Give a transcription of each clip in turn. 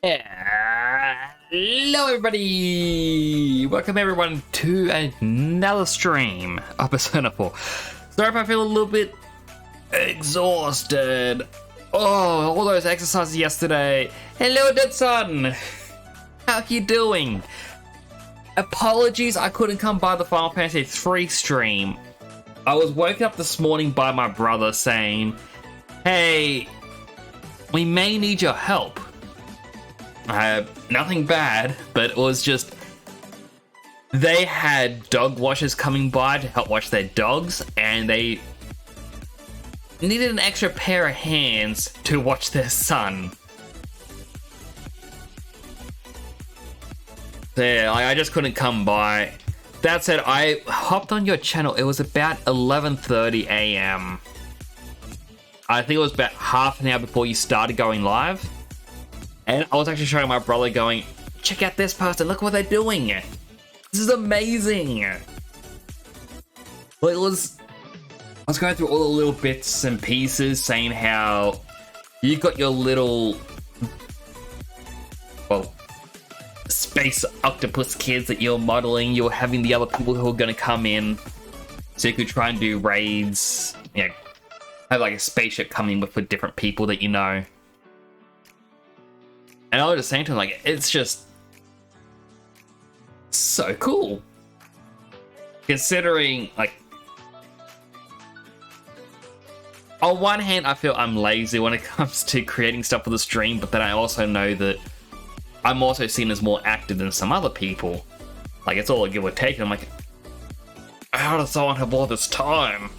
Hello, everybody! Welcome, everyone, to another stream of Persona 4. Sorry if I feel a little bit exhausted. Oh, all those exercises yesterday. Hello, Deadson! How you doing? Apologies, I couldn't come by the Final Fantasy 3 stream. I was woken up this morning by my brother saying, hey, we may need your help. Nothing bad, but it was just they had dog washers coming by to help wash their dogs, and they needed an extra pair of hands to watch their son. There, I just couldn't come by. That said, I hopped on your channel. It was about 11:30 a.m. I think it was about half an hour before you started going live. And I was actually showing my brother going, check out this person, look what they're doing. This is amazing. Well, I was going through all the little bits and pieces saying how you got your little, well, space octopus kids that you're modeling. You were having the other people who were going to come in so you could try and do raids. You know, have like a spaceship coming with different people that you know. And I was just saying to him, like, it's just so cool. Considering, like, on one hand, I feel I'm lazy when it comes to creating stuff for the stream, but then I also know that I'm also seen as more active than some other people. Like, it's all a give or take, and I'm like, how does someone have all this time?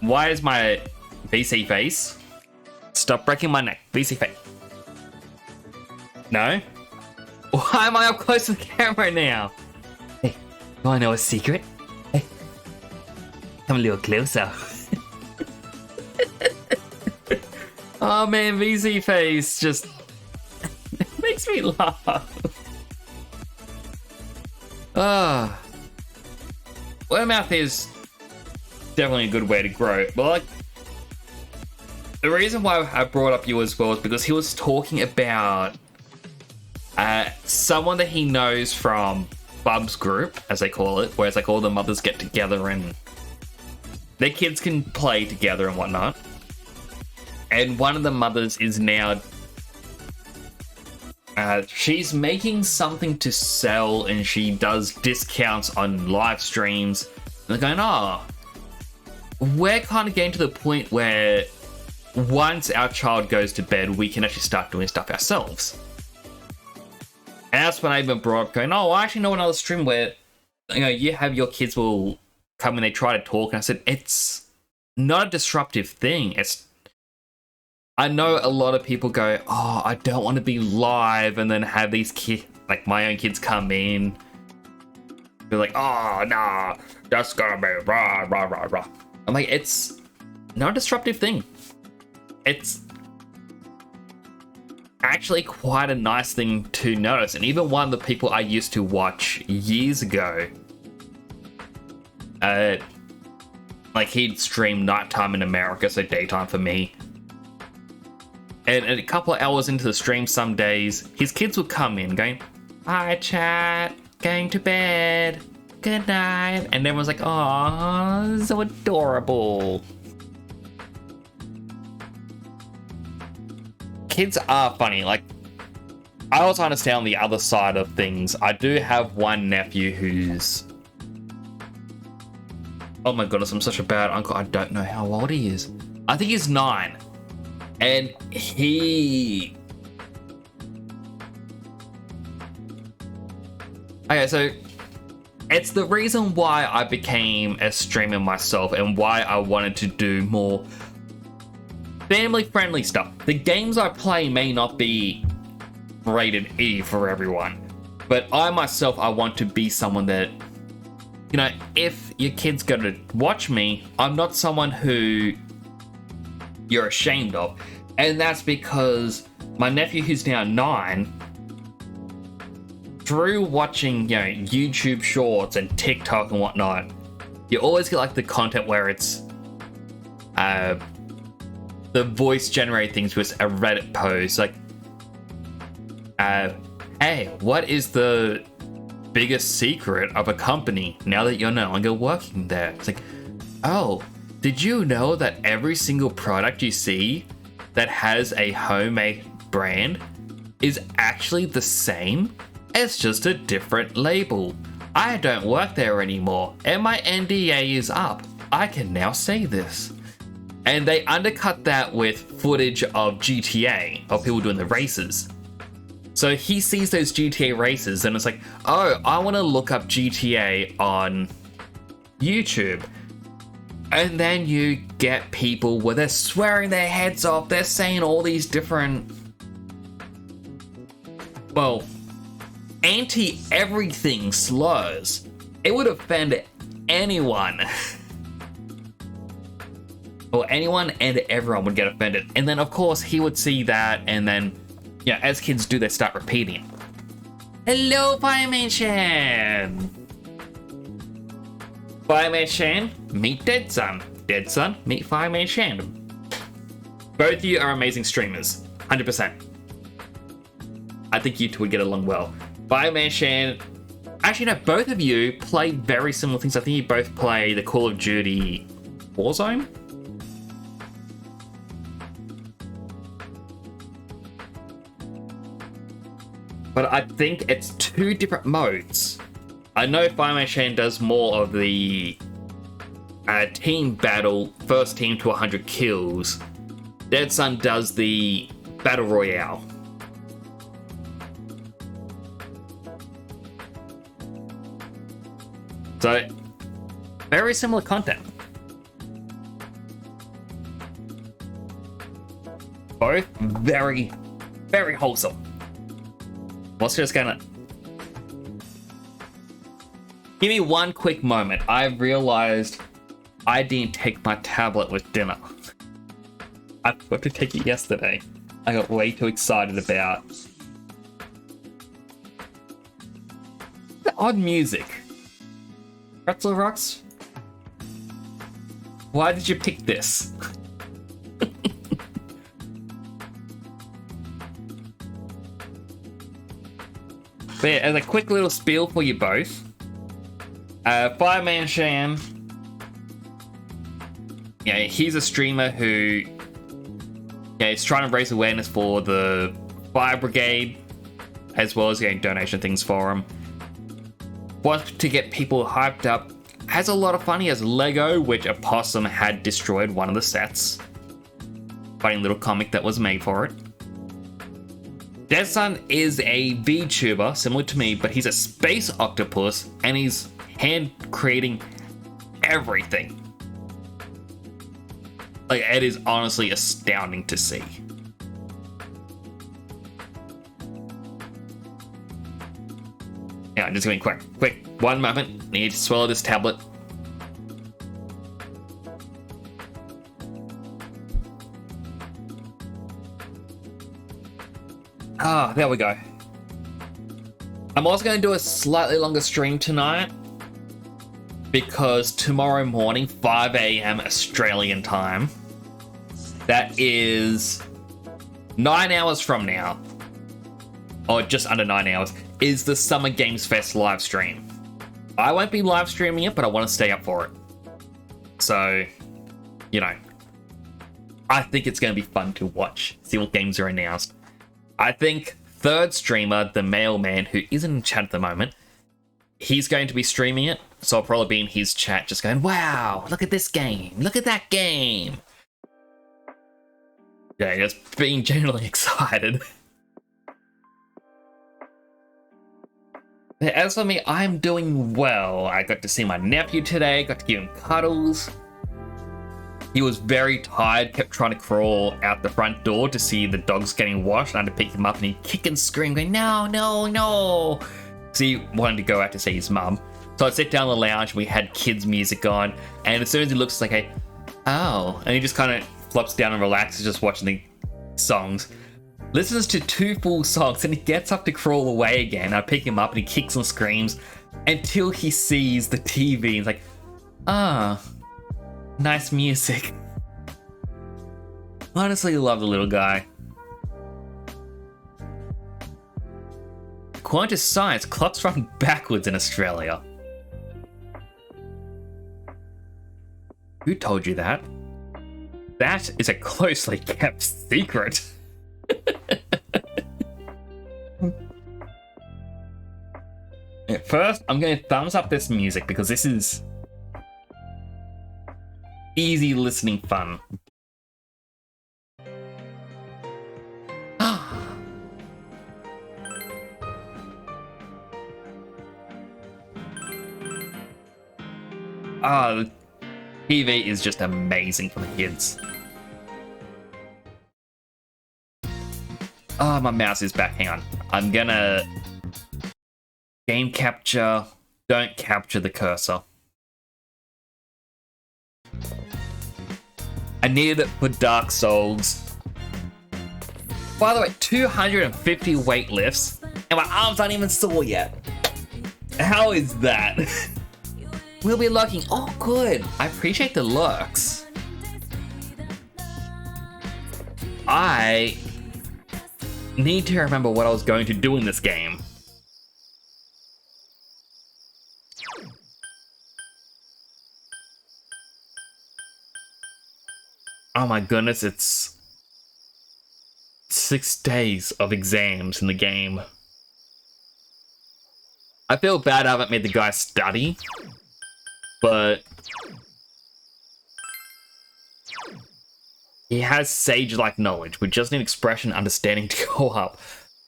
Why is my VC face? Stop breaking my neck. VC face. No? Why am I up close to the camera now? Hey, you wanna know a secret? Hey, come a little closer. Oh man, VC face just makes me laugh. Word of mouth is definitely a good way to grow, but like, the reason why I brought up you as well is because he was talking about someone that he knows from Bub's group, as they call it, where it's like all the mothers get together and their kids can play together and whatnot. And one of the mothers is now, she's making something to sell and she does discounts on live streams. And they're going, oh, we're kind of getting to the point where once our child goes to bed, we can actually start doing stuff ourselves. And that's when I even brought up going, oh, I actually know another stream where, you know, you have your kids will come and they try to talk. And I said, it's not a disruptive thing. I know a lot of people go, oh, I don't want to be live and then have these kids, like my own kids come in. They're like, oh, nah, that's gonna be rah, rah, rah, rah. I'm like, it's not a disruptive thing. It's actually quite a nice thing to notice. And even one of the people I used to watch years ago, like he'd stream nighttime in America, so daytime for me. And a couple of hours into the stream some days, his kids would come in going, hi chat, going to bed, good night. And everyone's like, oh, so adorable. Kids are funny. Like, I also understand on the other side of things. I do have one nephew who's, oh my goodness, I'm such a bad uncle. I don't know how old he is. I think he's 9. And he... Okay, so it's the reason why I became a streamer myself and why I wanted to do more family-friendly stuff. The games I play may not be rated E for everyone, but I myself, I want to be someone that, you know, if your kid's going to watch me, I'm not someone who you're ashamed of. And that's because my nephew, who's now 9, through watching, you know, YouTube shorts and TikTok and whatnot, you always get like the content where it's the voice generated things was a Reddit post like, hey, what is the biggest secret of a company now that you're no longer working there? It's like, oh, did you know that every single product you see that has a homemade brand is actually the same? It's just a different label. I don't work there anymore, and my NDA is up. I can now say this. And they undercut that with footage of GTA, of people doing the races. So he sees those GTA races and it's like, oh, I want to look up GTA on YouTube. And then you get people where they're swearing their heads off, they're saying all these different, well, anti-everything slurs. It would offend anyone. Or anyone and everyone would get offended. And then, of course, he would see that, and then, yeah, as kids do, they start repeating it. Hello, Fireman Shan! Fireman Shan, meet Dead Sun. Dead Sun, meet Fireman Shan. Both of you are amazing streamers. 100%. I think you two would get along well. Fireman Shan... Actually, no, both of you play very similar things. I think you both play the Call of Duty Warzone. But I think it's two different modes. I know Fireman Shan does more of the team battle, first team to 100 kills. Dead Sun does the battle royale. So, very similar content. Both very, very wholesome. Let's just gonna... Give me one quick moment. I realized I didn't take my tablet with dinner. I forgot to take it yesterday. I got way too excited about... The odd music. Pretzel Rocks? Why did you pick this? But yeah, as a quick little spiel for you both, Fireman Shan, yeah, he's a streamer who, yeah, is trying to raise awareness for the fire brigade, as well as getting donation things for him. Wants to get people hyped up. Has a lot of fun. He has Lego, which a possum had destroyed one of the sets. Funny little comic that was made for it. Dead Sun is a VTuber, similar to me, but he's a space octopus, and he's hand creating everything. Like, it is honestly astounding to see. Yeah, I'm just going quick, one moment. Need to swallow this tablet. Ah, there we go. I'm also going to do a slightly longer stream tonight because tomorrow morning, 5 a.m. Australian time, that is 9 hours from now, or just under 9 hours, is the Summer Games Fest live stream. I won't be live streaming it, but I want to stay up for it. So, you know, I think it's going to be fun to watch, see what games are announced. I think third streamer, the mailman, who isn't in chat at the moment, he's going to be streaming it, so I'll probably be in his chat just going, wow, look at this game, look at that game. Yeah, just being generally excited. As for me, I'm doing well. I got to see my nephew today, got to give him cuddles. He was very tired, kept trying to crawl out the front door to see the dogs getting washed. I had to pick him up and he'd kick and scream, going, no, no, no. So he wanted to go out to see his mum. So I sat down in the lounge, we had kids' music on, and as soon as he looks like, oh, and he just kind of flops down and relaxes, just watching the songs. Listens to 2 full songs, and he gets up to crawl away again. I pick him up and he kicks and screams until he sees the TV and he's like, ah. Nice music. Honestly, love the little guy. According to science, clocks run backwards in Australia. Who told you that? That is a closely kept secret. First, I'm going to thumbs up this music because this is easy listening fun. The TV is just amazing for the kids. My mouse is back. Hang on. I'm gonna game capture. Don't capture the cursor. I need it for Dark Souls. By the way, 250 weight lifts, and my arms aren't even sore yet. How is that? We'll be lurking. Oh, good. I appreciate the lurks. I need to remember what I was going to do in this game. Oh my goodness, it's 6 days of exams in the game. I feel bad I haven't made the guy study, but he has sage-like knowledge. We just need expression and understanding to go up.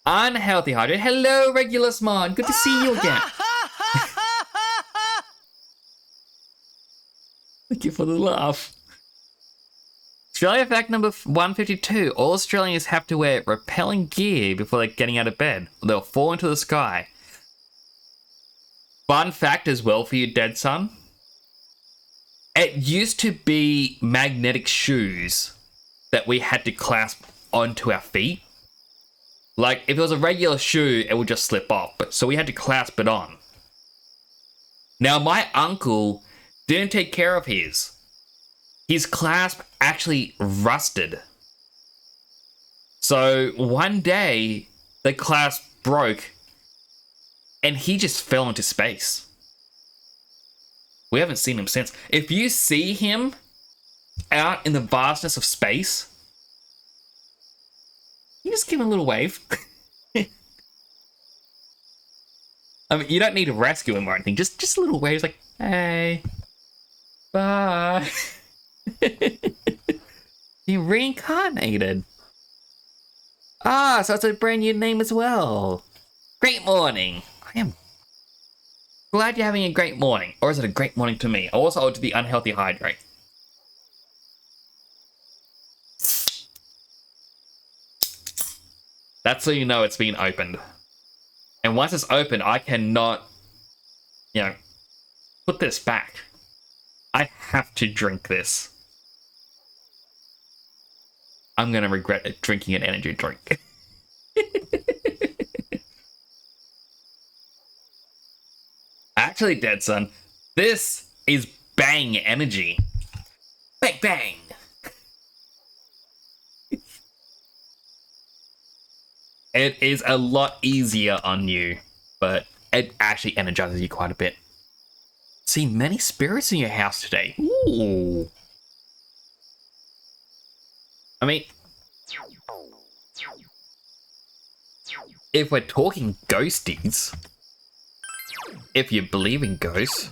Unhealthy Hydrate. Hello, Regulusmon. Good to see you again. Thank you for the laugh. Australia fact number 152. All Australians have to wear repelling gear before they're getting out of bed, or they'll fall into the sky. Fun fact as well for you, Dead Son. It used to be magnetic shoes that we had to clasp onto our feet. Like, if it was a regular shoe, it would just slip off. But so we had to clasp it on. Now, my uncle didn't take care of his. His clasp actually rusted. So one day, the clasp broke, and he just fell into space. We haven't seen him since. If you see him out in the vastness of space, you just give him a little wave. I mean, you don't need to rescue him or anything. Just a little wave, like, hey, bye. He reincarnated. So it's a brand new name as well. Great morning. I am glad you're having a great morning. Or is it a great morning to me? I also owe it to the Unhealthy Hydrate. That's so you know it's been opened. And once it's opened, I cannot, put this back. I have to drink this. I'm going to regret it drinking an energy drink. Actually, Dead Son, this is bang energy. Bang, bang. It is a lot easier on you, but it actually energizes you quite a bit. See many spirits in your house today. Ooh. I mean, if we're talking ghosties, if you believe in ghosts,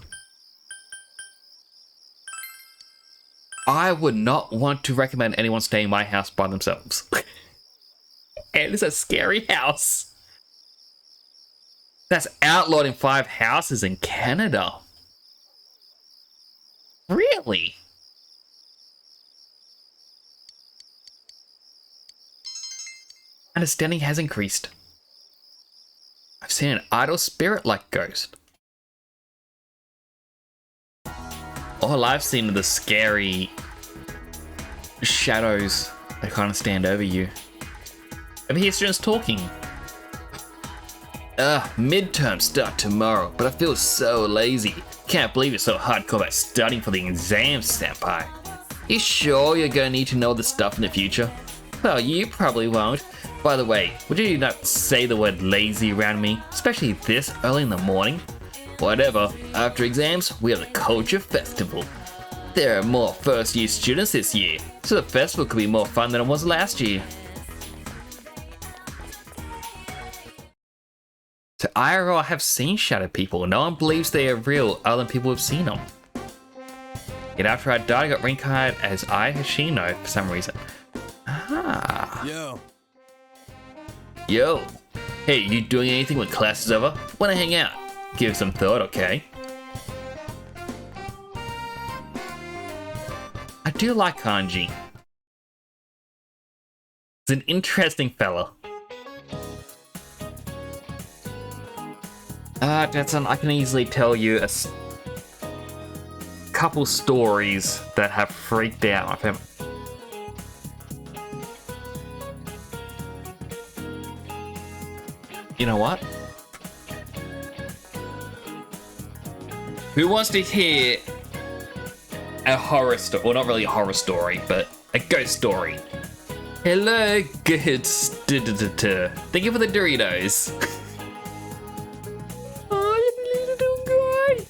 I would not want to recommend anyone stay in my house by themselves. It is a scary house. That's outlawed in 5 houses in Canada. Really? Understanding has increased. I've seen an idle spirit-like ghost. All I've seen are the scary shadows that kind of stand over you. I hear students talking. Midterms start tomorrow, but I feel so lazy. Can't believe it's so hardcore about studying for the exams, senpai. You sure you're gonna need to know this stuff in the future? Well, you probably won't. By the way, would you not say the word lazy around me, especially this early in the morning? Whatever, after exams, we have the Culture Festival. There are more first year students this year, so the festival could be more fun than it was last year. So IRL, I have seen shadow people. No one believes they are real other than people who've seen them. Yet after I died, I got reincarnated as Ai Hoshino for some reason. Ah. Yo. Hey, you doing anything when class is over? Wanna hang out? Give it some thought, okay? I do like Kanji. He's an interesting fella. Jetson, I can easily tell you a couple stories that have freaked out my family. You know what? Who wants to hear a horror story? Well, not really a horror story, but a ghost story. Hello, good. Thank you for the Doritos. Oh, you little guy.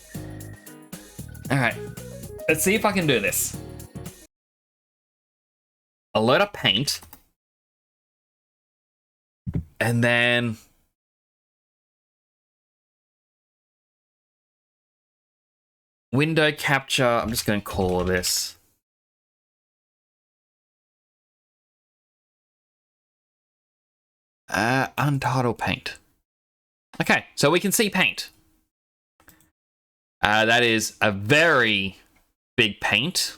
Alright, let's see if I can do this. A load of paint. And then window capture, I'm just going to call this. Untitled paint. Okay, so we can see paint. That is a very big paint.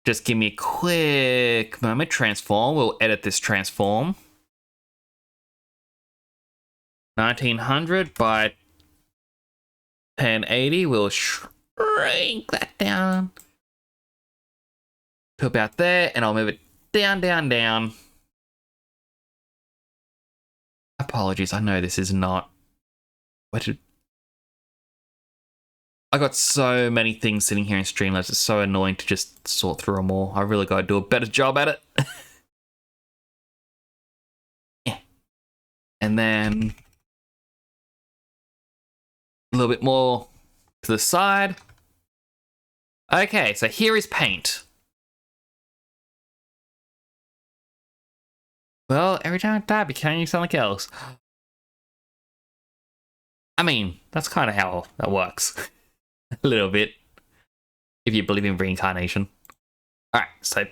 Just give me a quick moment. Transform. We'll edit this transform. 1900 by 1080. We'll shrink that down to about there, and I'll move it down, down, down. Apologies, I know this is not. I got so many things sitting here in Streamlabs. It's so annoying to just sort through them all. I really got to do a better job at it. Yeah. And then a little bit more to the side. Okay, so here is paint. Well, every time I die, I became something else. I mean, that's kind of how that works. A little bit. If you believe in reincarnation. Alright, so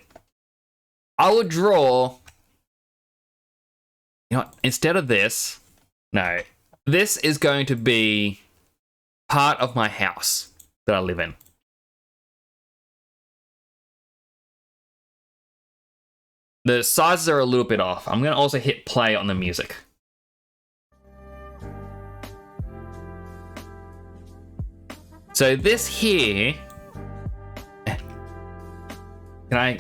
I will draw. You know what? Instead of this, no. This is going to be part of my house that I live in. The sizes are a little bit off. I'm going to also hit play on the music. So this here, can I?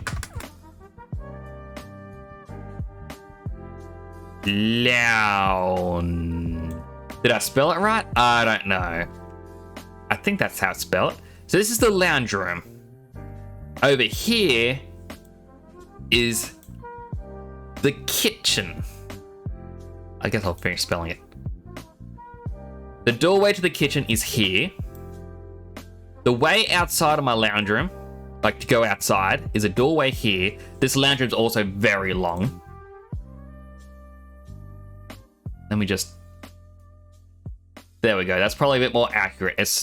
Lounge. Did I spell it right? I don't know. I think that's how it's spelled. So this is the lounge room. Over here is the kitchen. I guess I'll finish spelling it. The doorway to the kitchen is here. The way outside of my lounge room, like to go outside, is a doorway here. This lounge room is also very long. Let me just... There we go. That's probably a bit more accurate. It's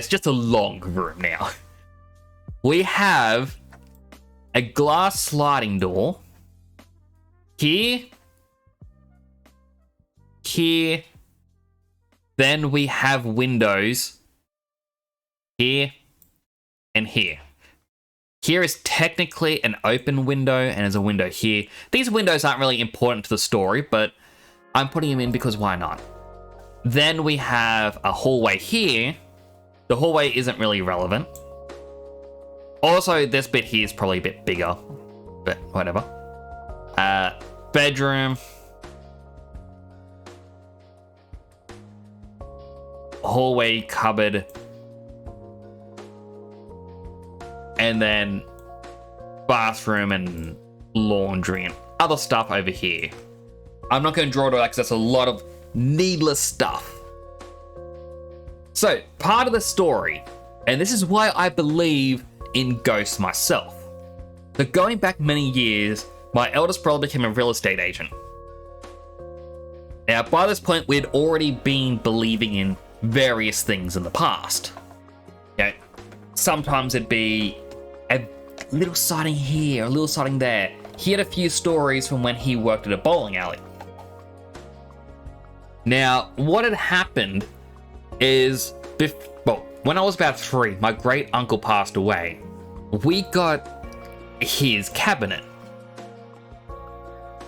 just a long room now. We have a glass sliding door. Here. Here. Then we have windows. Here and here. Here is technically an open window, and there's a window here. These windows aren't really important to the story, but I'm putting them in because why not? Then we have a hallway here. The hallway isn't really relevant. Also, this bit here is probably a bit bigger, but whatever. Bedroom. Hallway, cupboard. and then bathroom and laundry and other stuff over here. I'm not going to draw it all because that's a lot of needless stuff. So, part of the story, and this is why I believe in ghosts myself. So going back many years, my eldest brother became a real estate agent. Now, by this point, we'd already been believing in various things in the past. Sometimes it'd be a little sighting here, a little sighting there. He had a few stories from when he worked at a bowling alley. Now, what had happened is, when I was about 3, my great uncle passed away. We got his cabinet,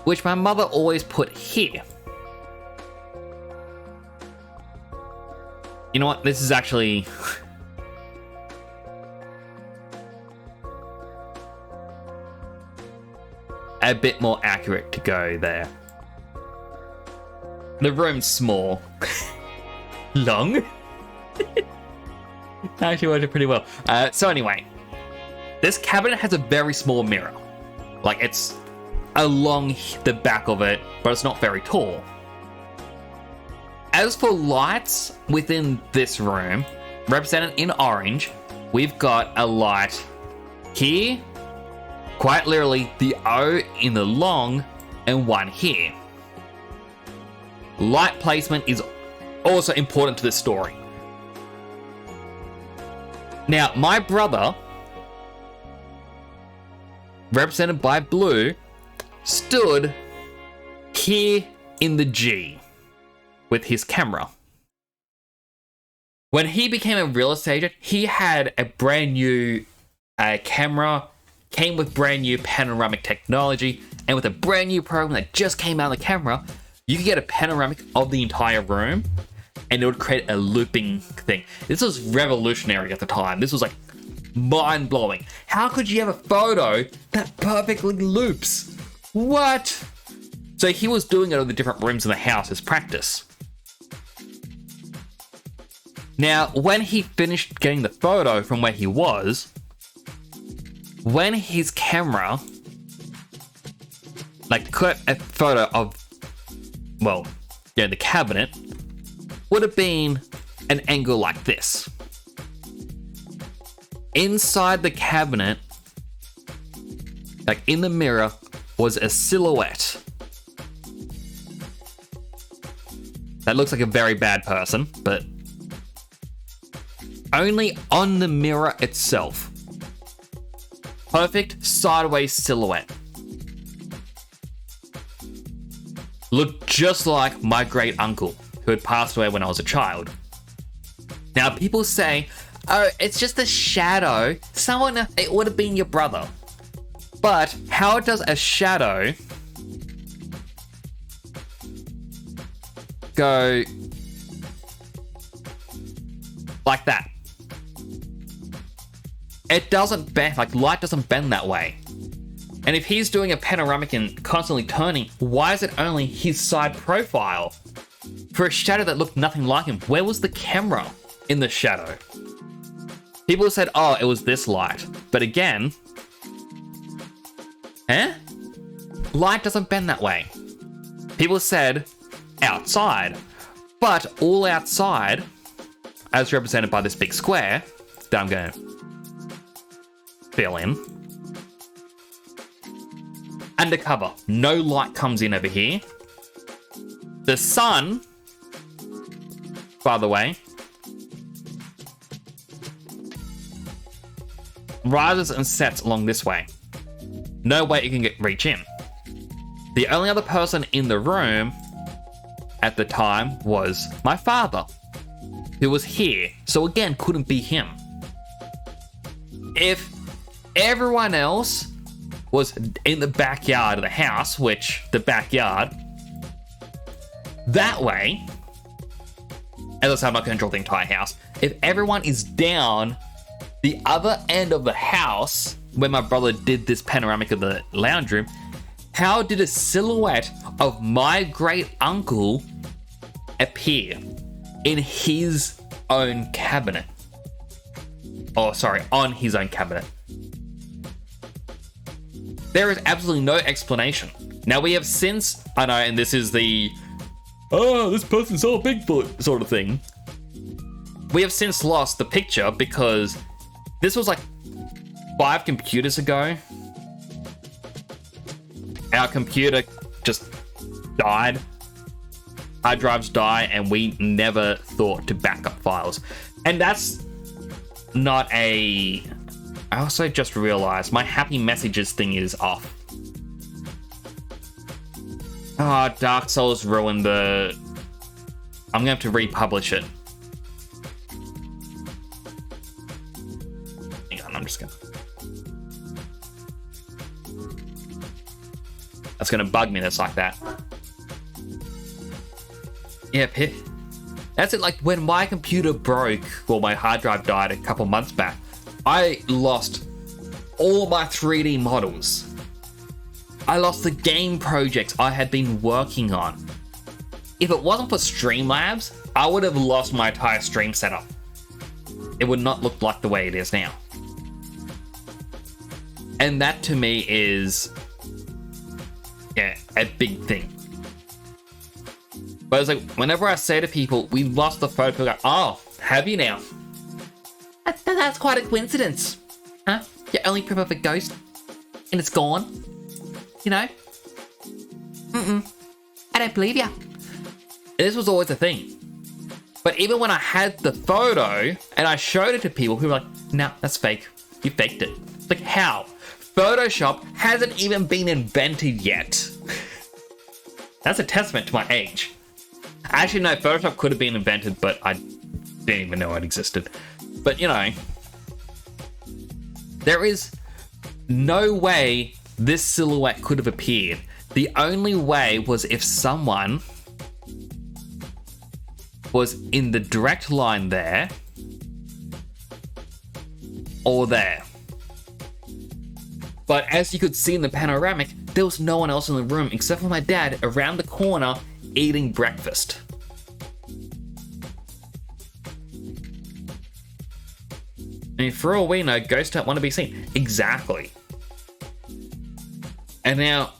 which my mother always put here. You know what? This is actually... a bit more accurate to go there. The room's small. Long? Actually worked it pretty well. So anyway, this cabinet has a very small mirror. Like, it's along the back of it, but it's not very tall. As for lights within this room, represented in orange, we've got a light here, quite literally the O in the long, and one here. Light placement is also important to this story. Now, my brother, represented by blue, stood here in the G with his camera. When he became a real estate agent, he had a brand new camera, came with brand new panoramic technology, and with a brand new program that just came out of the camera, you could get a panoramic of the entire room, and it would create a looping thing. This was revolutionary at the time. This was like mind-blowing. How could you have a photo that perfectly loops? What? So he was doing it in the different rooms in the house as practice. Now, when he finished getting the photo from where he was, when his camera, cut a photo of, the cabinet, would have been an angle like this. Inside the cabinet, in the mirror, was a silhouette that looks like a very bad person, but only on the mirror itself. Perfect sideways silhouette. Looked just like my great uncle, who had passed away when I was a child. Now, people say, oh, it's just a shadow. It would have been your brother. But how does a shadow go like that? It doesn't bend, light doesn't bend that way. And if he's doing a panoramic and constantly turning, why is it only his side profile? For a shadow that looked nothing like him, where was the camera in the shadow? People said, oh, it was this light. But again, light doesn't bend that way. People said outside, but all outside, as represented by this big square that I'm going to fill in, undercover, no light comes in over here. The sun, by the way, rises and sets along this way. No way you can reach in. The only other person in the room at the time was my father, who was here, so again, couldn't be him. If everyone else was in the backyard of the house, which the backyard, that way, as I said, I'm not going to draw the entire house. If everyone is down the other end of the house, where my brother did this panoramic of the lounge room, how did a silhouette of my great uncle appear in his own cabinet? Oh, sorry, on his own cabinet. There is absolutely no explanation. Now we have since, I know, and this is the, oh, this person saw Bigfoot sort of thing. We have since lost the picture because this was like 5 computers ago. Our computer just died. Hard drives die, and we never thought to back up files. And that's not a... I also just realized my happy messages thing is off. Oh, Dark Souls ruined the... I'm going to have to republish it. Hang on, I'm just going to... That's going to bug me that's like that. Yeah, that's it. Like when my computer broke, or my hard drive died a couple months back, I lost all my 3D models. I lost the game projects I had been working on. If it wasn't for Streamlabs, I would have lost my entire stream setup. It would not look like the way it is now. And that to me is, yeah, a big thing. But it's like, whenever I say to people, we lost the photo, people go, oh, have you now? That's quite a coincidence. Huh? Your only proof of a ghost, and it's gone? You know? I don't believe you. And this was always a thing. But even when I had the photo, and I showed it to people, people were like, nah, that's fake. You faked it. It's like, how? Photoshop hasn't even been invented yet. That's a testament to my age. Actually, no, Photoshop could have been invented, but I didn't even know it existed. But, you know, there is no way this silhouette could have appeared. The only way was if someone was in the direct line there or there. But as you could see in the panoramic, there was no one else in the room except for my dad around the corner eating breakfast. I mean, for all we know, ghosts don't want to be seen. Exactly. And now,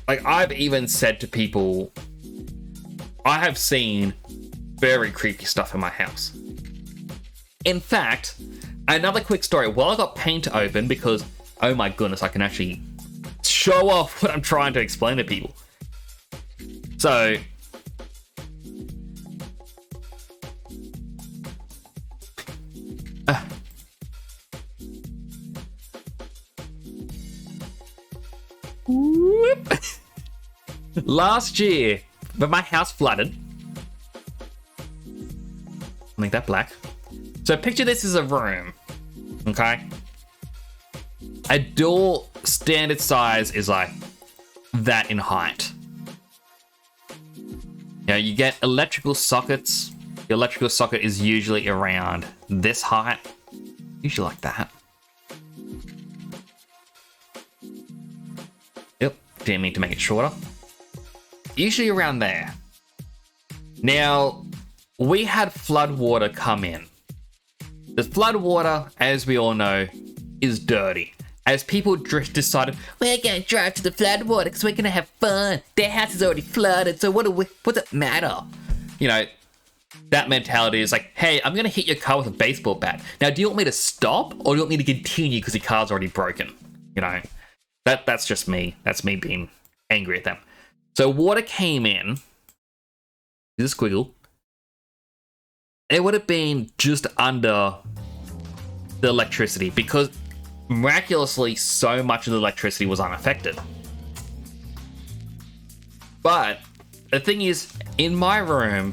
like, I've even said to people, I have seen very creepy stuff in my house. In fact, another quick story. While I got paint open, because, oh my goodness, I can actually show off what I'm trying to explain to people. So, last year, when my house flooded, make that black. So picture this as a room, okay? A door standard size is like that in height. You know, you get electrical sockets. The electrical socket is usually around this height, usually like that. Yep, didn't mean to make it shorter. Usually around there. Now, we had flood water come in. The flood water, as we all know, is dirty. As people decided, we're going to drive to the flood water because we're going to have fun. Their house is already flooded, so what's it matter? You know, that mentality is like, hey, I'm going to hit your car with a baseball bat. Now, do you want me to stop or do you want me to continue because your car's already broken? You know, that's just me. That's me being angry at them. So water came in. This squiggle. It would have been just under the electricity because miraculously so much of the electricity was unaffected. But the thing is, in my room,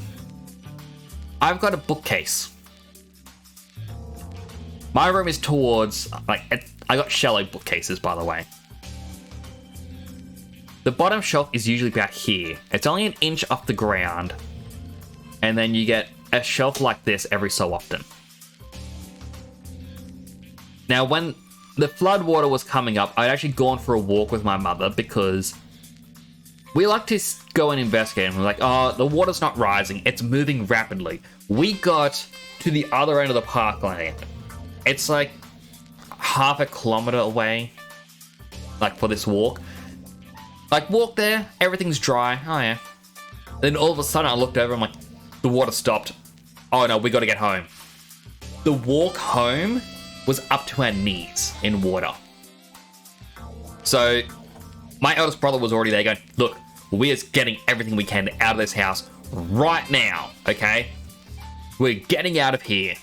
I've got a bookcase. My room is towards, like, I got shallow bookcases, by the way. The bottom shelf is usually about here. It's only an inch off the ground. And then you get a shelf like this every so often. Now, when the flood water was coming up, I'd actually gone for a walk with my mother because we like to go and investigate. And we're like, oh, the water's not rising. It's moving rapidly. We got to the other end of the parkland. It's like half a kilometer away, like for this walk. Like, walk there, everything's dry. Oh yeah. Then all of a sudden I looked over, I'm like, the water stopped. Oh no, we gotta get home. The walk home was up to our knees in water. So my eldest brother was already there going, look, we're getting everything we can out of this house right now, okay? We're getting out of here.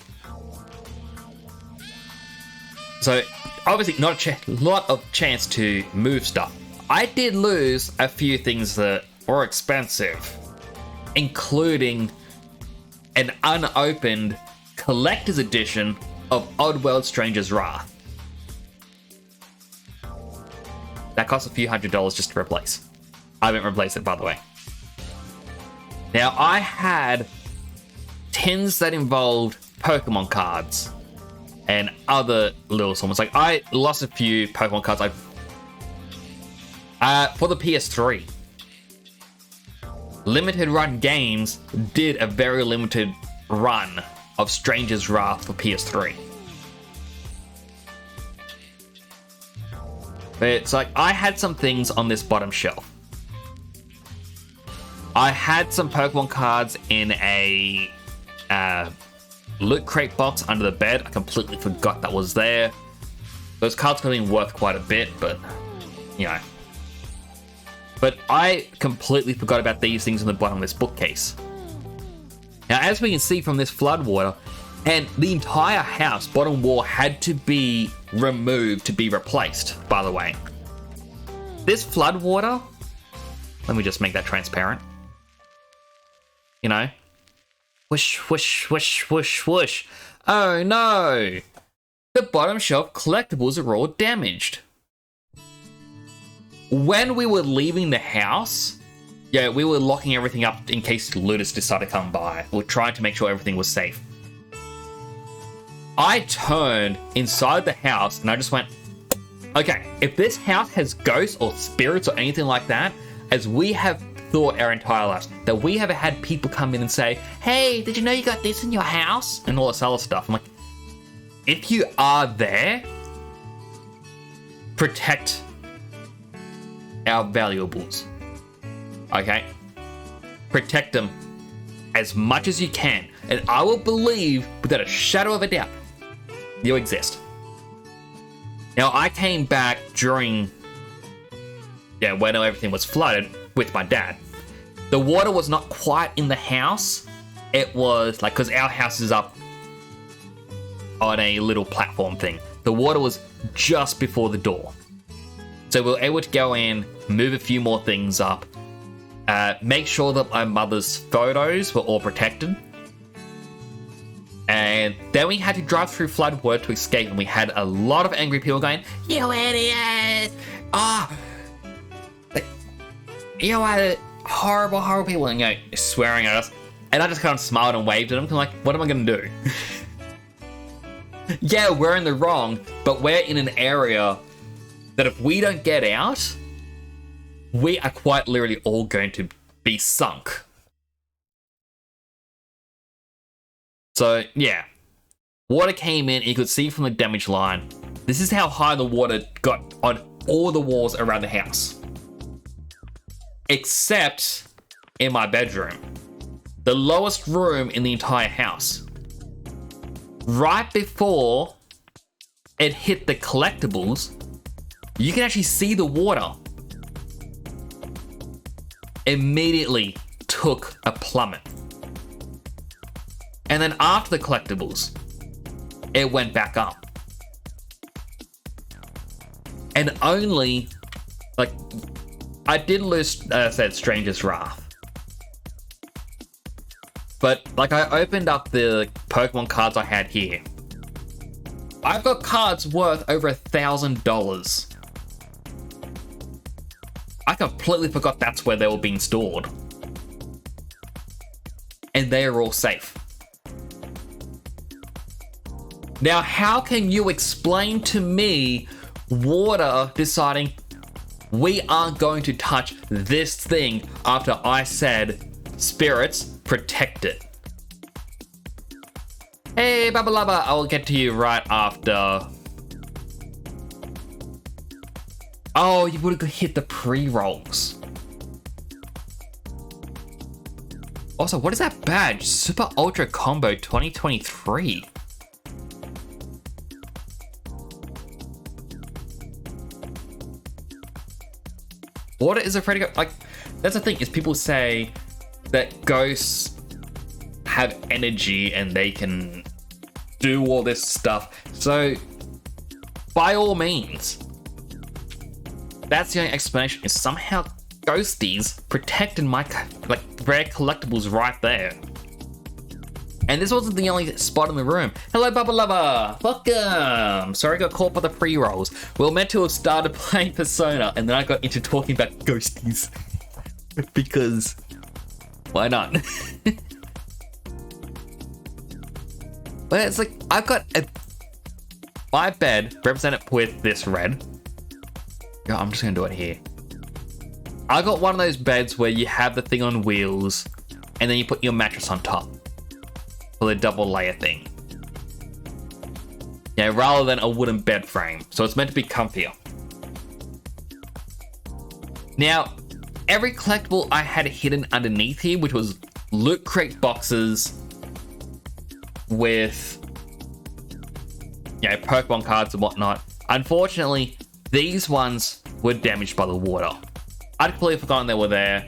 So obviously not a lot of chance to move stuff. I did lose a few things that were expensive, including an unopened collector's edition of Oddworld Stranger's Wrath. That cost a few $100s just to replace. I haven't replaced it, by the way. Now, I had tins that involved Pokemon cards and other little summons. Like, I lost a few Pokemon cards for the PS3. Limited Run Games did a very limited run of Stranger's Wrath for PS3. But it's like, I had some things on this bottom shelf. I had some Pokemon cards in a loot crate box under the bed. I completely forgot that was there. Those cards could have been worth quite a bit, but, you know. But I completely forgot about these things on the bottom of this bookcase. Now, as we can see from this floodwater, and the entire house, bottom wall, had to be removed to be replaced, by the way. This floodwater, let me just make that transparent. You know? Whoosh, whoosh, whoosh, whoosh, whoosh. Oh no! The bottom shelf collectibles are all damaged. When we were leaving the house, yeah, we were locking everything up in case looters decided to come by. We were trying to make sure everything was safe. I turned inside the house and I just went, okay, if this house has ghosts or spirits or anything like that, as we have thought our entire lives, that we have had people come in and say, hey, did you know you got this in your house? And all this other stuff. I'm like, if you are there, protect our valuables. Okay? Protect them as much as you can. And I will believe, without a shadow of a doubt, you exist. Now, I came back during, when everything was flooded with my dad. The water was not quite in the house. It was like, because our house is up on a little platform thing. The water was just before the door. So we were able to go in, move a few more things up, make sure that my mother's photos were all protected. And then we had to drive through floodwater to escape, and we had a lot of angry people going, you idiot! You are horrible, horrible people, and swearing at us. And I just kind of smiled and waved at them, like, what am I going to do? Yeah, we're in the wrong, but we're in an area that if we don't get out, we are quite literally all going to be sunk. So, yeah. Water came in, you could see from the damage line. This is how high the water got on all the walls around the house. Except in my bedroom. The lowest room in the entire house. Right before it hit the collectibles, you can actually see the water immediately took a plummet. And then after the collectibles, it went back up. And only, like, I did lose, said Stranger's Wrath. But, like, I opened up the Pokemon cards I had here. I've got cards worth over $1,000. I completely forgot that's where they were being stored. And they are all safe. Now, how can you explain to me water deciding we aren't going to touch this thing after I said, spirits, protect it? Hey, Baba Laba, I will get to you right after Oh, you would have hit the pre-rolls. Also, what is that badge? Super Ultra Combo 2023. Water is afraid to go. Like, that's the thing, is people say that ghosts have energy and they can do all this stuff. So, by all means, that's the only explanation, is somehow ghosties protected my like rare collectibles right there. And this wasn't the only spot in the room. Hello, Bubba Lover! Welcome! Sorry I got caught by the pre-rolls. We were meant to have started playing Persona, and then I got into talking about ghosties. Because, why not? But it's like, I've got my bed represented with this red. Yeah, I'm just gonna do it here. I got one of those beds where you have the thing on wheels, and then you put your mattress on top. For the double layer thing. Yeah, rather than a wooden bed frame. So it's meant to be comfier. Now, every collectible I had hidden underneath here, which was loot crate boxes with, you know, Pokemon cards and whatnot. Unfortunately, these ones were damaged by the water. I'd completely forgotten they were there.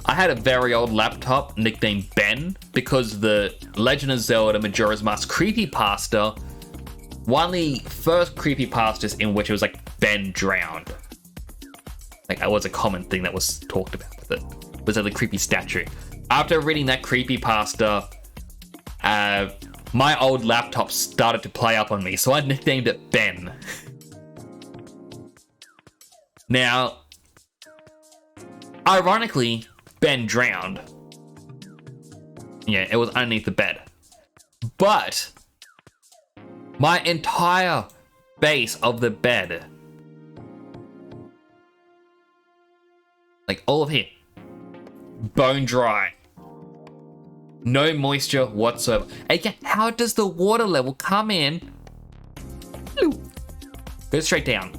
I had a very old laptop nicknamed Ben because the Legend of Zelda Majora's Mask creepypasta, one of the first creepypastas in which it was like Ben drowned. Like, that was a common thing that was talked about with it. Was that the creepy statue? After reading that creepypasta, my old laptop started to play up on me, so I nicknamed it Ben. Now, ironically, Ben drowned. Yeah, it was underneath the bed. But my entire base of the bed, like all of here, bone dry. No moisture whatsoever. Again, how does the water level come in? Go straight down.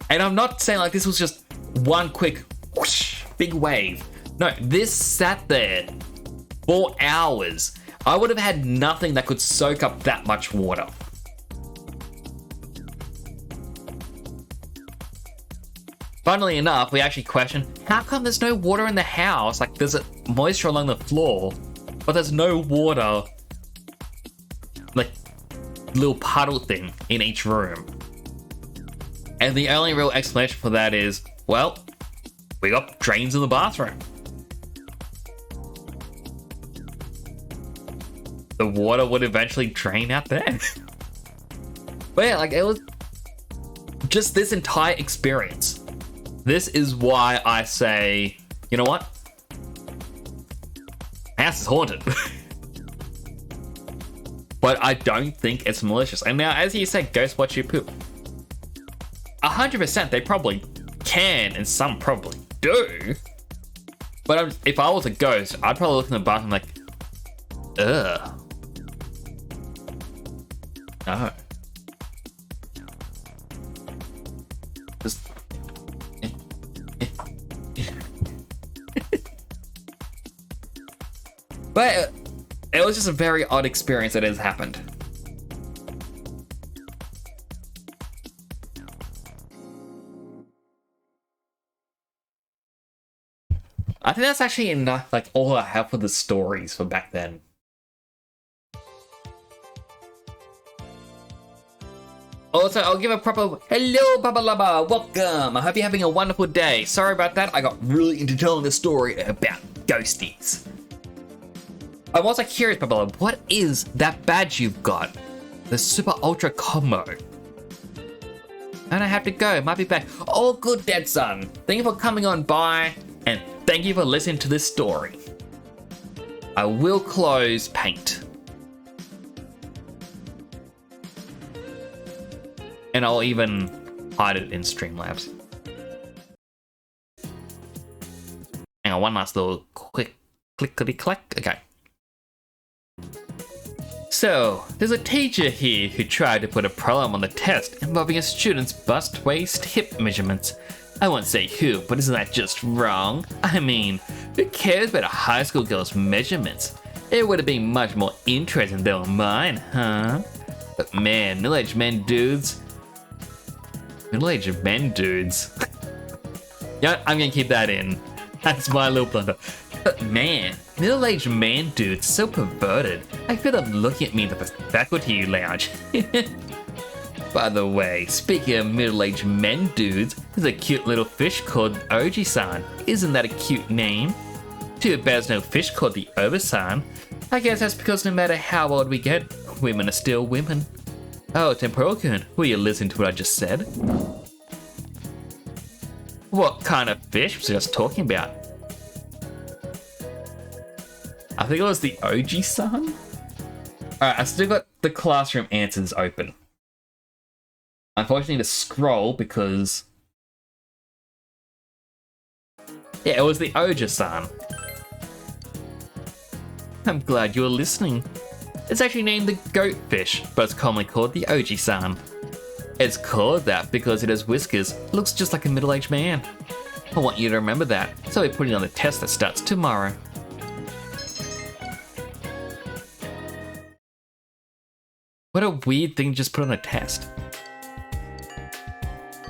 And I'm not saying like this was just one quick whoosh, big wave. No, this sat there for hours. I would have had nothing that could soak up that much water. Funnily enough, we actually questioned, how come there's no water in the house? Like, there's moisture along the floor, but there's no water, like, little puddle thing in each room. And the only real explanation for that is, well, we got drains in the bathroom. The water would eventually drain out there. But yeah, like, it was just this entire experience. This is why I say, you know what? House is haunted. But I don't think it's malicious. And now, as you said, ghosts watch you poop. 100% they probably can, and some probably do. But if I was a ghost, I'd probably look in the bathroom like, ugh. No. Just... But it was just a very odd experience that has happened. I think that's actually enough, like, all I have for the stories for back then. Also, I'll give a proper hello, Baba Laba, welcome. I hope you're having a wonderful day. Sorry about that, I got really into telling the story about ghosties. I'm also curious, Baba Laba, what is that badge you've got? The Super Ultra Combo. And I have to go, might be back. All good, Dead Son. Thank you for coming on by, and thank you for listening to this story. I will close Paint. And I'll even hide it in Streamlabs. Hang on, one last little quick clickety-clack. Okay. So, there's a teacher here who tried to put a problem on the test involving a student's bust, waist, hip measurements. I won't say who, but isn't that just wrong? I mean, who cares about a high school girl's measurements? It would have been much more interesting than mine, huh? But man, middle-aged men dudes. Middle-aged men dudes. Yeah, I'm gonna keep that in. That's my little blunder. But man, middle-aged man dudes so perverted. I feel them looking at me in the faculty lounge. By the way, speaking of middle-aged men dudes, there's a cute little fish called Oji-san. Isn't that a cute name? Too bad there's no fish called the Oba-san. I guess that's because no matter how old we get, women are still women. Oh, Tempuro-kun, will you listen to what I just said? What kind of fish was I just talking about? I think it was the Oji-san? Alright, I still got the classroom answers open. Unfortunately, to scroll because... yeah, it was the Oji-san. I'm glad you were listening. It's actually named the goatfish, but it's commonly called the Oji-san. It's called that because it has whiskers, looks just like a middle-aged man. I want you to remember that, so we're putting on the test that starts tomorrow. What a weird thing to just put on a test.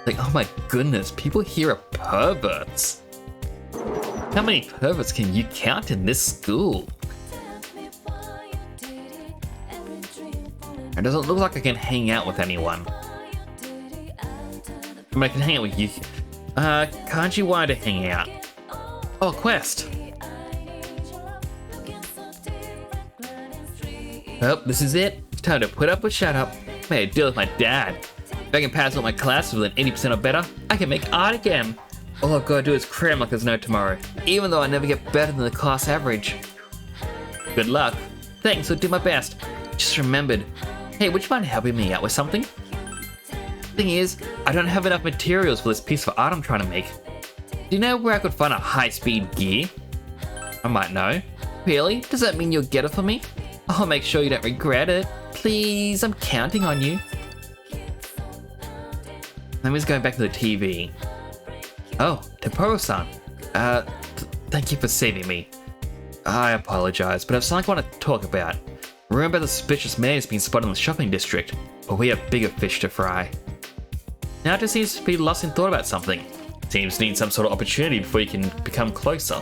Like, oh my goodness, people here are perverts. How many perverts can you count in this school? It doesn't look like I can hang out with anyone. I mean, I can hang out with you. Can't you want to hang out? Oh, quest. Oh, this is it. It's time to put up or shut up. Made a deal with my dad. If I can pass all my classes with an 80% or better, I can make art again. All I've got to do is cram like there's no tomorrow, even though I never get better than the class average. Good luck. Thanks, I'll do my best. Just remembered. Hey, would you mind helping me out with something? Thing is, I don't have enough materials for this piece of art I'm trying to make. Do you know where I could find a high-speed gear? I might know. Really? Does that mean you'll get it for me? I'll make sure you don't regret it. Please, I'm counting on you. I'm just going back to the TV. Oh, Tempuro-san. Thank you for saving me. I apologize, but I have something I want to talk about. Remember the suspicious man has been spotted in the shopping district, but we have bigger fish to fry. Now it just seems to be lost in thought about something. Seems to need some sort of opportunity before you can become closer.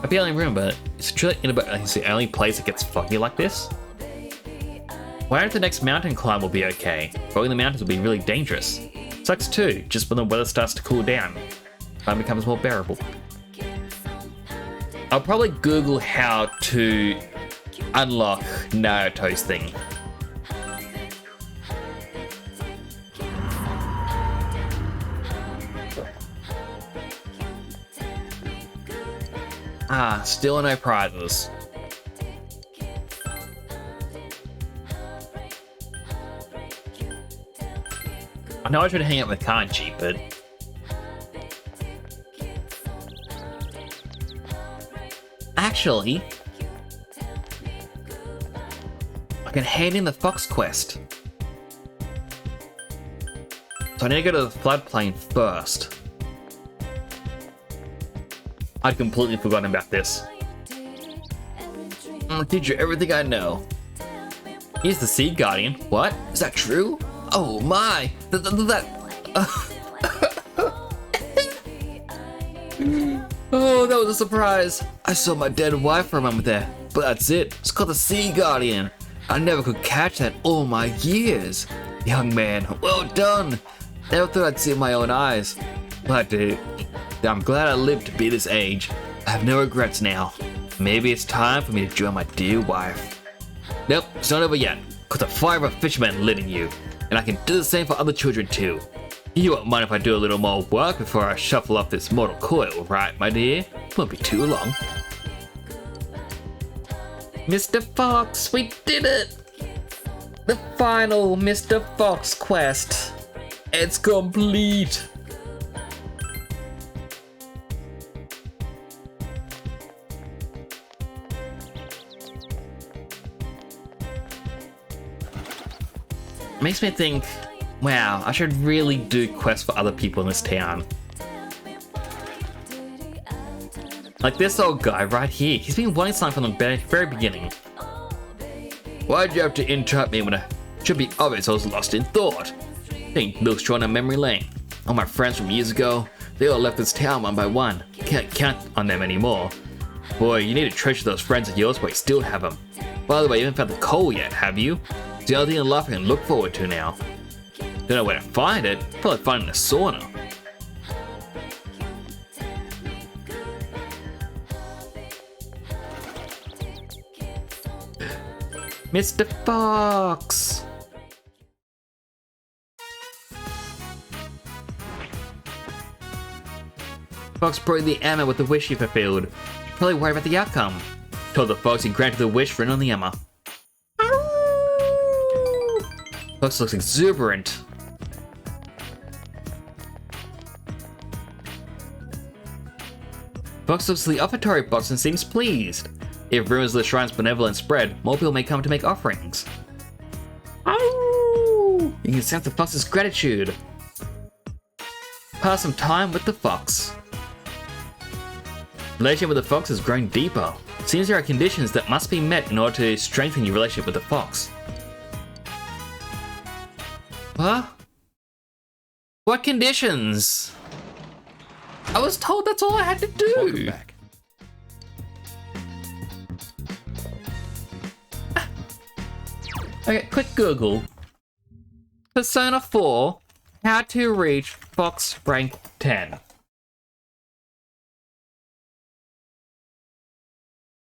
I'd be the only room, but it's the only place that gets foggy like this. Why if the next mountain climb will be okay? Going the mountains will be really dangerous. Sucks too, just when the weather starts to cool down. Time becomes more bearable. I'll probably Google how to unlock Naruto's thing. Ah, still no prizes. I know I should hang out with Kanji, but... actually... I can hand in the Fox quest. So I need to go to the floodplain first. I'd completely forgotten about this. Teacher, everything I know. He's the Sea Guardian. What? Is that true? Oh my! Oh, that was a surprise. I saw my dead wife for a moment there, but that's it. It's called the Sea Guardian. I never could catch that all my years. Young man, well done. Never thought I'd see it with my own eyes. But I'm glad I lived to be this age. I have no regrets now. Maybe it's time for me to join my dear wife. Nope, it's not over yet, because the fire of a fisherman lit in you. And I can do the same for other children too. You won't mind if I do a little more work before I shuffle off this mortal coil, right, my dear? Won't be too long. Mr. Fox, we did it! The final Mr. Fox quest. It's complete. Makes me think, wow, I should really do quests for other people in this town. Like this old guy right here. He's been wanting something from the very beginning. Why'd you have to interrupt me when it should be obvious I was lost in thought? Think Milk's trying on memory lane. All my friends from years ago, they all left this town one by one. Can't count on them anymore. Boy, you need to treasure those friends of yours while you still have them. By the way, you haven't found the coal yet, have you? It's the only thing in life I can look forward to now. Don't know where to find it. Probably find it in a sauna. Mr. Fox! Fox brought the Emma with the wish he fulfilled. Probably worried about the outcome. Told the Fox he granted the wish written on the Emma. Fox looks exuberant. Fox looks at the offertory box and seems pleased. If rumors of the shrine's benevolence spread, more people may come to make offerings. You can sense the Fox's gratitude. Pass some time with the Fox. Relationship with the Fox has grown deeper. Seems there are conditions that must be met in order to strengthen your relationship with the Fox. Huh? What conditions? I was told that's all I had to do. Welcome back. Okay, quick Google. Persona 4, how to reach Fox rank 10.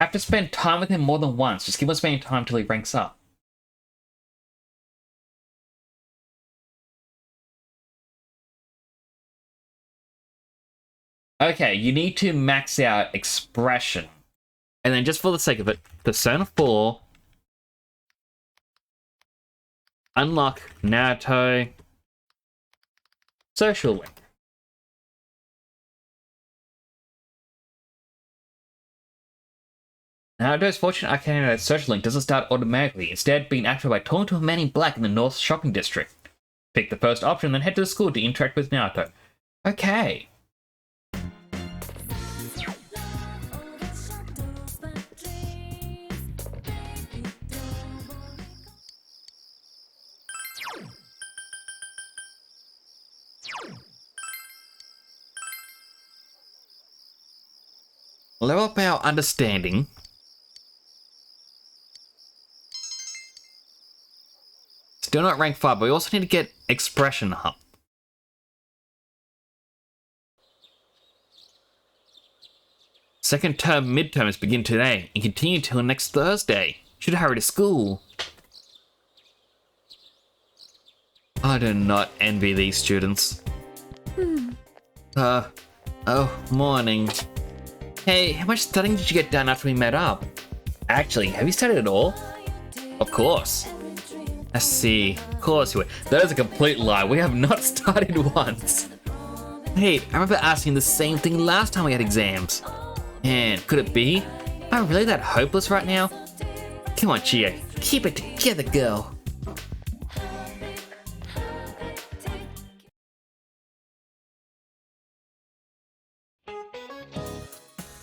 Have to spend time with him more than once. Just keep on spending time till he ranks up. Okay, you need to max out expression. And then just for the sake of it, Persona 4, unlock Naruto social link. Naruto's Fortune Arcana social link doesn't start automatically, instead being activated by talking to a man in black in the North Shopping District. Pick the first option, then head to the school to interact with Naruto. Okay. Level up our understanding. Still not rank 5, but we also need to get expression up. Second term midterms begin today and continue till next Thursday. Should hurry to school. I do not envy these students. Oh, morning. Hey, how much studying did you get done after we met up? Actually, have you studied at all? Of course. I see. Of course you would. That is a complete lie. We have not studied once. Hey, I remember asking the same thing last time we had exams. And could it be? Am I really that hopeless right now? Come on, Chia. Keep it together, girl.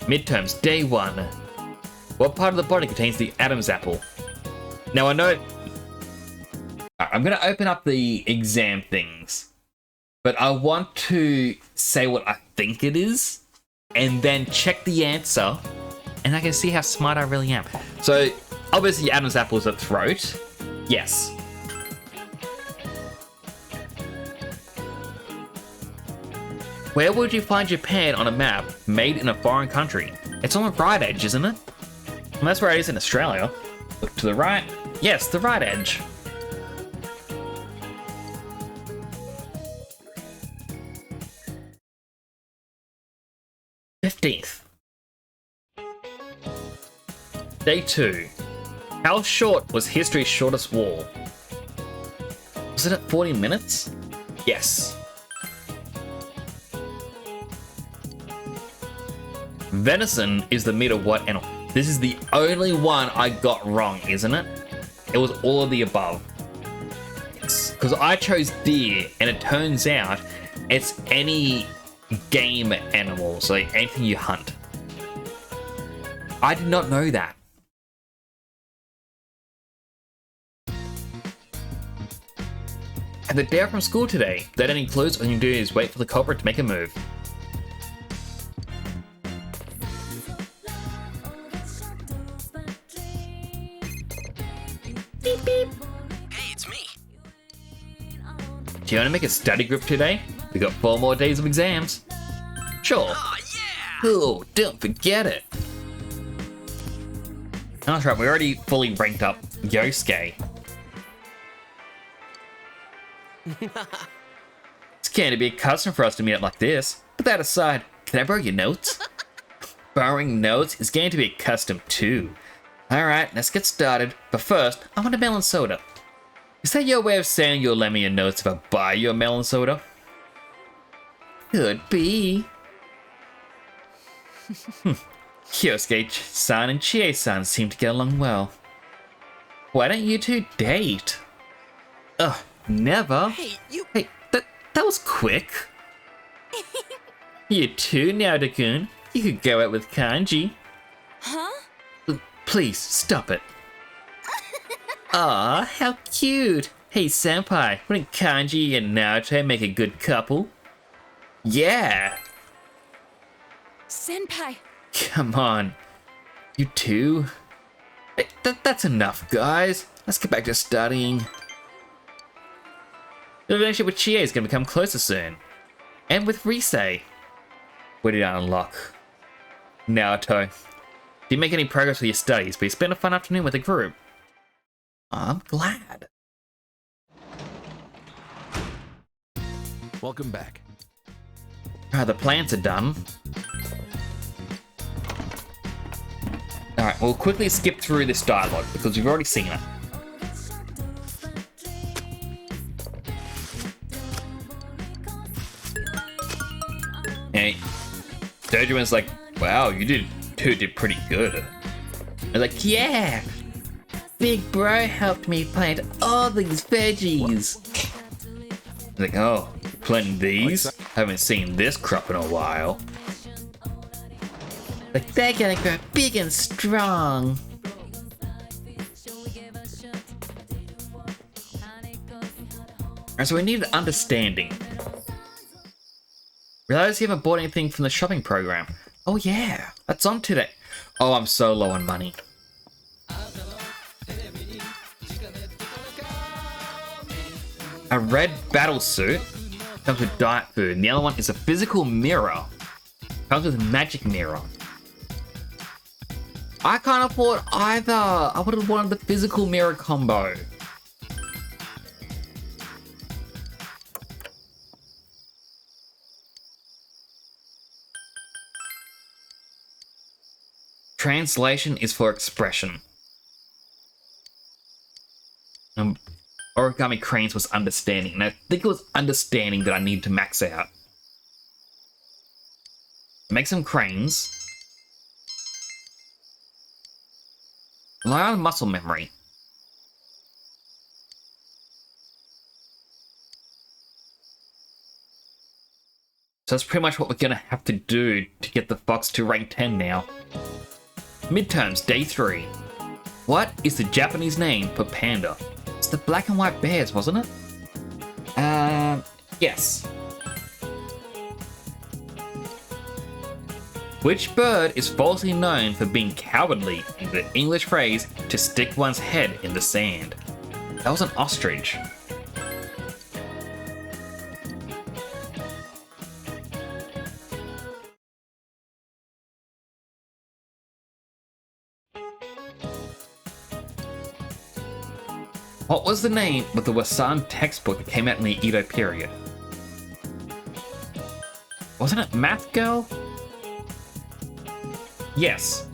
Midterms, day 1. What part of the body contains the Adam's apple? Now I know... I'm going to open up the exam things, but I want to say what I think it is, and then check the answer, and I can see how smart I really am. So, obviously Adam's apple is the throat. Yes. Where would you find Japan on a map made in a foreign country? It's on the right edge, isn't it? Well, that's where it is in Australia. Look to the right. Yes, the right edge. .15th. Day 2. How short was history's shortest wall? Was it at 40 minutes? Yes. Venison is the meat of what animal? This is the only one I got wrong, isn't it? It was all of the above. Yes. because I chose deer, and it turns out it's any game animal, so like anything you hunt. I did not know that. And the day from school today. Without any clues, all you do is wait for the culprit to make a move. Beep beep. Hey, it's me. Do you want to make a study group today? We got 4 more days of exams. Sure. Oh, yeah! Oh, don't forget it. That's right, we already fully ranked up Yosuke. It's going to be a custom for us to meet up like this. Put that aside, can I borrow your notes? Borrowing notes is going to be a custom too. Alright, let's get started. But first, I want a melon soda. Is that your way of saying you'll lend me your notes if I buy you a melon soda? Could be. Kyosuke-san and Chie-san seem to get along well. Why don't you two date? Ugh, never. Hey, you... Hey, that was quick. You too, Naruto-kun. You could go out with Kanji. Huh? Please, stop it. Aw, how cute. Hey, senpai, wouldn't Kanji and Naruto make a good couple? Yeah. Senpai. Come on. You two? Hey, that's enough, guys. Let's get back to studying. The relationship with Chie is going to become closer soon. And with Rise. What did I unlock? Naruto. Didn't make any progress with your studies, but you spent a fun afternoon with the group. I'm glad. Welcome back. The plans are done. Alright, we'll quickly skip through this dialogue because we've already seen it. Hey, Dojuman's like, wow, you did pretty good. They're like, yeah, Big Bro helped me plant all these veggies. They're like, oh, you planting these? Haven't seen this crop in a while. Like, they're gonna grow big and strong. Alright, so we need an understanding. Realize you haven't bought anything from the shopping program. Oh yeah, that's on today. Oh, I'm so low on money. A red battle suit comes with diet food, and the other one is a physical mirror. Comes with a magic mirror. I can't afford either. I would have wanted the physical mirror combo. Translation is for expression. Origami Cranes was understanding, and I think it was understanding that I needed to max out. Make some cranes. Rely on muscle memory. So that's pretty much what we're gonna have to do to get the fox to rank 10 now. Midterms, day 3. What is the Japanese name for panda? It's the black and white bears, wasn't it? Yes. Which bird is falsely known for being cowardly in the English phrase to stick one's head in the sand? That was an ostrich. What was the name of the Wasan textbook that came out in the Edo period? Wasn't it Math Girl? Yes,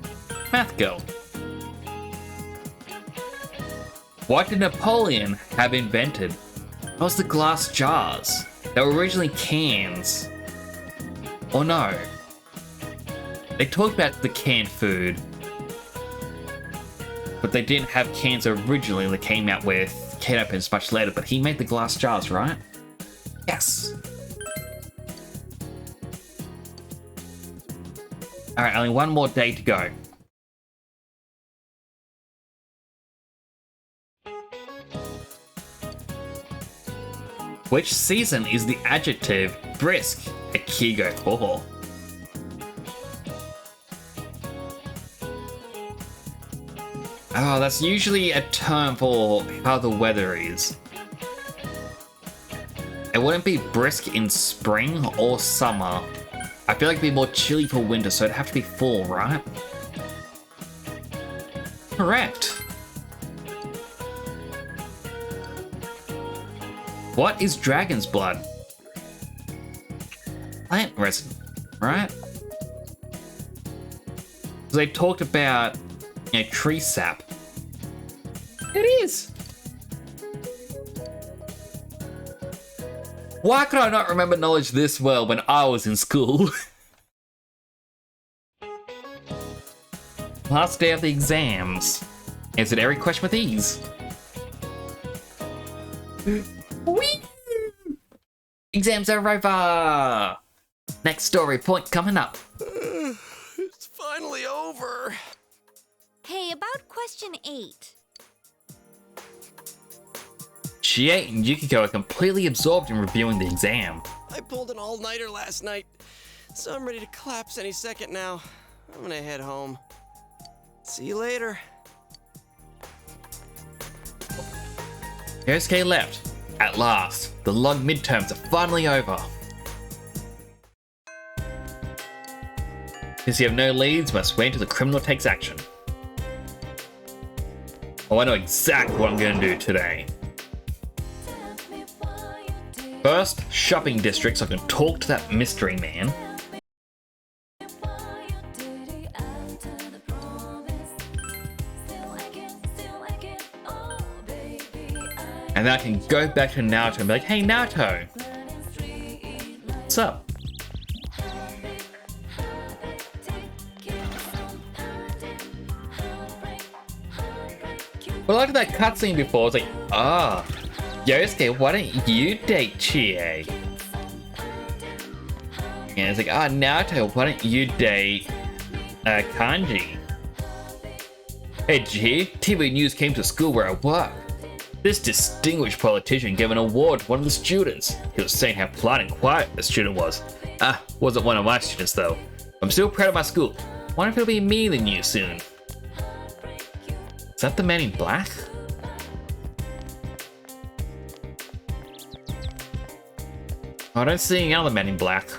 Math Girl. What did Napoleon have invented? It was the glass jars. They were originally cans. Or no. They talked about the canned food, but they didn't have cans originally. They came out with can opens much later, but he made the glass jars, right? Yes. Alright, only one more day to go. Which season is the adjective brisk? Akigo. Oh. Oh, that's usually a term for how the weather is. It wouldn't be brisk in spring or summer. I feel like it'd be more chilly for winter, so it'd have to be fall, right? Correct. What is dragon's blood? Plant resin, right? So they talked about, you know, tree sap. It is. Why could I not remember knowledge this well when I was in school? Last day of the exams. Answered every question with ease. Whee! Exams are over! Next story point coming up. It's finally over. Hey, about question 8. Chie and Yukiko are completely absorbed in reviewing the exam. I pulled an all-nighter last night, so I'm ready to collapse any second now. I'm gonna head home. See you later. Yosuke left. At last, the long midterms are finally over. Since you have no leads, must wait until the criminal takes action. Oh, I know exactly what I'm going to do today. First, shopping district so I can talk to that mystery man. And then I can go back to Naoto and be like, hey Naoto, what's up? Well, I liked that cutscene before. I was like, Yosuke, why don't you date Chie? And it's like, Naoto, why don't you date Kanji? Hey G, TV news came to school where I work. This distinguished politician gave an award to one of the students. He was saying how polite and quiet the student was. Wasn't one of my students though. I'm still proud of my school. Wonder if he'll be meaner than you soon. Is that the man in black? I don't see any other man in black.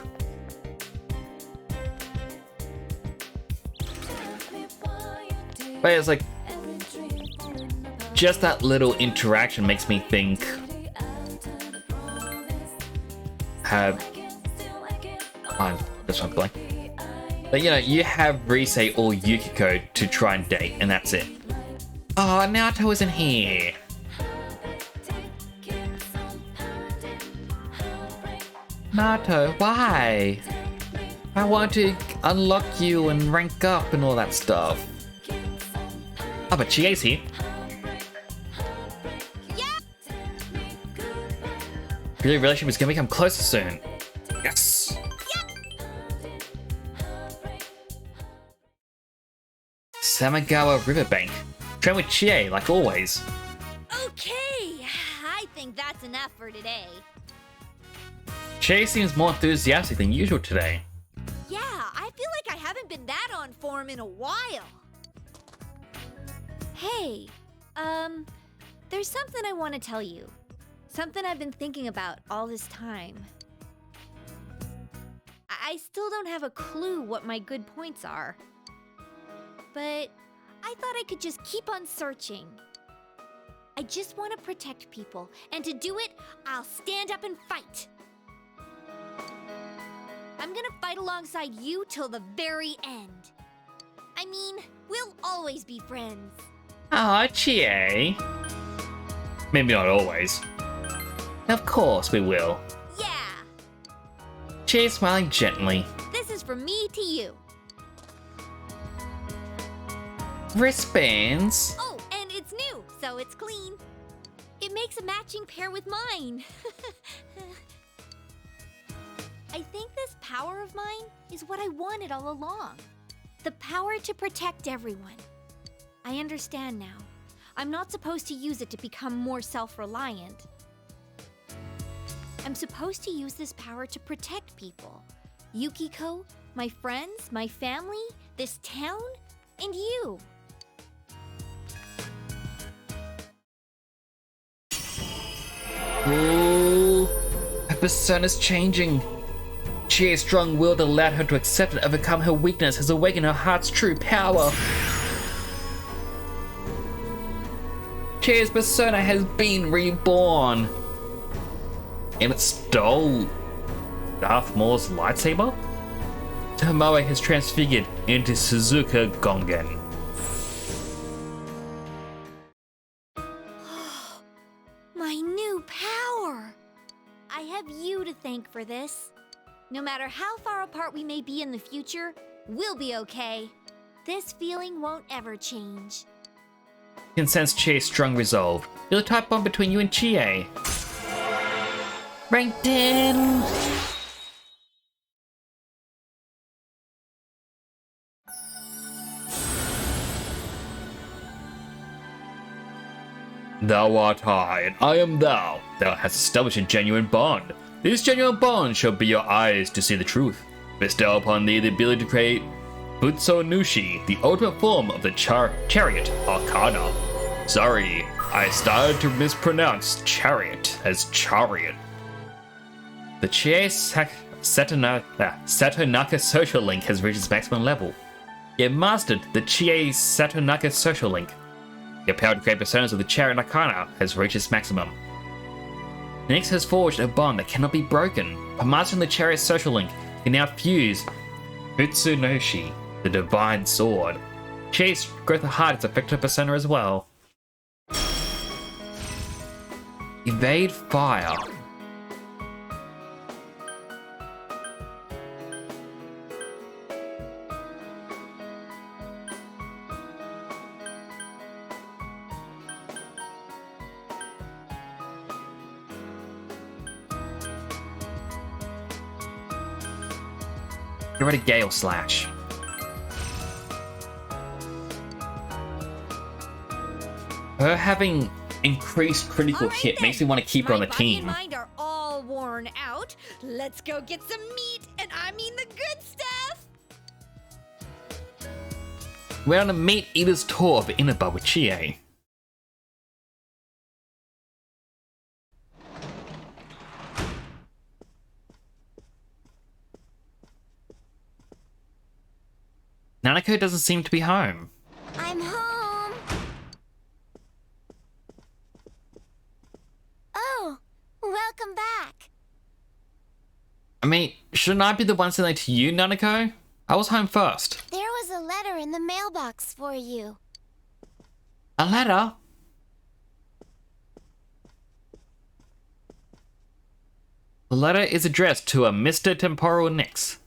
But it's like, just that little interaction makes me think this one blank. But you know, you have Rise or Yukiko to try and date, and that's it. Oh, Naoto isn't here. Naoto, why? I want to unlock you and rank up and all that stuff. Oh, but Chie's here. Your relationship is gonna become closer soon. Yes. Samagawa Riverbank. Train with Chie, like always. Okay, I think that's enough for today. Chie seems more enthusiastic than usual today. Yeah, I feel like I haven't been that on form in a while. Hey, there's something I want to tell you. Something I've been thinking about all this time. I still don't have a clue what my good points are. But I thought I could just keep on searching. I just want to protect people, and to do it, I'll stand up and fight. I'm gonna fight alongside you till the very end. I mean, we'll always be friends. Aw, Chie. Maybe not always. Of course we will. Yeah! Chie smiling gently. This is from me to you. Wristbands. Oh, and it's new, so it's clean. It makes a matching pair with mine. I think this power of mine is what I wanted all along. The power to protect everyone. I understand now. I'm not supposed to use it to become more self-reliant. I'm supposed to use this power to protect people. Yukiko, my friends, my family, this town, and you. Ooh, her persona's changing. Chie's strong will that allowed her to accept and overcome her weakness has awakened her heart's true power. Chie's persona has been reborn. And it stole Darth Maul's lightsaber? Tomoe has transfigured into Suzuka Gongen. My new power! I have you to thank for this. No matter how far apart we may be in the future, we'll be okay. This feeling won't ever change. You can sense Chie's strong resolve. Feel a tight bond between you and Chie. Rank 10! Thou art I, and I am thou. Thou hast established a genuine bond. This genuine bond shall be your eyes to see the truth. Bestow upon thee the ability to create Butsu Nushi, the ultimate form of the chariot arcana. Sorry, I started to mispronounce chariot as chariot. The Chie Satonaka social link has reached its maximum level. You have mastered the Chie Satonaka social link. Your power to create personas of the Chariot Arcana has reached its maximum. Nyx has forged a bond that cannot be broken. By mastering the Chariot social link, you can now fuse Utsunoshi, the Divine Sword. Chie's growth of heart has affected her persona as well. Evade fire. Get rid of Gale Slash. Her having increased critical hit makes me want to keep her on the team. My body and mind are all worn out. Let's go get some meat, and I mean the good stuff. We're on a meat eater's tour of Inaba with Chie. Nanako doesn't seem to be home. I'm home. Oh, welcome back. I mean, shouldn't I be the one sending it to you, Nanako? I was home first. There was a letter in the mailbox for you. A letter? The letter is addressed to a Mr. Temporal Nyx,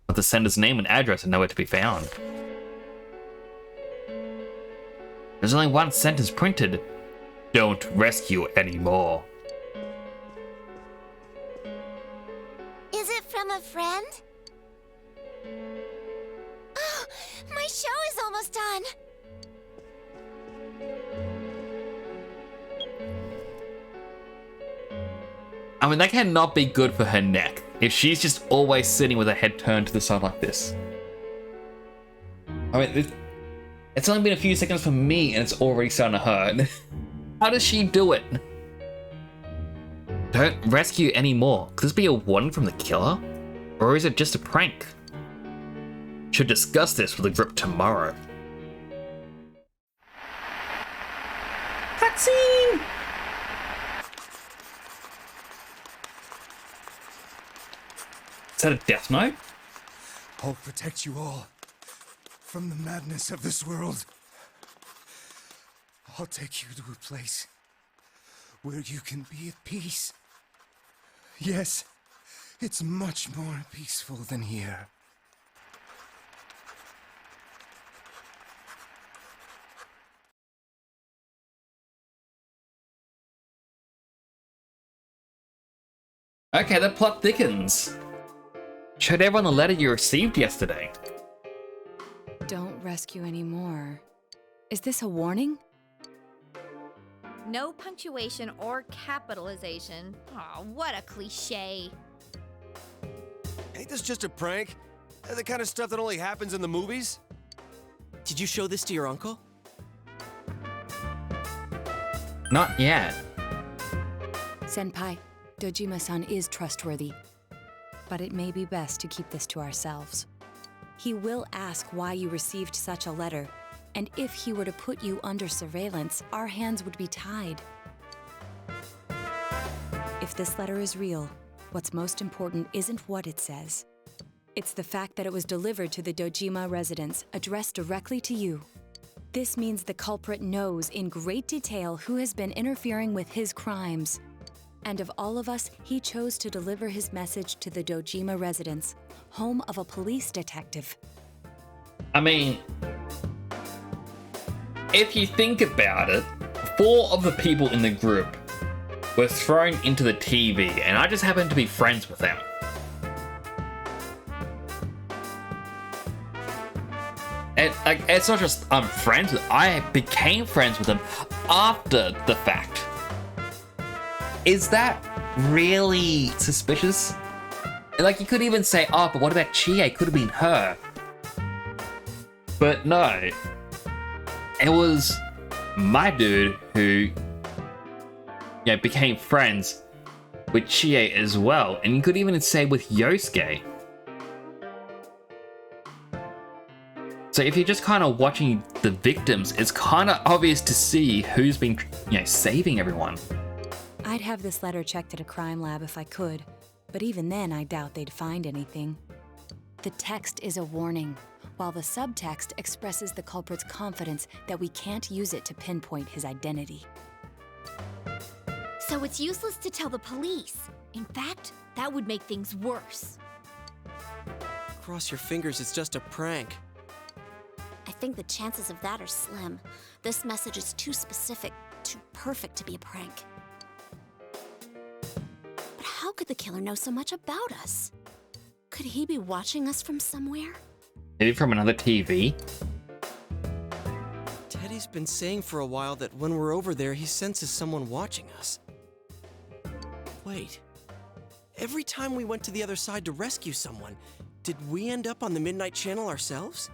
but the sender's name and address are nowhere to be found. There's only one sentence printed. Don't rescue anymore. Is it from a friend? Oh, my show is almost done. I mean, that cannot be good for her neck if she's just always sitting with her head turned to the side like this. I mean, it's only been a few seconds for me and it's already starting to hurt. How does she do it? Don't rescue anymore. Could this be a warning from the killer? Or is it just a prank? Should discuss this with the group tomorrow. Cutscene! Is that a death note? I'll protect you all from the madness of this world. I'll take you to a place where you can be at peace. Yes, it's much more peaceful than here. Okay, the plot thickens. Showed everyone the letter you received yesterday. Don't rescue anymore. Is this a warning? No punctuation or capitalization. Aw, what a cliche. Ain't this just a prank? The kind of stuff that only happens in the movies? Did you show this to your uncle? Not yet. Senpai, Dojima-san is trustworthy. But it may be best to keep this to ourselves. He will ask why you received such a letter, and if he were to put you under surveillance, our hands would be tied. If this letter is real, what's most important isn't what it says. It's the fact that it was delivered to the Dojima residence, addressed directly to you. This means the culprit knows in great detail who has been interfering with his crimes. And of all of us, he chose to deliver his message to the Dojima residence, home of a police detective. I mean, if you think about it, 4 of the people in the group were thrown into the TV, and I just happened to be friends with them. It's not just I'm friends with them, I became friends with them after the fact. Is that really suspicious? Like, you could even say, oh, but what about Chie? Could have been her. But no. It was my dude who, became friends with Chie as well. And you could even say with Yosuke. So if you're just kind of watching the victims, it's kind of obvious to see who's been, saving everyone. I'd have this letter checked at a crime lab if I could, but even then I doubt they'd find anything. The text is a warning, while the subtext expresses the culprit's confidence that we can't use it to pinpoint his identity. So it's useless to tell the police. In fact, that would make things worse. Cross your fingers, it's just a prank. I think the chances of that are slim. This message is too specific, too perfect to be a prank. But how could the killer know so much about us? Could he be watching us from somewhere? Maybe from another TV? Teddy's been saying for a while that when we're over there, he senses someone watching us. Wait. Every time we went to the other side to rescue someone, did we end up on the Midnight Channel ourselves?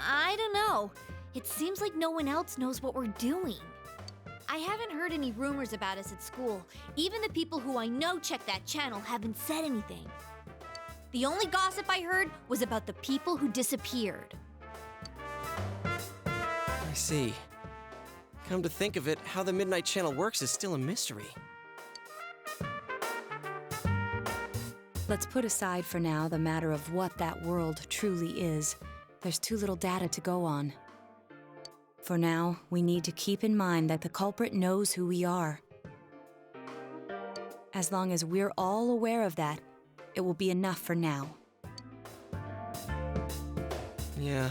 I don't know. It seems like no one else knows what we're doing. I haven't heard any rumors about us at school. Even the people who I know check that channel haven't said anything. The only gossip I heard was about the people who disappeared. I see. Come to think of it, how the Midnight Channel works is still a mystery. Let's put aside for now the matter of what that world truly is. There's too little data to go on. For now, we need to keep in mind that the culprit knows who we are. As long as we're all aware of that, it will be enough for now. Yeah,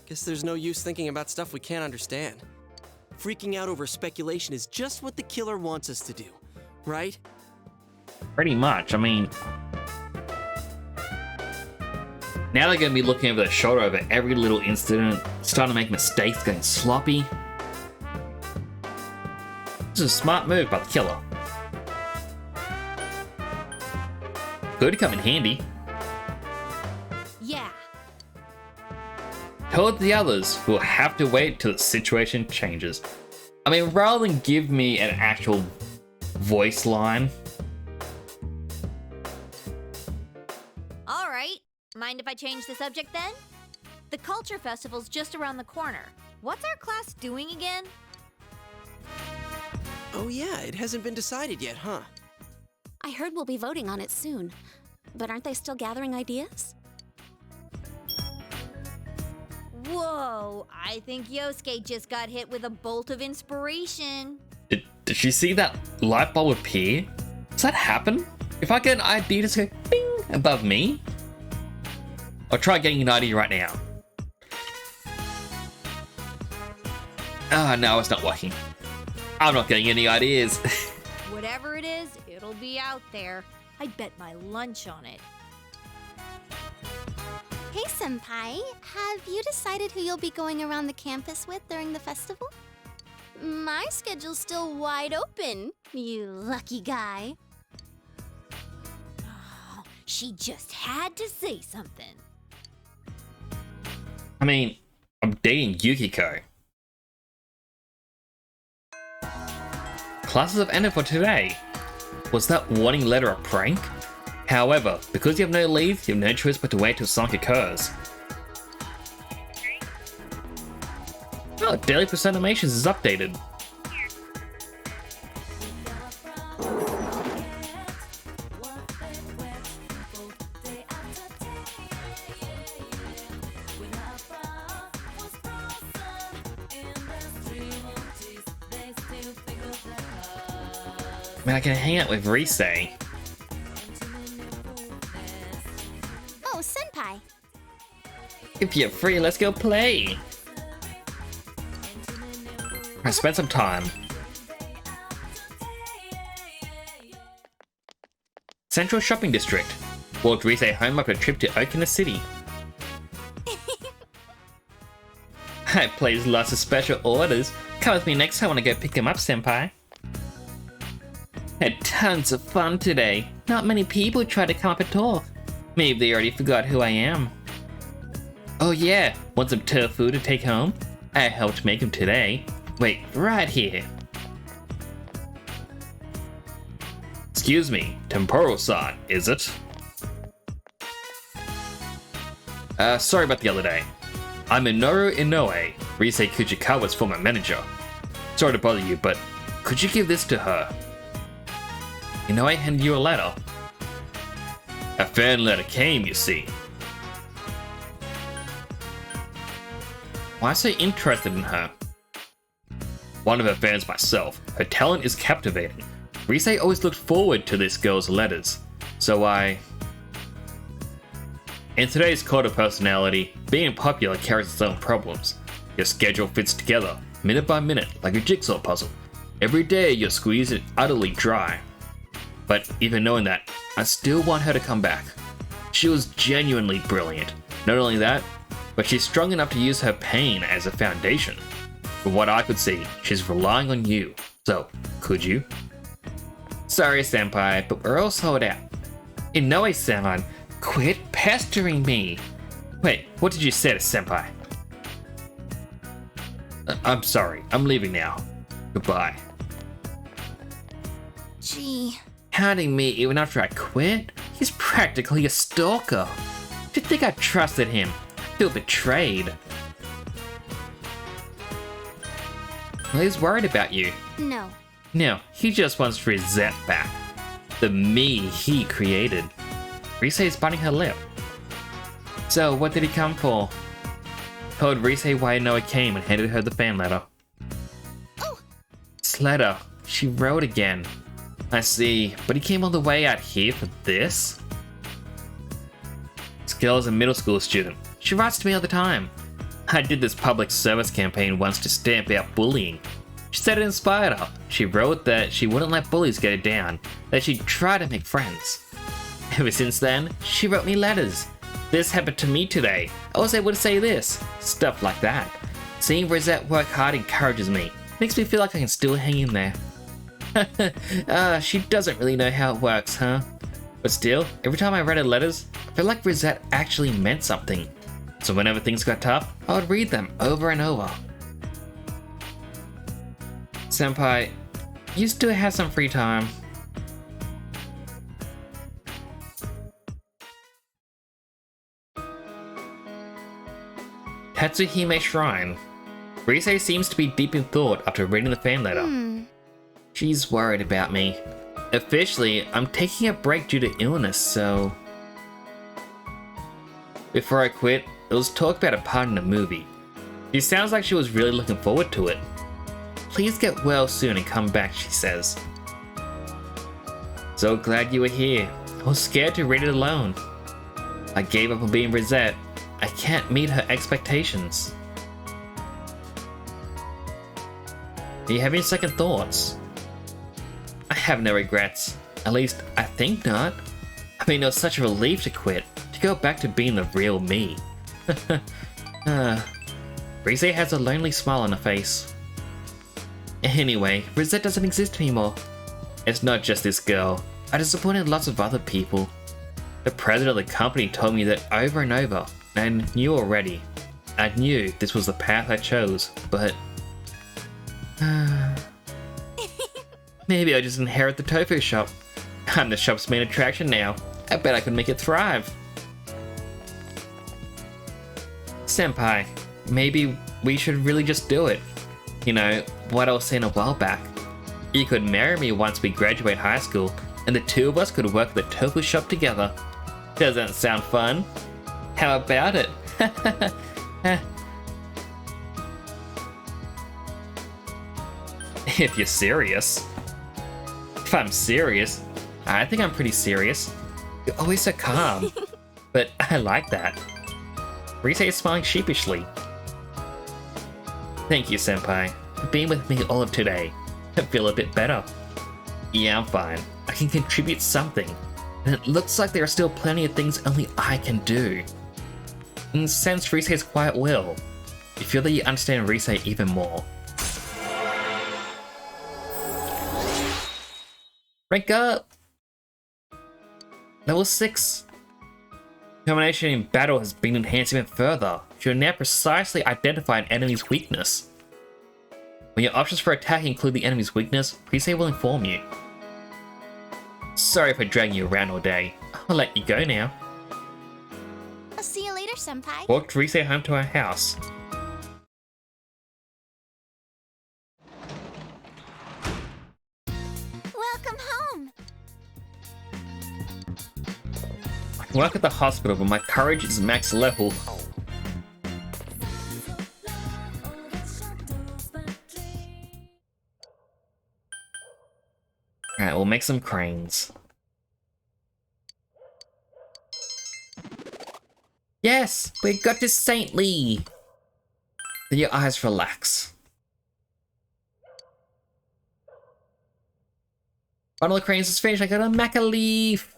guess there's no use thinking about stuff we can't understand. Freaking out over speculation is just what the killer wants us to do, right? Pretty much. I mean, now they're going to be looking over their shoulder over every little incident, starting to make mistakes, getting sloppy. This is a smart move by the killer. Could come in handy. Yeah. Tell the others who will have to wait till the situation changes. I mean, rather than give me an actual voice line. Alright. Mind if I change the subject then? The Culture Festival's just around the corner. What's our class doing again? Oh yeah, it hasn't been decided yet, huh? I heard we'll be voting on it soon. But aren't they still gathering ideas? Whoa, I think Yosuke just got hit with a bolt of inspiration. Did she see that light bulb appear? Does that happen? If I get an idea, just go bing above me? I'll try getting an idea right now. Ah, no, it's not working. I'm not getting any ideas. Whatever it is, it'll It'll be out there. I'd bet my lunch on it. Hey, Senpai, have you decided who you'll be going around the campus with during the festival? My schedule's still wide open, you lucky guy. Oh, she just had to say something. I mean, I'm dating Yukiko. Classes have ended for today. Was that warning letter a prank? However, because you have no leave, you have no choice but to wait till something occurs. Oh, Daily Post Animations is updated. I mean, I can hang out with Risei. Oh, Senpai. If you're free, let's go play. I spent some time. Central Shopping District. Walked Risei home after a trip to Okina City. I placed lots of special orders. Come with me next time when I go pick them up, Senpai. Had tons of fun today. Not many people try to come up and talk. Maybe they already forgot who I am. Oh yeah, want some tofu to take home? I helped make them today. Wait, right here. Excuse me, Temporo-san, is it? Sorry about the other day. I'm Minoru Inoue, Risei Kuchikawa's former manager. Sorry to bother you, but could you give this to her? Inoue handed you a letter. A fan letter came, you see. Why so interested in her? One of her fans myself. Her talent is captivating. Risei always looked forward to this girl's letters, so In today's cult of personality, being popular carries its own problems. Your schedule fits together, minute by minute, like a jigsaw puzzle. Every day you're squeezed and utterly dry. But even knowing that, I still want her to come back. She was genuinely brilliant. Not only that, but she's strong enough to use her pain as a foundation. From what I could see, she's relying on you. So, could you? Sorry, Senpai, but we're all sold out. Inoue-san, quit pestering me. Wait, what did you say to Senpai? I'm sorry, I'm leaving now. Goodbye. Gee. Hounding me even after I quit? He's practically a stalker. To think I trusted him. I feel betrayed. Well, he's worried about you. No. No, he just wants Rosette back. The me he created. Risei is biting her lip. So, what did he come for? Told Risei why Inoue came and handed her the fan letter. Oh! This letter, she wrote again. I see, but he came all the way out here for this? This girl is a middle school student. She writes to me all the time. I did this public service campaign once to stamp out bullying. She said it inspired her. She wrote that she wouldn't let bullies get her down, that she'd try to make friends. Ever since then, she wrote me letters. This happened to me today. I was able to say this. Stuff like that. Seeing Rosette work hard encourages me. Makes me feel like I can still hang in there. She doesn't really know how it works, huh? But still, every time I read her letters, I felt like Rosette actually meant something. So whenever things got tough, I would read them over and over. Senpai, you still have some free time. Tatsuhime Shrine. Risei seems to be deep in thought after reading the fan letter. She's worried about me. Officially, I'm taking a break due to illness, so... Before I quit, there was talk about a part in the movie. She sounds like she was really looking forward to it. Please get well soon and come back, she says. So glad you were here. I was scared to read it alone. I gave up on being Rosette. I can't meet her expectations. Are you having second thoughts? I have no regrets. At least, I think not. I mean, it was such a relief to quit, to go back to being the real me. Rise has a lonely smile on her face. Anyway, Rosette doesn't exist anymore. It's not just this girl. I disappointed lots of other people. The president of the company told me that over and over, and I knew already. I knew this was the path I chose, but... maybe I just inherit the tofu shop. I'm the shop's main attraction now. I bet I could make it thrive. Senpai, maybe we should really just do it. You know, what I was saying a while back. You could marry me once we graduate high school, and the two of us could work the tofu shop together. Doesn't that sound fun? How about it? If you're serious. If I'm serious, I think I'm pretty serious. You're always so calm. But I like that. Rise is smiling sheepishly. Thank you, Senpai, for being with me all of today. I feel a bit better. Yeah, I'm fine. I can contribute something. And it looks like there are still plenty of things only I can do. And sense Rise's quiet will, you feel that you understand Rise even more. Rank up! Level 6. Determination in battle has been enhanced even further. You now precisely identify an enemy's weakness. When your options for attack include the enemy's weakness, Rise will inform you. Sorry for dragging you around all day. I'll let you go now. I'll see you later, Senpai. Walked Rise home to her house. Welcome home. I can work at the hospital, but my courage is max level. Alright, we'll make some cranes. Yes! We got to Saintly! Then your eyes relax. One of the cranes is finished, I got a maca leaf!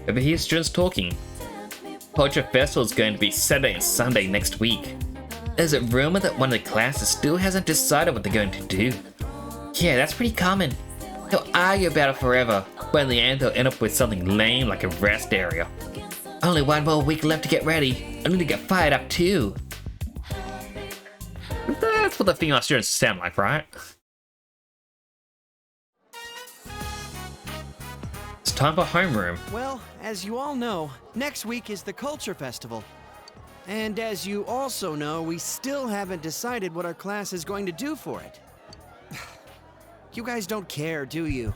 Over here, students talking. Culture Festival is going to be Saturday and Sunday next week. There's a rumor that one of the classes still hasn't decided what they're going to do. Yeah, that's pretty common. They'll argue about it forever, but in the end they'll end up with something lame like a rest area. Only one more week left to get ready. I need to get fired up too. That's what the female students sound like, right? It's time for homeroom. Well, as you all know, next week is the Culture Festival. And as you also know, we still haven't decided what our class is going to do for it. You guys don't care, do you?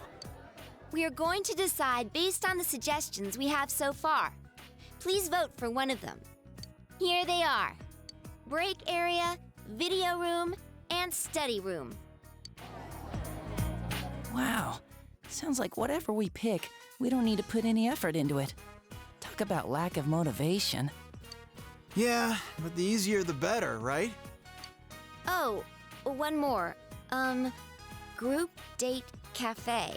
We are going to decide based on the suggestions we have so far. Please vote for one of them. Here they are. Break area, video room, and study room. Wow. Sounds like whatever we pick, we don't need to put any effort into it. Talk about lack of motivation. Yeah, but the easier the better, right? Oh, one more. Group Date Cafe.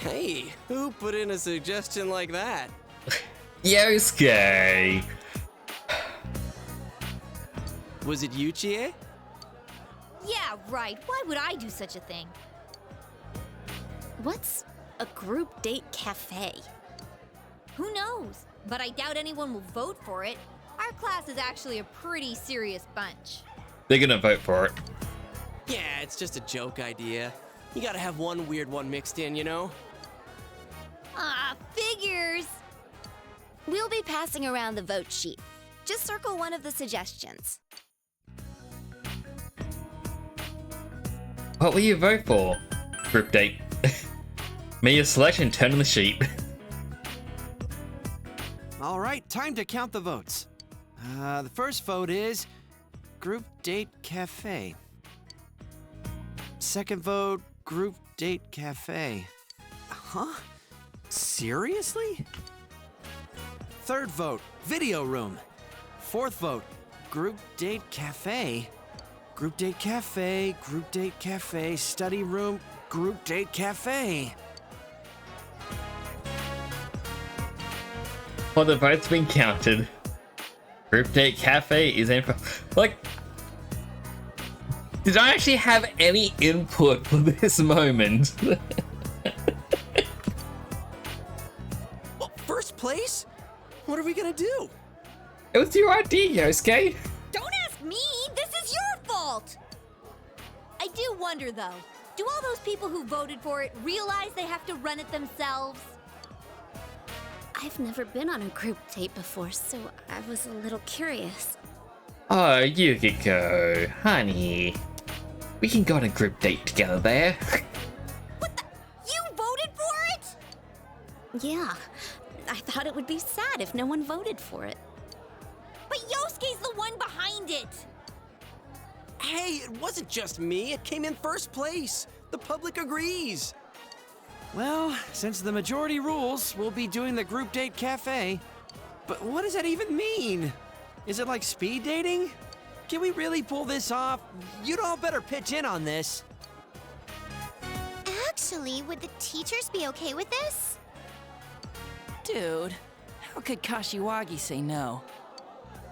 Hey, who put in a suggestion like that? Yosuke! Was it you, Chie? Yeah, right. Why would I do such a thing? What's a group date cafe? Who knows? But I doubt anyone will vote for it. Our class is actually a pretty serious bunch. They're gonna vote for it. Yeah, it's just a joke idea. You gotta have one weird one mixed in, you know? Ah, figures! We'll be passing around the vote sheet. Just circle one of the suggestions. What will you vote for? Group date. May your selection turn on the sheet. All right, time to count the votes. The first vote is Group Date Cafe. Second vote, Group Date Cafe. Huh? Seriously? Third vote, video room. Fourth vote, group date cafe. Group date cafe, group date cafe, study room, group date cafe. Well, the vote's been counted. Group Date Cafe is in. Like, did I actually have any input for this moment? Well, first place? What are we gonna do? It was your idea, Yosuke. Don't ask me! This is your fault! I do wonder, though. Do all those people who voted for it realize they have to run it themselves? I've never been on a group date before, so I was a little curious. Oh, Yukiko, honey. We can go on a group date together there. You voted for it? Yeah, I thought it would be sad if no one voted for it. But Yosuke's the one behind it! Hey, it wasn't just me. It came in first place. The public agrees. Well, since the majority rules, we'll be doing the group date cafe. But what does that even mean? Is it like speed dating? Can we really pull this off? You'd all better pitch in on this. Actually, would the teachers be okay with this? Dude, how could Kashiwagi say no?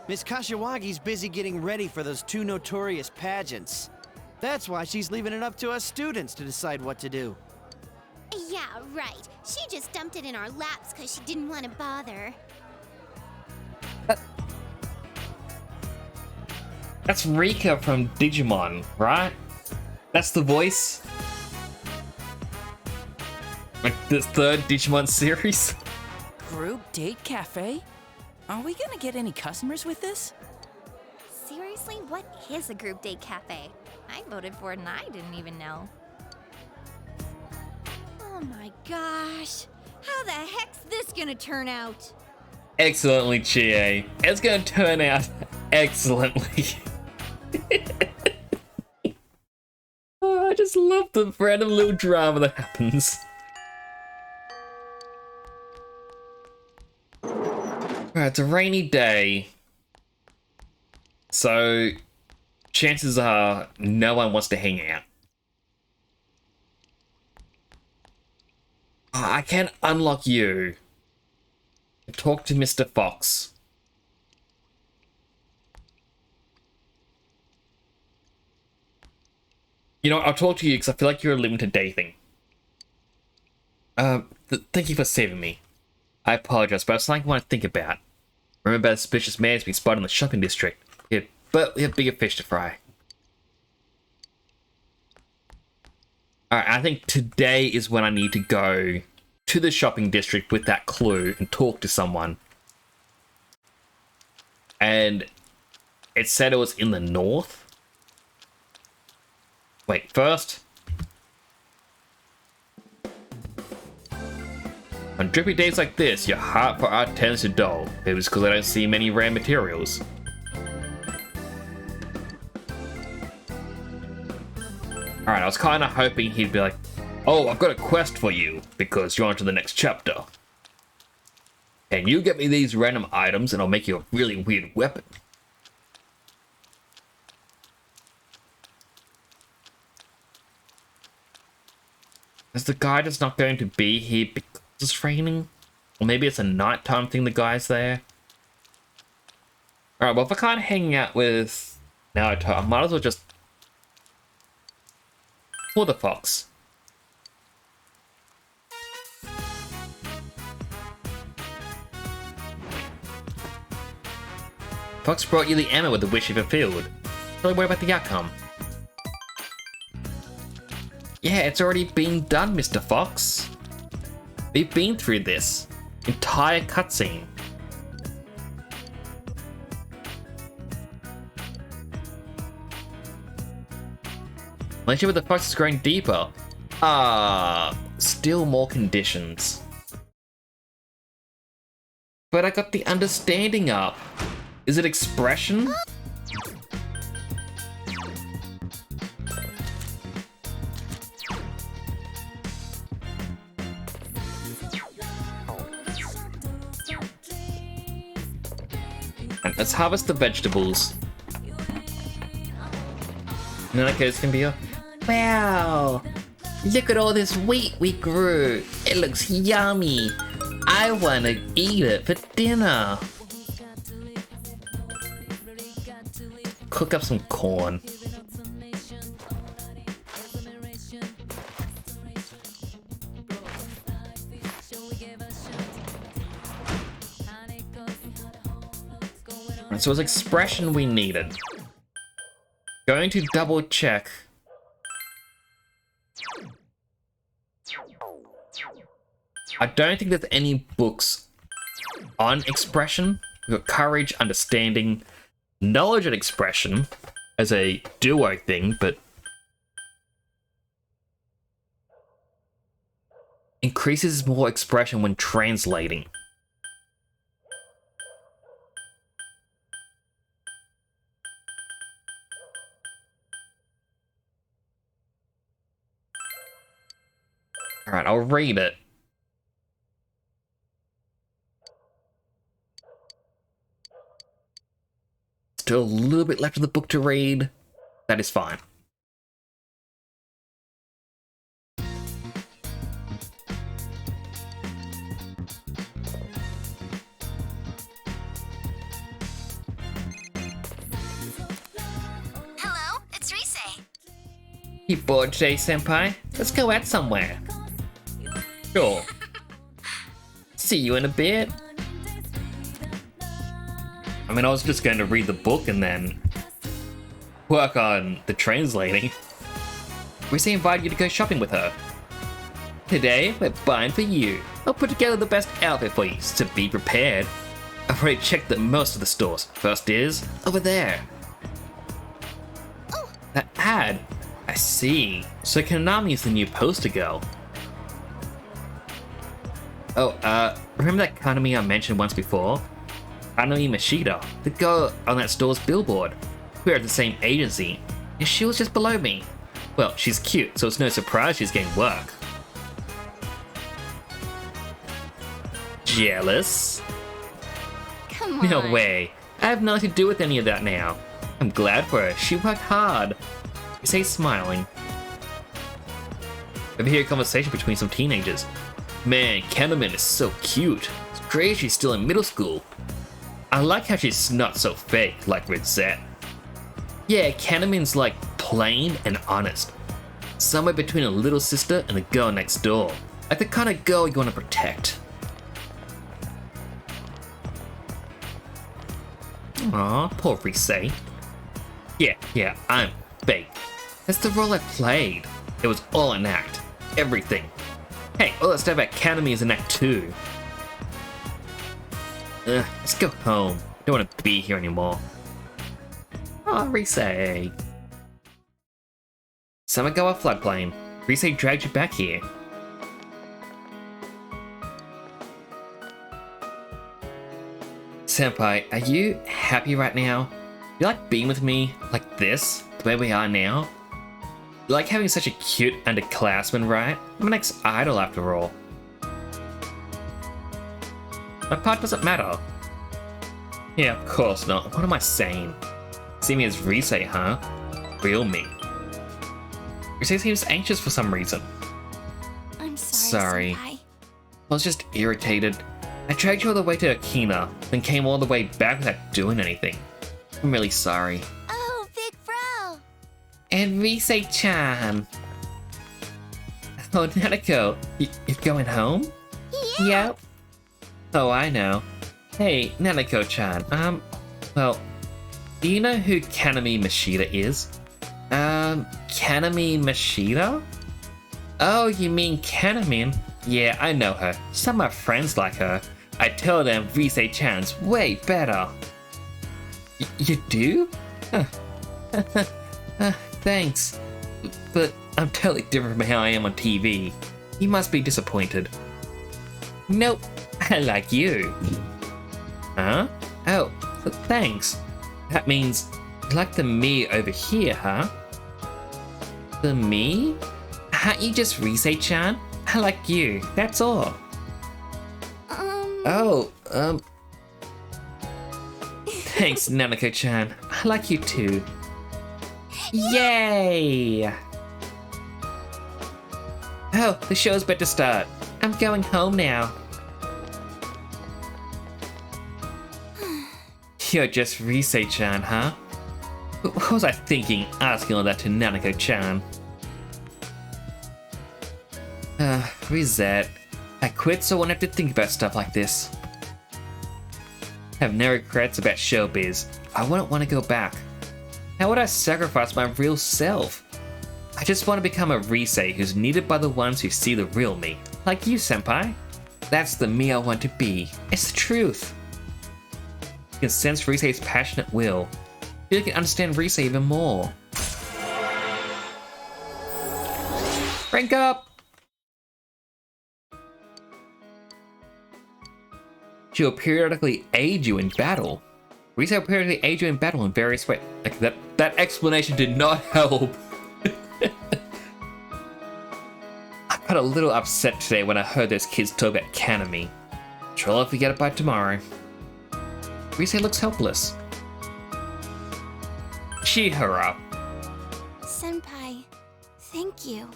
Miss Kashiwagi's busy getting ready for those 2 notorious pageants. That's why she's leaving it up to us students to decide what to do. Yeah, right. She just dumped it in our laps because she didn't want to bother. That's Rika from Digimon, right? That's the voice? Like the third Digimon series? Group date cafe? Are we gonna get any customers with this? Seriously, what is a group date cafe? I voted for it and I didn't even know. Oh my gosh. How the heck's this gonna turn out? Excellently, Chie. It's gonna turn out excellently. Oh, I just love the random little drama that happens. Alright, it's a rainy day. So, chances are no one wants to hang out. I can unlock you. Talk to Mr. Fox. You know, I'll talk to you because I feel like you're a limited dating. Thank you for saving me. I apologize, but it's something I want to think about. Remember that suspicious man has been spotted in the shopping district. Yeah, but we have bigger fish to fry. Alright, I think today is when I need to go to the shopping district with that clue and talk to someone. And it said it was in the north. Wait, first. On drippy days like this, your heart for art tends to dull. It was because I don't see many rare materials. Alright, I was kind of hoping he'd be like, oh, I've got a quest for you, because you're on to the next chapter. And you get me these random items and I'll make you a really weird weapon. Is the guy just not going to be here because it's raining? Or maybe it's a nighttime thing the guy's there? Alright, well if I can't hang out with Naoto, I might as well just for the Fox. Fox brought you the ammo with the wish he fulfilled. Don't worry about the outcome. Yeah, it's already been done, Mr. Fox. We've been through this entire cutscene. Relationship with the Fox is growing deeper. Still more conditions. But I got the understanding up. Is it expression? And let's harvest the vegetables. Nanako's can be a... Wow! Look at all this wheat we grew! It looks yummy! I wanna eat it for dinner! Cook up some corn. So it was expression we needed. Going to double check. I don't think there's any books on expression. We've got courage, understanding, knowledge and expression as a duo thing, but increases more expression when translating. Alright, I'll read it. Still a little bit left of the book to read. That is fine. Hello, it's Rise. You bored today, Senpai? Let's go out somewhere. Sure. See you in a bit. I mean, I was just going to read the book and then work on the translating. Rise invited you to go shopping with her. Today, we're buying for you. I'll put together the best outfit for you, so be prepared. I've already checked that most of the stores. First is over there. Oh. That ad. I see. So Kanami is the new poster girl. Oh, remember that Kanami I mentioned once before? Kanami Mashida, the girl on that store's billboard. We're at the same agency, and she was just below me. Well, she's cute, so it's no surprise she's getting work. Jealous? Come on. No way. I have nothing to do with any of that now. I'm glad for her. She worked hard. You say smiling. Overhear a conversation between some teenagers. Man, Kanami is so cute. It's great she's still in middle school. I like how she's not so fake like Rizette. Yeah, Kanamin's like plain and honest. Somewhere between a little sister and the girl next door. Like the kind of girl you want to protect. Aw, poor Rise. Yeah, I'm fake. That's the role I played. It was all an act. Everything. Hey, all that stuff about Kanami is an act too. Let's go home. Don't want to be here anymore. Oh, Rise. Samagawa floodplain. Rise dragged you back here. Senpai, are you happy right now? You like being with me like this, the way we are now? You like having such a cute underclassman, right? I'm an ex-idol after all. My part doesn't matter. Yeah, of course not. What am I saying? See me as Rise, huh? Real me. Rise seems anxious for some reason. I'm Sorry. Senpai. I was just irritated. I dragged you all the way to Akina, then came all the way back without doing anything. I'm really sorry. Oh, big bro. And Rise-chan. Oh, Nanako, you're going home? Yeah. Yep. Oh, I know. Hey, Nanako-chan, well, do you know who Kanami Mashida is? Kanami Mashida? Oh, you mean Kanami? Yeah, I know her. Some of my friends like her. I tell them Rise-chan's way better. You do? Thanks. But I'm totally different from how I am on TV. You must be disappointed. Nope, I like you. Huh? Oh, thanks. That means you like the me over here, huh? The me? Aren't you just Rise-chan? I like you, that's all. Thanks, Nanako-chan. I like you too. Yay! Oh, the show's about to start. I'm going home now. You're just Rise-chan, huh? What was I thinking asking all that to Nanako-chan? Reset. I quit so I won't have to think about stuff like this. I have no regrets about showbiz. I wouldn't want to go back. How would I sacrifice my real self? I just want to become a Rise who's needed by the ones who see the real me. Like you, senpai. That's the me I want to be. It's the truth. You can sense Rise's passionate will. You can understand Rise even more. Rank up! She'll periodically aid you in battle. Rise will periodically aid you in battle in various ways. Like that explanation did not help. I got a little upset today when I heard those kids talk about Kanami. Sure, I'll forget it by tomorrow. Rise looks helpless. Cheer her up. Senpai, thank you.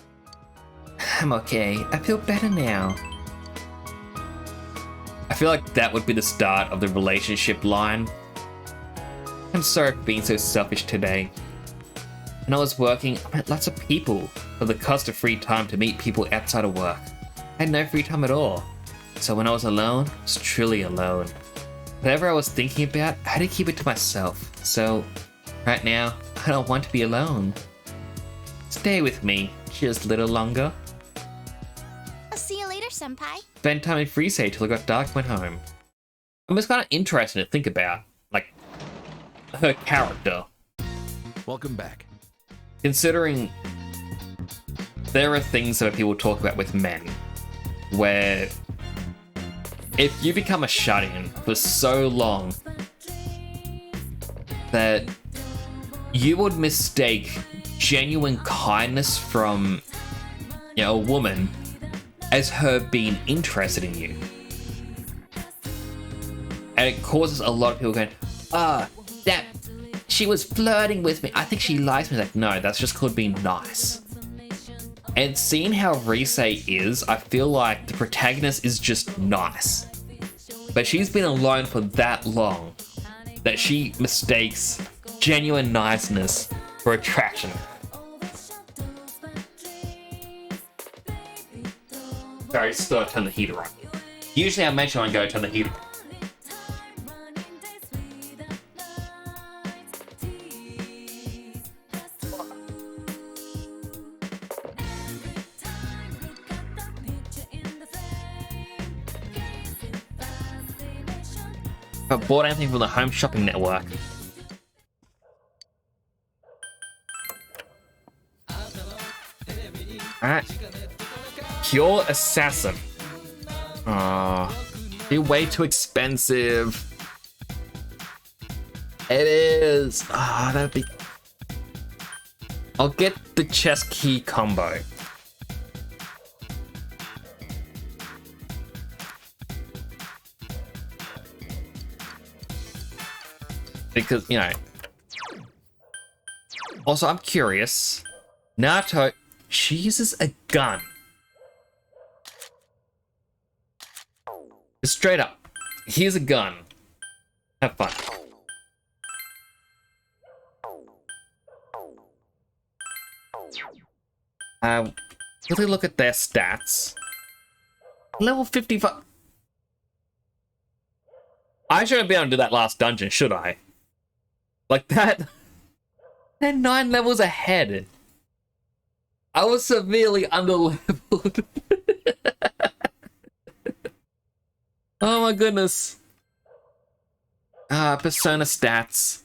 I'm okay. I feel better now. I feel like that would be the start of the relationship line. I'm sorry for being so selfish today. When I was working, I met lots of people for the cost of free time to meet people outside of work. I had no free time at all. So when I was alone, I was truly alone. Whatever I was thinking about, I had to keep it to myself. So right now, I don't want to be alone. Stay with me just a little longer. I'll see you later, Senpai. Spend time with Rise till it got dark and went home. I mean, it's kind of interesting to think about, like, her character. Welcome back. Considering there are things that people talk about with men, where if you become a shut-in for so long that you would mistake genuine kindness from, you know, a woman as her being interested in you. And it causes a lot of people going, that she was flirting with me. I think she likes me. Like, no, that's just called being nice. And seeing how Rise is, I feel like the protagonist is just nice. But she's been alone for that long that she mistakes genuine niceness for attraction. Sorry, just thought I'd turn the heater on. Usually I make sure I go turn the heater on. If I bought anything from the Home Shopping Network. Alright. Pure Assassin. Be way too expensive. It is. That'd be. I'll get the chest key combo. Because, you know. Also, I'm curious. Naruto, she uses a gun. Just straight up. Here's a gun. Have fun. Really look at their stats. Level 55. I shouldn't be able to do that last dungeon, should I? Like that. They're 9 levels ahead. I was severely underleveled. Oh my goodness. Persona stats.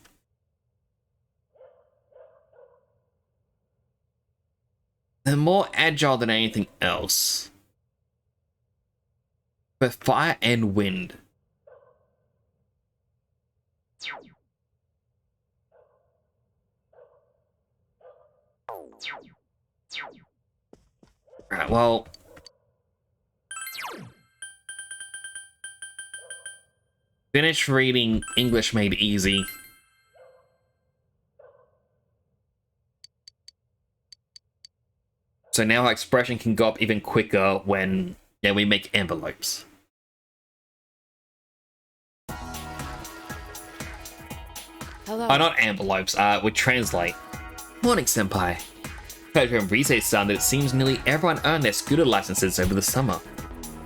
They're more agile than anything else. But fire and wind. Right, well. Finish reading English Made Easy. So now our expression can go up even quicker when we make envelopes. Hello. Oh, not envelopes, we translate. Morning, Senpai. Heard from Rise-san that it seems nearly everyone earned their scooter licenses over the summer.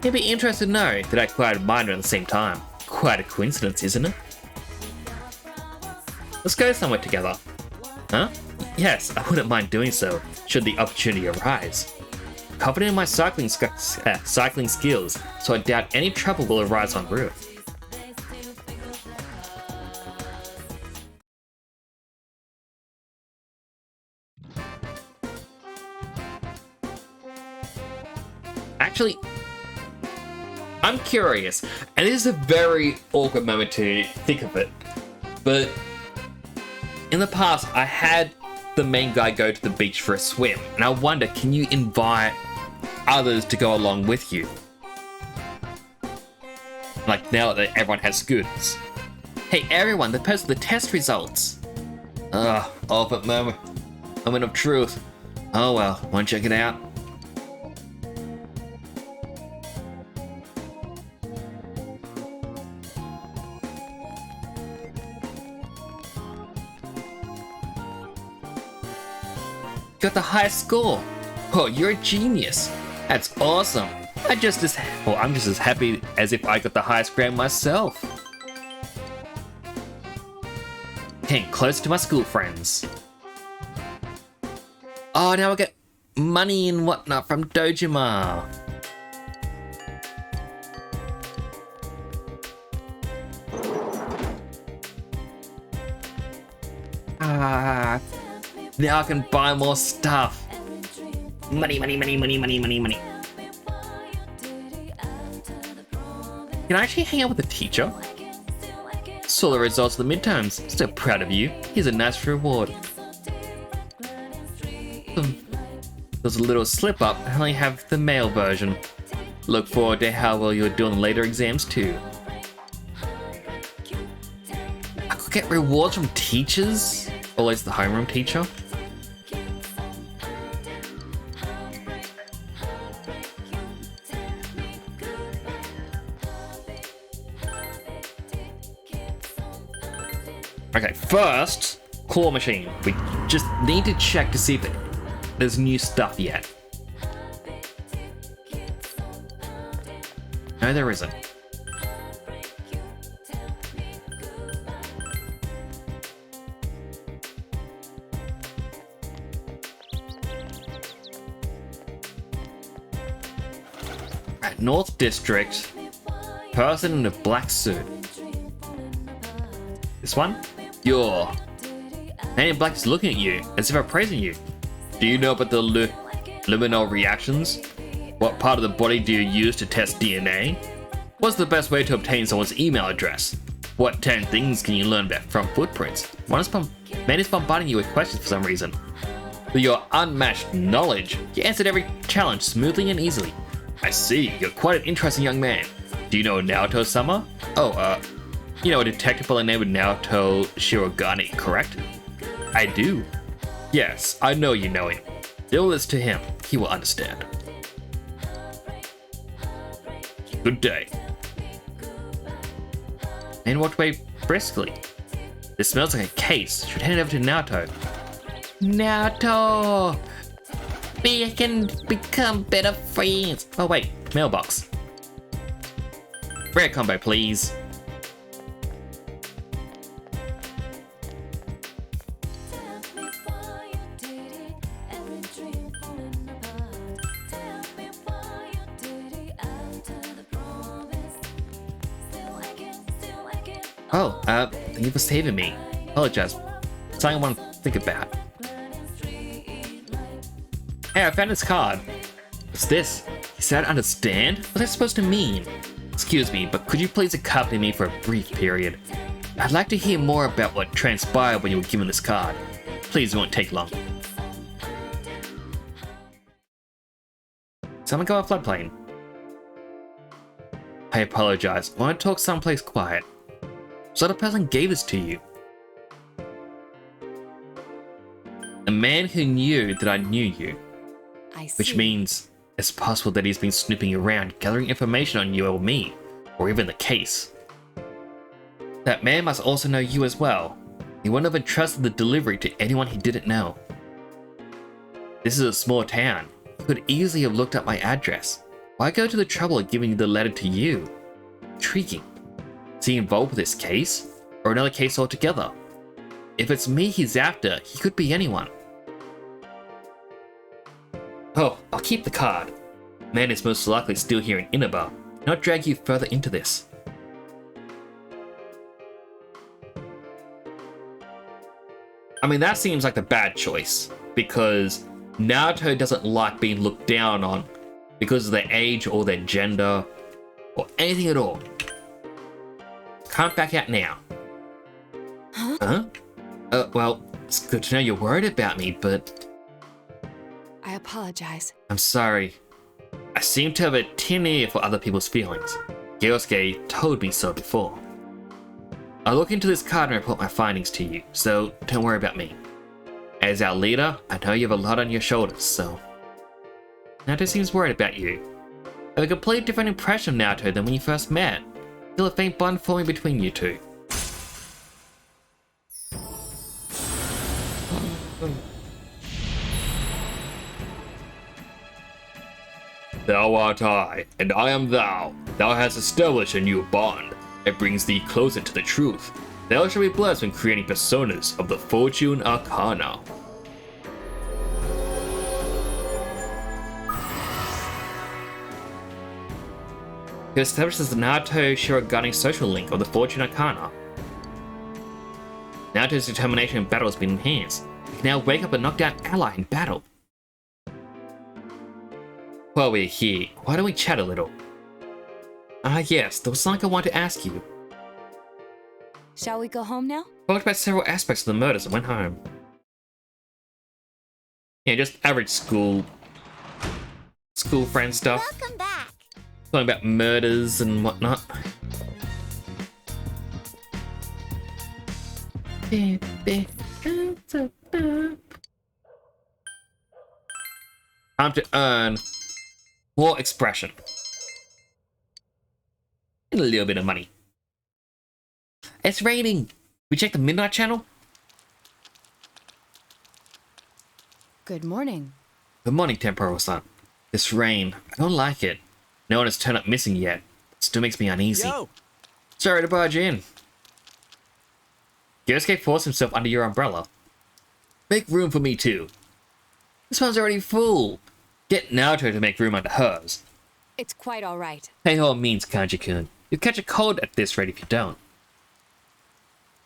You'd be interested to know that I acquired mine around the same time. Quite a coincidence, isn't it? Let's go somewhere together. Huh? Yes, I wouldn't mind doing so, should the opportunity arise. Confident in my cycling skills, so I doubt any trouble will arise en route. Actually, I'm curious, and this is a very awkward moment to think of it, but in the past, I had the main guy go to the beach for a swim, and I wonder, can you invite others to go along with you? Like, now that everyone has scooters. Hey everyone, the post the test results. Awkward moment of truth. Oh well, wanna check it out? Got the highest score. Oh, you're a genius. That's awesome. I'm just as happy as if I got the highest grade myself. Getting close to my school friends. Oh, now I get money and whatnot from Dojima. Now I can buy more stuff. Money, money, money, money, money, money, money. Can I actually hang out with the teacher? Saw the results of the midterms. Still proud of you. Here's a nice reward. There's a little slip up. I only have the male version. Look forward to how well you're doing later exams too. I could get rewards from teachers? Always the homeroom teacher. Okay, first, claw machine. We just need to check to see if there's new stuff yet. No, there isn't. At North District, person in a black suit. This one? You're. Man in black is looking at you, as if I'm praising you. Do you know about the liminal reactions? What part of the body do you use to test DNA? What's the best way to obtain someone's email address? What 10 things can you learn from footprints? Man is bombarding you with questions for some reason. With your unmatched knowledge, you answered every challenge smoothly and easily. I see, you're quite an interesting young man. Do you know Naoto-sama? Oh, you know a detective by the name of Naoto Shirogane, correct? I do. Yes, I know you know him. Deal this to him. He will understand. Good day. And walked away briskly. This smells like a case. Should hand it over to Naoto. Naoto! We can become better friends. Oh wait, mailbox. Rare combo, please. Oh, thank you for saving me. Apologize. Something I want to think about. Hey, I found this card. What's this? He said, I understand? What's that supposed to mean? Excuse me, but could you please accompany me for a brief period? I'd like to hear more about what transpired when you were given this card. Please, it won't take long. Someone go off floodplain. I apologize. I want to talk someplace quiet. So the person gave this to you. A man who knew that I knew you. I see. Which means it's possible that he's been snooping around, gathering information on you or me, or even the case. That man must also know you as well. He wouldn't have entrusted the delivery to anyone he didn't know. This is a small town. He could easily have looked up my address. Why go to the trouble of giving the letter to you? Intriguing. Is he involved with this case? Or another case altogether? If it's me he's after, he could be anyone. Oh, I'll keep the card. Man is most likely still here in Inaba, not drag you further into this. I mean, that seems like the bad choice, because Naruto doesn't like being looked down on because of their age or their gender, or anything at all. Can't back out now. Huh? Well, it's good to know you're worried about me, but... I apologize. I'm sorry. I seem to have a tin ear for other people's feelings. Kyosuke told me so before. I'll look into this card and report my findings to you, so don't worry about me. As our leader, I know you have a lot on your shoulders, so... Naruto seems worried about you. I have a completely different impression of Naruto than when you first met. Feel a faint bond forming between you two. Thou art I, and I am thou. Thou hast established a new bond. It brings thee closer to the truth. Thou shalt be blessed when creating personas of the Fortune Arcana. It establishes the Naruto Shirogane social link of the Fortune Arcana. Naruto's determination in battle has been enhanced. He can now wake up a knocked out ally in battle. While we're here, why don't we chat a little? Yes, there was something I wanted to ask you. Shall we go home now? Talked about several aspects of the murders and went home. Yeah, just average school friend stuff. Welcome back. Talking about murders and whatnot. Time to earn more expression. And a little bit of money. It's raining. We check the Midnight Channel? Good morning. Good morning, Temporo-san. This rain, I don't like it. No one has turned up missing yet. It still makes me uneasy. Yo! Sorry to barge in. Yosuke forced himself under your umbrella. Make room for me too. This one's already full. Get Naruto to make room under hers. It's quite all right. Hey, all means, Kanji-kun. You'll catch a cold at this rate if you don't.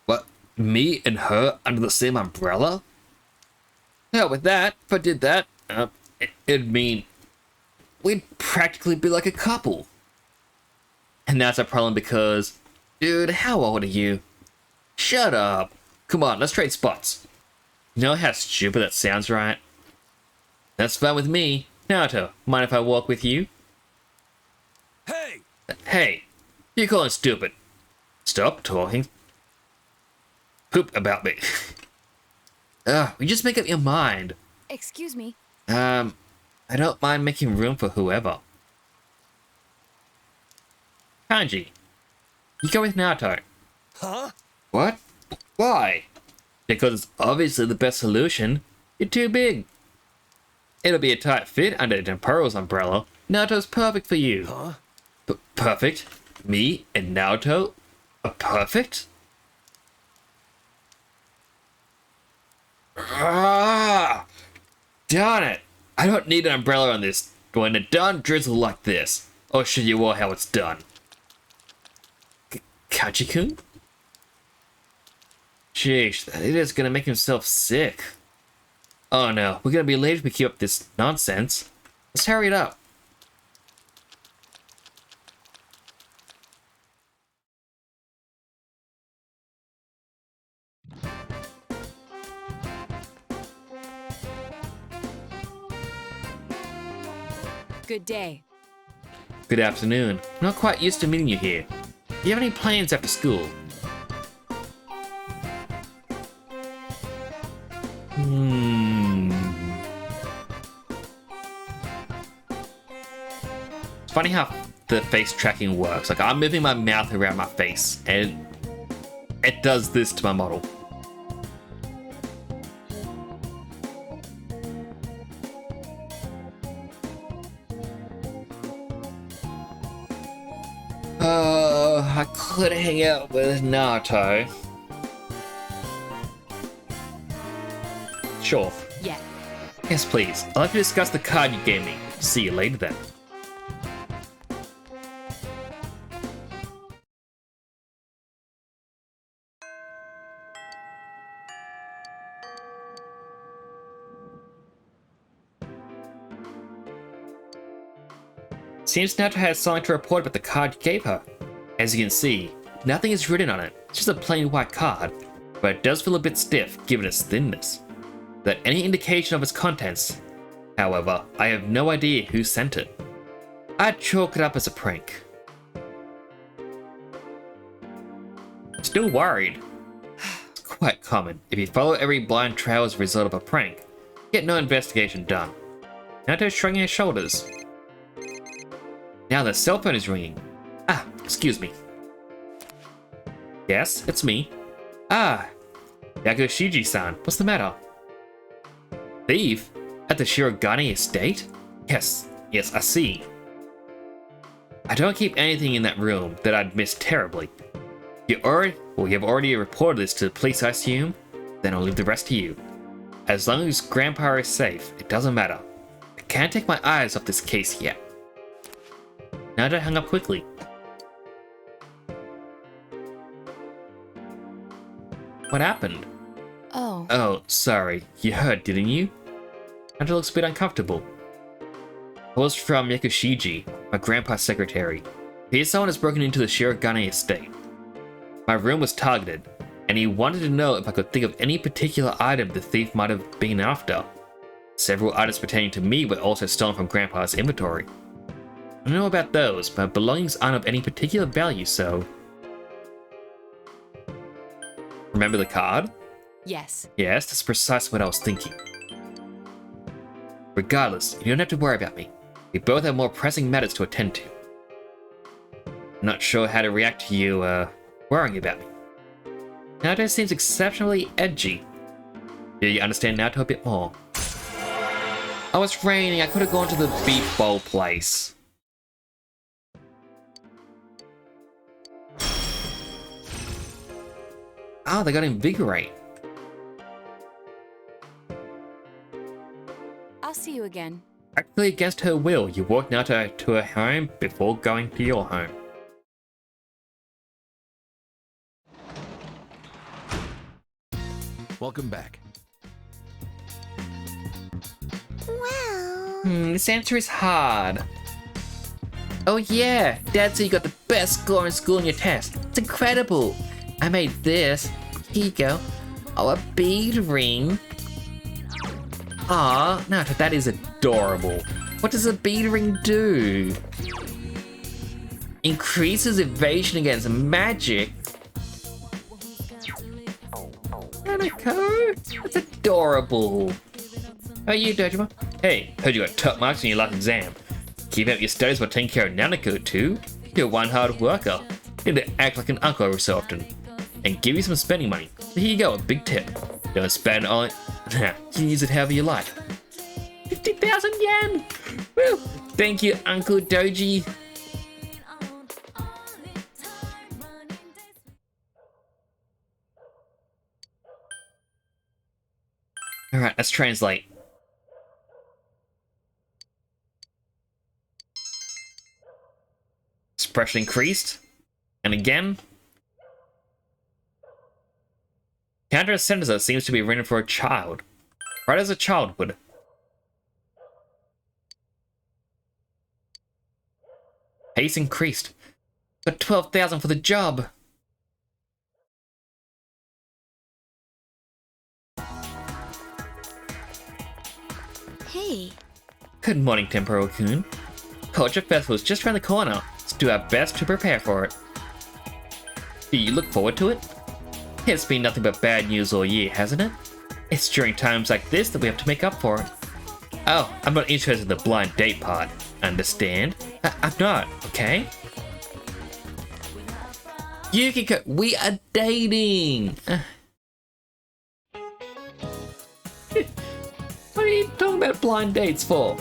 What? Me and her under the same umbrella? Hell with that. If I did that, it'd mean we'd practically be like a couple. And that's a problem because, dude, how old are you? Shut up. Come on, let's trade spots. You know how stupid that sounds, right? That's fine with me. Naruto, mind if I walk with you? Hey! Hey, you call it stupid. Stop talking. Poop about me. You just make up your mind. Excuse me. I don't mind making room for whoever. Kanji, you go with Naruto. Huh? What? Why? Because it's obviously the best solution. You're too big. It'll be a tight fit under Temporo's umbrella. Naruto's perfect for you. Huh? Perfect? Me and Naruto are perfect? Ah! Darn it! I don't need an umbrella on this when it darn drizzle like this. I'll show you all how it's done. Kaji-kun? Sheesh, that idiot's gonna make himself sick. Oh no, we're gonna be late if we keep up this nonsense. Let's hurry it up. Good day. Good afternoon. Not quite used to meeting you here. Do you have any plans after school? It's funny how the face tracking works. Like, I'm moving my mouth around my face, and it does this to my model. I could hang out with Naruto. Sure. Yeah. Yes, please. I'd like to discuss the card you gave me. See you later then. Seems Naruto has something to report about the card you gave her. As you can see, nothing is written on it, it's just a plain white card, but it does feel a bit stiff given its thinness. Without any indication of its contents. However, I have no idea who sent it. I'd chalk it up as a prank. Still worried? It's quite common. If you follow every blind trail as a result of a prank, get no investigation done. Naruto's shrugging his shoulders. Now the cell phone is ringing. Ah, excuse me. Yes, it's me. Ah, Yakushiji-san, what's the matter? Thief? At the Shirogane estate? Yes, I see. I don't keep anything in that room that I'd miss terribly. You have already reported this to the police, I assume? Then I'll leave the rest to you. As long as Grandpa is safe, it doesn't matter. I can't take my eyes off this case yet. Naruto hung up quickly. What happened? Oh, sorry. You heard, didn't you? Naruto looks a bit uncomfortable. It was from Yakushiji, my grandpa's secretary. Here's someone has broken into the Shirogane estate. My room was targeted, and he wanted to know if I could think of any particular item the thief might have been after. Several items pertaining to me were also stolen from Grandpa's inventory. I don't know about those, but my belongings aren't of any particular value, so... Remember the card? Yes. Yes, that's precisely what I was thinking. Regardless, you don't have to worry about me. We both have more pressing matters to attend to. I'm not sure how to react to you, worrying about me. Naruto seems exceptionally edgy. Do you understand Naruto a bit more? Oh, it's raining. I could have gone to the beef bowl place. Oh, they got Invigorate. I'll see you again. Practically against her will, you walked Naruto to her home before going to your home. Welcome back. Well... This answer is hard. Oh yeah, Dad said you got the best score in school in your test. It's incredible. I made this. Here you go. Oh, a bead ring. Aw, Naruto, that is adorable. What does a bead ring do? Increases evasion against magic. Naruto, that's adorable. How are you, Dojima? Hey, heard you got top marks in your last exam. Keep up your studies while taking care of Nanako too. You're one hard worker. You need to act like an uncle every so often. And give you some spending money. So here you go, a big tip. Don't spend all it. You can use it however you like. 50,000 yen! Woo! Thank you, Uncle Doji. Alright, let's translate. Expression increased. And again. Counter sentence seems to be written for a child. Right as a child would. Pace increased. Got 12,000 for the job. Hey. Good morning, Tempuro-kun. Culture Festival is just around the corner. Let's do our best to prepare for it. Do you look forward to it? It's been nothing but bad news all year, hasn't it? It's during times like this that we have to make up for it. Oh, I'm not interested in the blind date part. Understand? I'm not, okay? Yukiko, we are dating! What are you talking about blind dates for?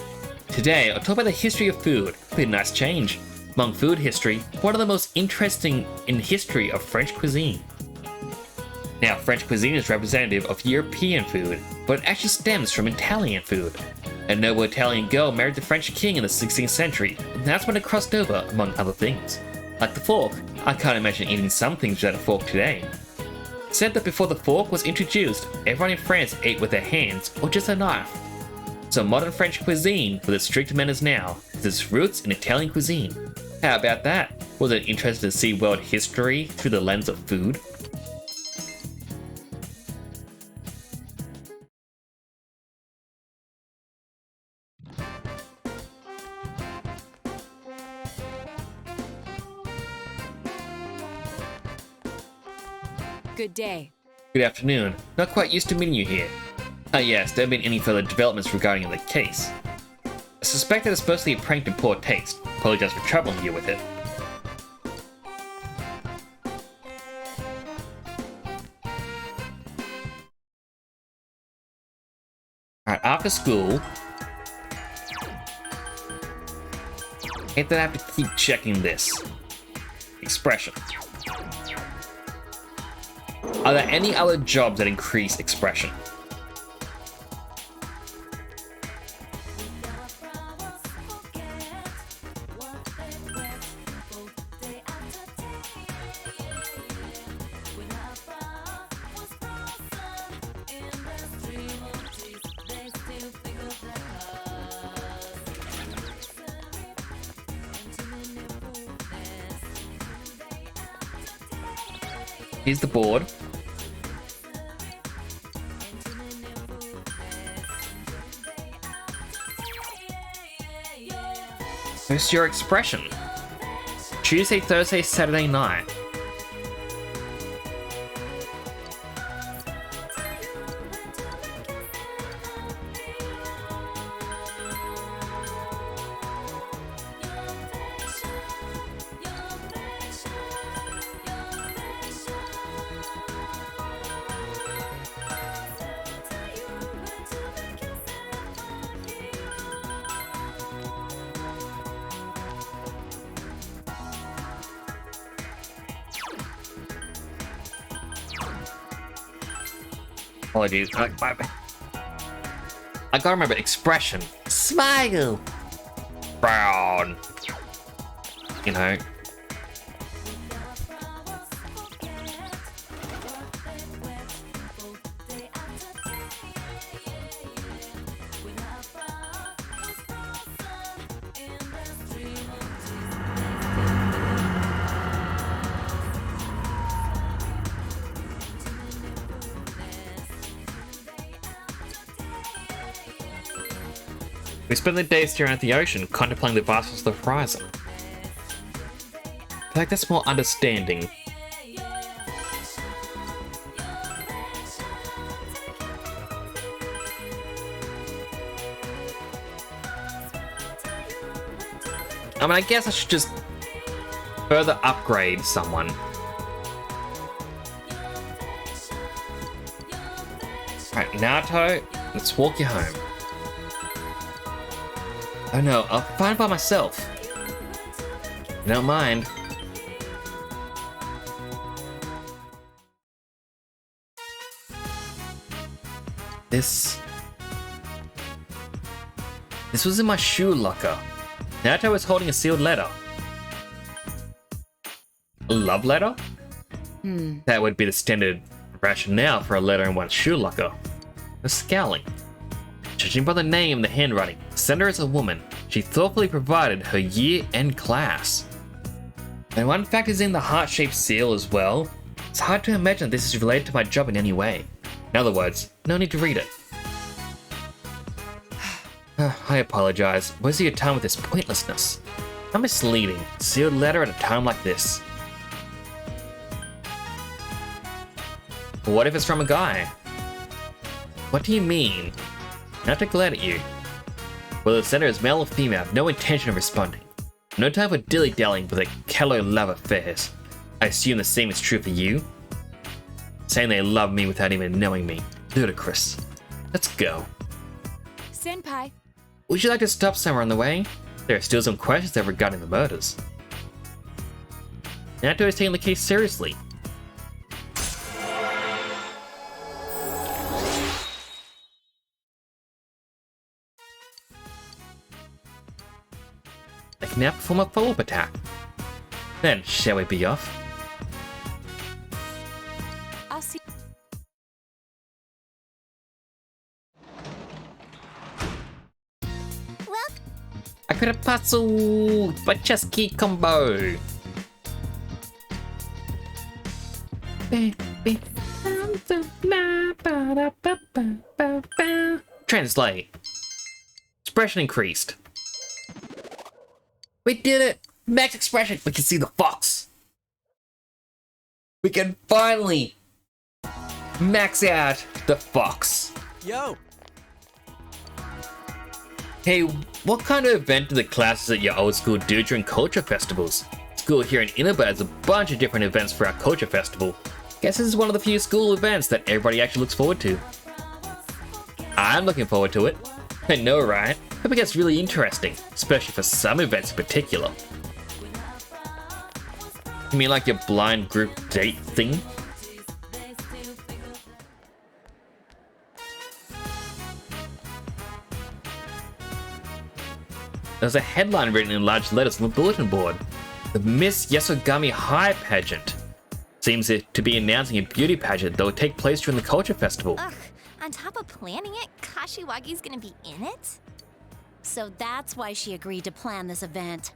Today, I'll talk about the history of food. Be a nice change. Among food history, one of the most interesting in the history of French cuisine. Now, French cuisine is representative of European food, but it actually stems from Italian food. A noble Italian girl married the French king in the 16th century, and that's when it crossed over, among other things. Like the fork, I can't imagine eating some things without a fork today. It's said that before the fork was introduced, everyone in France ate with their hands or just a knife. So modern French cuisine, with its strict manners now, has its roots in Italian cuisine. How about that? Was it interesting to see world history through the lens of food? Good day. Good afternoon. Not quite used to meeting you here. Ah yes, there have been any further developments regarding the case. I suspect that it's mostly a prank in poor taste. Apologize for troubling you with it. Alright, after school... hate that I have to keep checking this. Expression. Are there any other jobs that increase expression? Here's the board. Where's your expression? Tuesday, Thursday, Saturday night. Apologies. I gotta remember expression. Smile. Brown. You know. We spend the day staring at the ocean, contemplating the vastness of the horizon. I feel like that's more understanding. I mean, I guess I should just further upgrade someone. Alright, Naruto, let's walk you home. Oh no, I'll find by myself. You don't mind. This was in my shoe locker. Naruto was holding a sealed letter. A love letter? That would be the standard rationale for a letter in one's shoe locker. The scowling. Judging by the name and the handwriting, the sender is a woman. She thoughtfully provided her year-end class. And one fact is in the heart-shaped seal as well. It's hard to imagine this is related to my job in any way. In other words, no need to read it. I apologize. Where's your time with this pointlessness? How misleading. Sealed letter at a time like this. What if it's from a guy? What do you mean? Not to glare at you. Whether the sender is male or female, I have no intention of responding. No time for dilly-dallying with their Kello love affairs. I assume the same is true for you? Saying they love me without even knowing me. Ludicrous. Let's go. Senpai, Would you like to stop somewhere on the way? There are still some questions there regarding the murders. Naoto is taking the case seriously. I can now perform a follow-up attack. Then, shall we be off? I'll see. Well, I could have puzzle, but just key combo. Translate. Expression increased. We did it! Max expression! We can see the fox! We can finally max out the fox. Yo, Hey, what kind of event do the classes at your old school do during culture festivals? School here in Inaba has a bunch of different events for our culture festival. Guess this is one of the few school events that everybody actually looks forward to. I'm looking forward to it. I know, right? Hope it gets really interesting, especially for some events in particular. You mean like your blind group date thing? There's a headline written in large letters on the bulletin board. The Miss Yasogami High pageant. Seems to be announcing a beauty pageant that will take place during the culture festival. Ugh, on top of planning it, Kashiwagi's gonna be in it? so that's why she agreed to plan this event.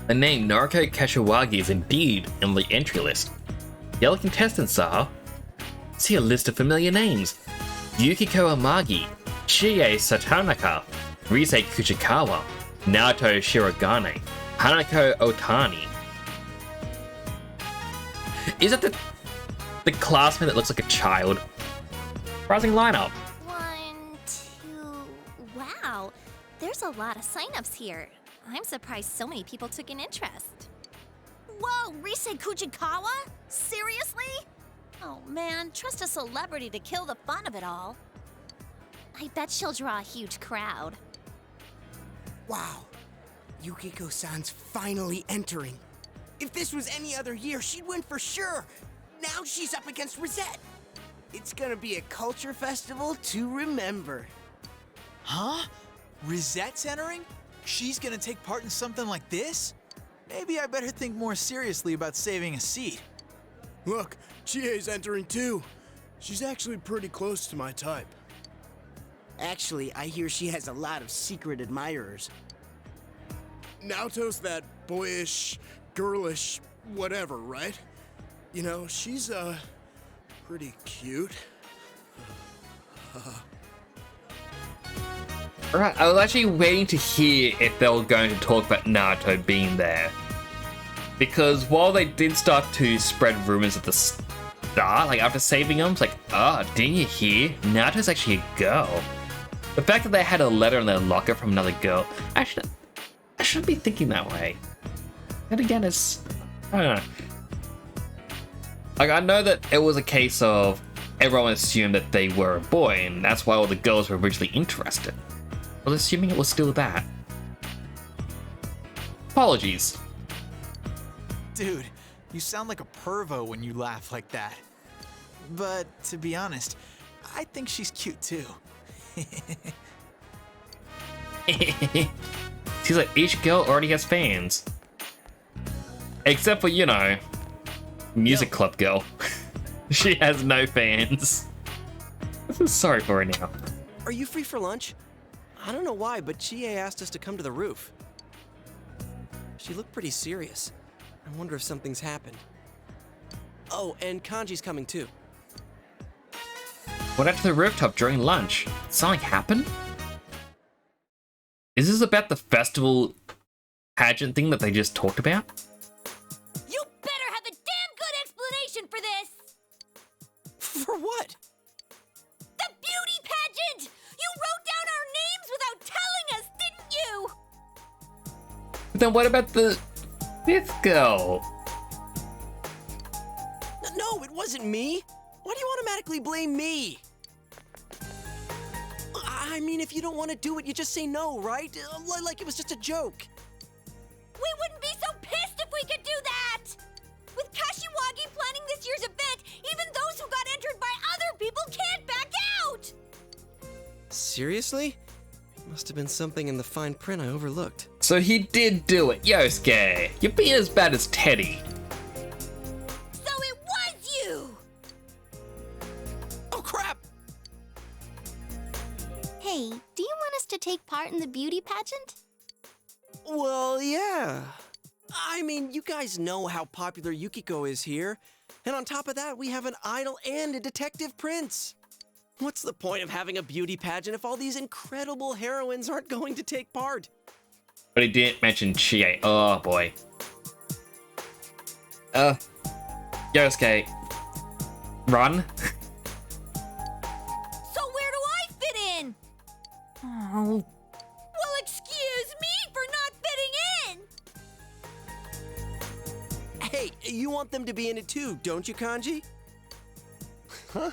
The name Naruko Kashiwagi is indeed in the entry list. The other contestants are... See a list of familiar names. Yukiko Amagi, Chie Satanaka, Rise Kuchikawa, Naoto Shirogane, Hanako Otani. Is that the classmate that looks like a child? Surprising lineup. 1, 2... Wow, there's a lot of signups here. I'm surprised so many people took an interest. Whoa, Rise Kuchikawa? Seriously? Oh man, trust a celebrity to kill the fun of it all. I bet she'll draw a huge crowd. Wow. Yukiko-san's finally entering. If this was any other year, she'd win for sure. Now she's up against Rosette. It's gonna be a culture festival to remember. Huh? Rosette's entering? She's gonna take part in something like this? Maybe I better think more seriously about saving a seat. Look, Chie's entering too. She's actually pretty close to my type. Actually, I hear she has a lot of secret admirers. Naoto's that boyish, girlish, whatever, right? You know, she's, pretty cute. Alright, I was actually waiting to hear if they were going to talk about Naruto being there. Because while they did start to spread rumors at the start, like after saving him, it's like, didn't you hear? Naruto's actually a girl. The fact that they had a letter in their locker from another girl, I shouldn't be thinking that way. And again, it's, I don't know. Like, I know that it was a case of everyone assumed that they were a boy, and that's why all the girls were originally interested. I was assuming it was still that. Apologies. Dude, you sound like a pervo when you laugh like that. But to be honest, I think she's cute too. Seems like each girl already has fans. Except for, you know, Music Club girl. She has no fans. I'm sorry for her now. Are you free for lunch? I don't know why, but Chie asked us to come to the roof. She looked pretty serious. I wonder if something's happened. Oh, and Kanji's coming too. Went out to the rooftop during lunch. Did something happen? Is this about the festival pageant thing that they just talked about? You better have a damn good explanation for this! For what? The beauty But then what about the 5th girl? No, it wasn't me. Why do you automatically blame me? I mean, if you don't want to do it, you just say no, right? Like it was just a joke. We wouldn't be so pissed if we could do that! With Kashiwagi planning this year's event, even those who got entered by other people can't back out! Seriously? Must have been something in the fine print I overlooked. So he did do it, Yosuke. You're being as bad as Teddy. So it was you! Oh, crap! Hey, do you want us to take part in the beauty pageant? Well, yeah. I mean, you guys know how popular Yukiko is here. And on top of that, we have an idol and a detective prince. What's the point of having a beauty pageant if all these incredible heroines aren't going to take part? But he didn't mention Chie. Oh boy. Yosuke. Run. So where do I fit in? Oh. Well, excuse me for not fitting in! Hey, you want them to be in it too, don't you, Kanji? Huh?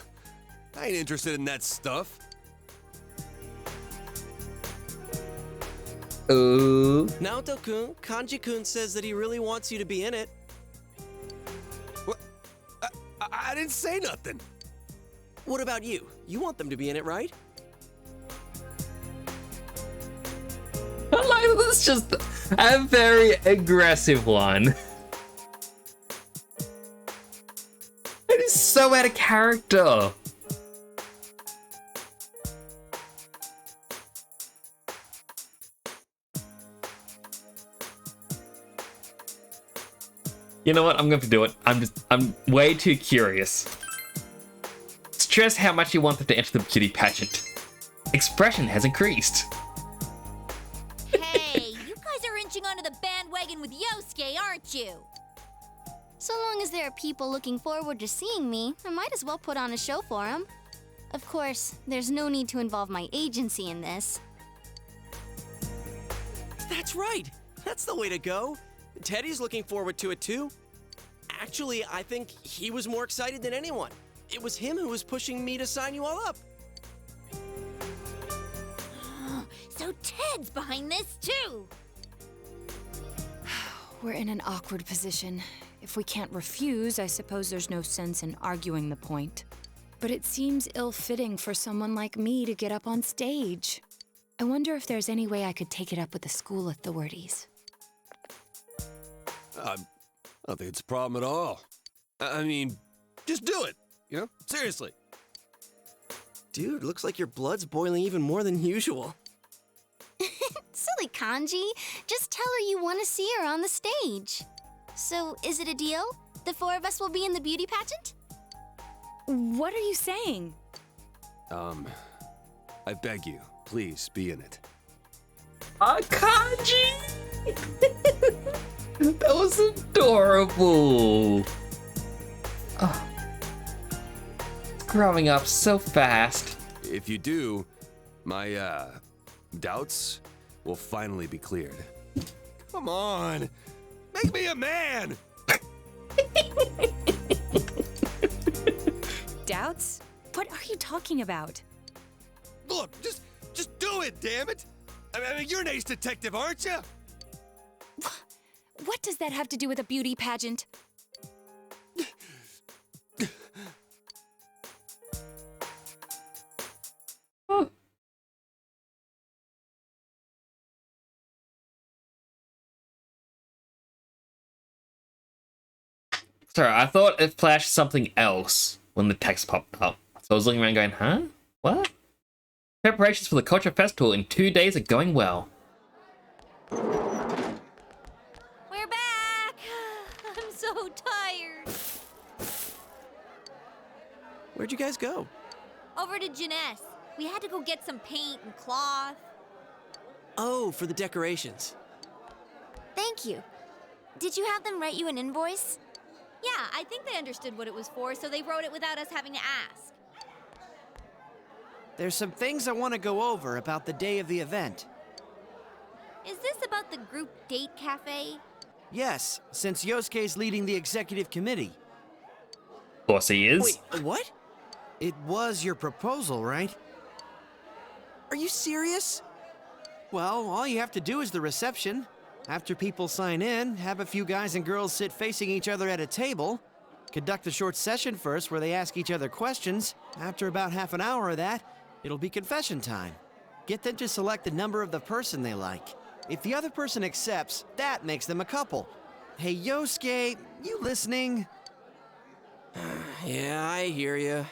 I ain't interested in that stuff. Ooh. Naoto-kun, Kanji-kun says that he really wants you to be in it. What? I didn't say nothing. What about you? You want them to be in it, right? I like this, just a very aggressive one. It is so out of character. You know what? I'm going to do it. I'm way too curious. Stress how much you want them to enter the beauty pageant. Expression has increased. Hey, you guys are inching onto the bandwagon with Yosuke, aren't you? So long as there are people looking forward to seeing me, I might as well put on a show for them. Of course, there's no need to involve my agency in this. That's right. That's the way to go. Teddy's looking forward to it too. Actually, I think he was more excited than anyone. It was him who was pushing me to sign you all up. So Ted's behind this too! We're in an awkward position. If we can't refuse, I suppose there's no sense in arguing the point. But it seems ill-fitting for someone like me to get up on stage. I wonder if there's any way I could take it up with the school authorities. I don't think it's a problem at all. I mean, just do it, you know? Seriously. Dude, looks like your blood's boiling even more than usual. Silly Kanji. Just tell her you want to see her on the stage. So, is it a deal? The 4 of us will be in the beauty pageant? What are you saying? I beg you, please be in it. Kanji! That was adorable. Oh. It's growing up so fast. If you do, my, doubts will finally be cleared. Come on! Make me a man! Doubts? What are you talking about? Look, just do it, damn it! I mean, you're an ace detective, aren't you? What does that have to do with a beauty pageant? Sorry, I thought it flashed something else when the text popped up. So I was looking around going, huh? What? Preparations for the Culture Festival in 2 days are going well. We're back! I'm so tired. Where'd you guys go? Over to Jeunesse. We had to go get some paint and cloth. Oh, for the decorations. Thank you. Did you have them write you an invoice? Yeah, I think they understood what it was for, so they wrote it without us having to ask. There's some things I want to go over about the day of the event. Is this about the group date cafe? Yes, since Yosuke's leading the executive committee. Of course he is. Wait, what? It was your proposal, right? Are you serious? Well, all you have to do is the reception. After people sign in, have a few guys and girls sit facing each other at a table. Conduct a short session first where they ask each other questions. After about half an hour of that, it'll be confession time. Get them to select the number of the person they like. If the other person accepts, that makes them a couple. Hey, Yosuke, you listening? Yeah, I hear you.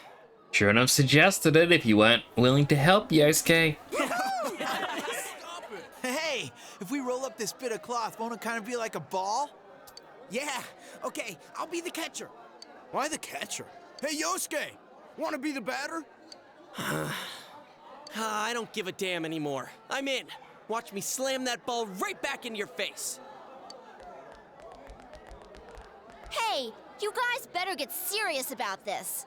Shouldn't have suggested it if you weren't willing to help, Yosuke. Hey, if we roll up this bit of cloth, won't it kind of be like a ball? Yeah, okay, I'll be the catcher. Why the catcher? Hey, Yosuke, wanna be the batter? I don't give a damn anymore. I'm in. Watch me slam that ball right back in your face. Hey, you guys better get serious about this.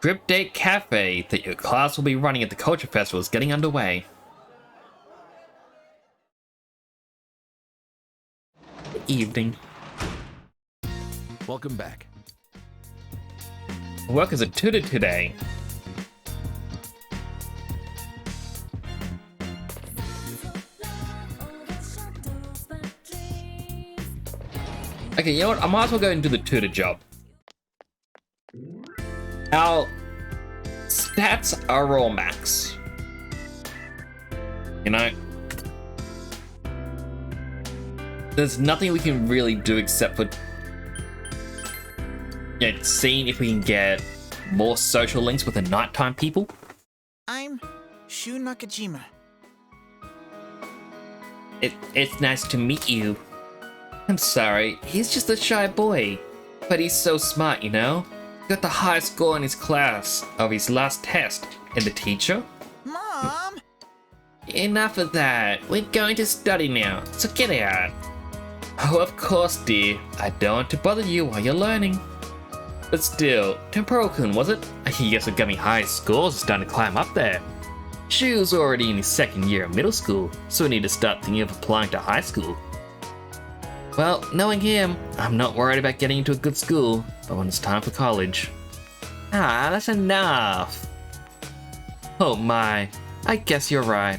Group Date Cafe that your class will be running at the Culture Festival is getting underway. Good evening. Welcome back. Work as a tutor today. Okay, you know what? I might as well go and do the tutor job. Our stats are all max. You know? There's nothing we can really do except for seeing if we can get more social links with the nighttime people. I'm Shu Nakajima. It's nice to meet you. I'm sorry, he's just a shy boy. But he's so smart, you know? Got the highest score in his class of his last test. And the teacher? Mom! Enough of that. We're going to study now, so get out. Oh, of course, dear. I don't want to bother you while you're learning. But still, Tempuro-kun, was it? He guess it got me high scores starting to climb up there. Shu's already in his second year of middle school, so we need to start thinking of applying to high school. Well, knowing him, I'm not worried about getting into a good school, but when it's time for college. Ah, that's enough. Oh my, I guess you're right.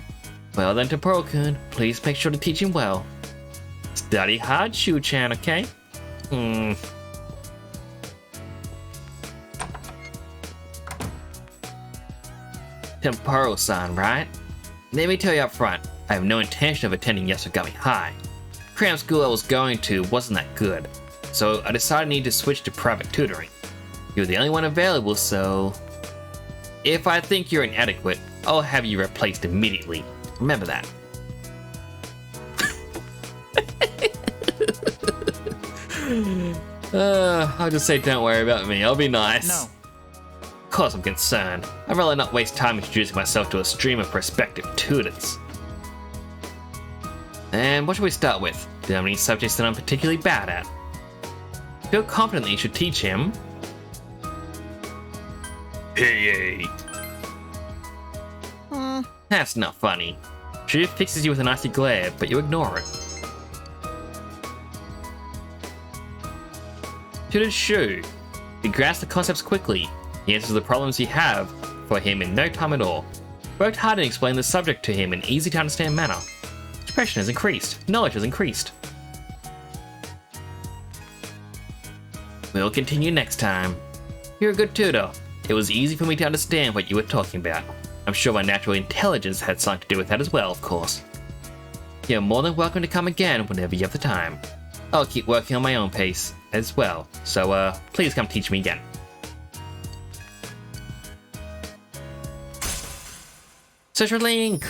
Well then, Tempuro-kun, please make sure to teach him well. Study hard, Shu-chan, okay? Tempuro-san, right? Let me tell you up front, I have no intention of attending Yasogami High. Cram school I was going to wasn't that good, so I decided I needed to switch to private tutoring. You're the only one available, so... If I think you're inadequate, I'll have you replaced immediately. Remember that. I'll just say don't worry about me, I'll be nice. No. Of course I'm concerned. I'd rather not waste time introducing myself to a stream of prospective tutors. And what should we start with? Do you have any subjects that I'm particularly bad at? Feel confident that you should teach him. Hey. That's not funny. She fixes you with an icy glare, but you ignore it. Tutor Shu. He grasps the concepts quickly. He answers the problems you have for him in no time at all. Worked hard and explained the subject to him in easy to understand manner. Expression has increased. Knowledge has increased. We'll continue next time. You're a good tutor. It was easy for me to understand what you were talking about. I'm sure my natural intelligence had something to do with that as well, of course. You're more than welcome to come again whenever you have the time. I'll keep working on my own pace as well, so please come teach me again. Social link!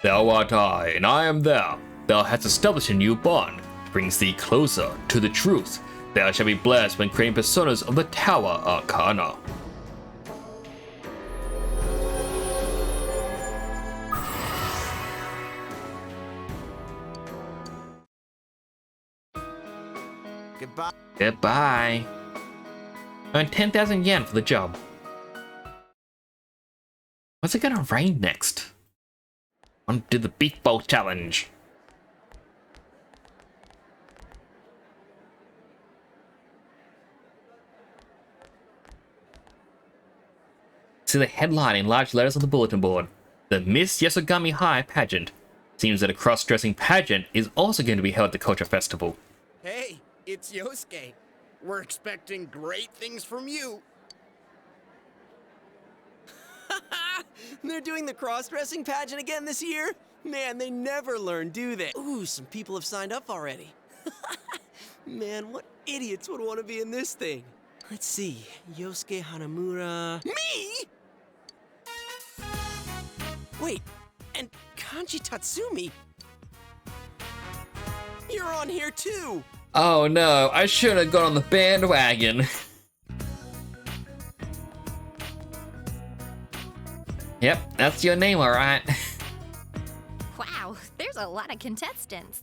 Thou art I, and I am thou. Thou hast established a new bond, brings thee closer to the truth. Thou shalt be blessed when creating personas of the Tower Arcana. Goodbye. Goodbye. Earn 10,000 yen for the job. What's it gonna rain next? On to the Beef Bowl Challenge. See the headline in large letters on the bulletin board. The Miss Yasogami High pageant. Seems that a cross-dressing pageant is also going to be held at the Culture Festival. Hey, it's Yosuke. We're expecting great things from you. They're doing the cross-dressing pageant again this year? Man, they never learn, do they? Ooh, some people have signed up already. Man, what idiots would want to be in this thing? Let's see, Yosuke Hanamura... Me?! Wait, and Kanji Tatsumi? You're on here too! Oh no, I shouldn't have gone on the bandwagon. Yep, that's your name, alright. Wow, there's a lot of contestants.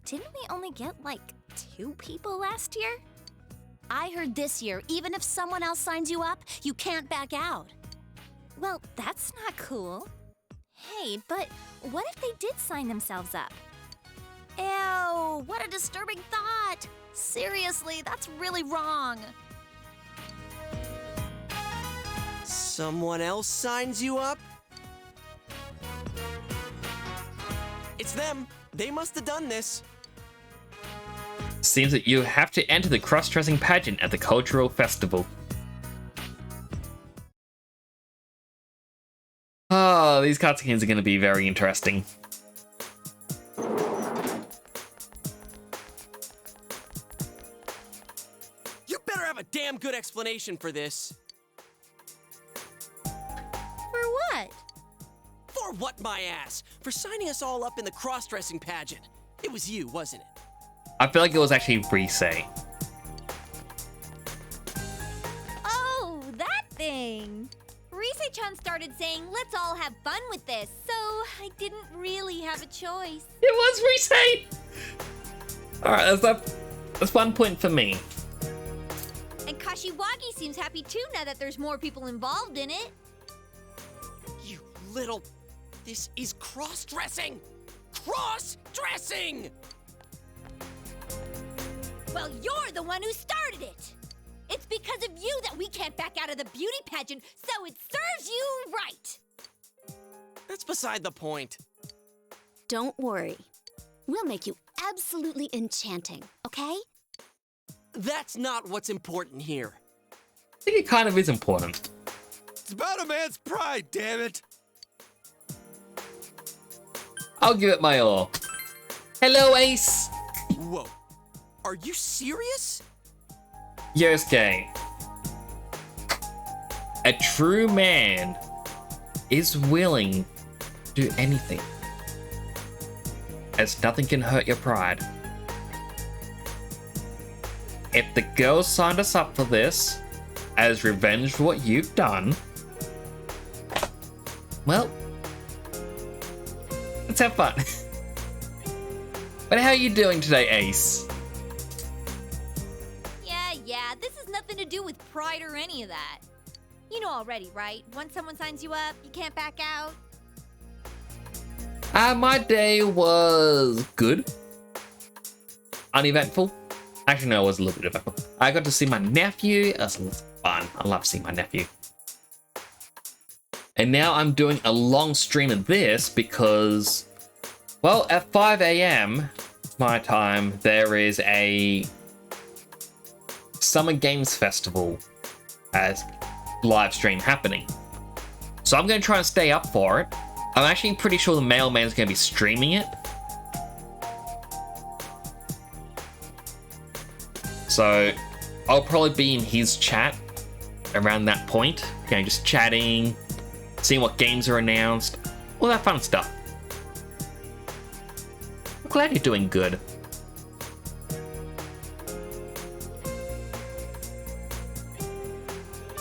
Didn't we only get like 2 people last year? I heard this year, even if someone else signs you up, you can't back out. Well, that's not cool. Hey, but what if they did sign themselves up? Ew, what a disturbing thought. Seriously, that's really wrong. Someone else signs you up? It's them. They must have done this. Seems that you have to enter the cross-dressing pageant at the Cultural Festival. Oh, these cutscenes are going to be very interesting. You better have a damn good explanation for this. For what? For what, my ass? For signing us all up in the cross-dressing pageant. It was you, wasn't it? I feel like it was actually Rise. Oh, that thing! Rise-chan started saying, let's all have fun with this, so I didn't really have a choice. It was Rise! Alright, that's 1 point for me. And Kashiwagi seems happy too now that there's more people involved in it. You little... This is cross-dressing! Cross-dressing! Well, you're the one who started it! It's because of you that we can't back out of the beauty pageant, so it serves you right! That's beside the point. Don't worry. We'll make you absolutely enchanting, okay? That's not what's important here. I think it kind of is important. It's about a man's pride, damn it! I'll give it my all. Hello, Ace! Whoa. Are you serious? Yosuke. A true man is willing to do anything, as nothing can hurt your pride. If the girls signed us up for this as revenge for what you've done, well, let's have fun. But how are you doing today, Ace? Yeah, this has nothing to do with pride or any of that. You know already, right? Once someone signs you up, you can't back out. My day was good. Uneventful. Actually, no, it was a little bit eventful. I got to see my nephew. It was fun. I love seeing my nephew. And now I'm doing a long stream of this because, well, at 5 a.m. my time, there is a Summer Games Festival as live stream happening. So I'm going to try and stay up for it. I'm actually pretty sure the mailman's going to be streaming it. So I'll probably be in his chat around that point. Okay, just chatting, seeing what games are announced, all that fun stuff. I'm glad you're doing good.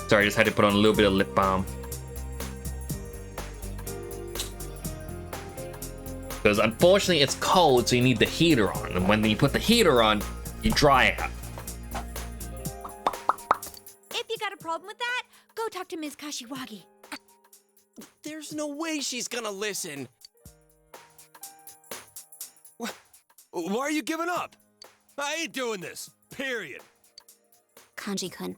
Sorry, I just had to put on a little bit of lip balm. Because unfortunately it's cold, so you need the heater on. And when you put the heater on, you dry out. If talk to Ms. Kashiwagi. There's no way she's gonna listen. Why are you giving up? I ain't doing this. Period. Kanji-kun,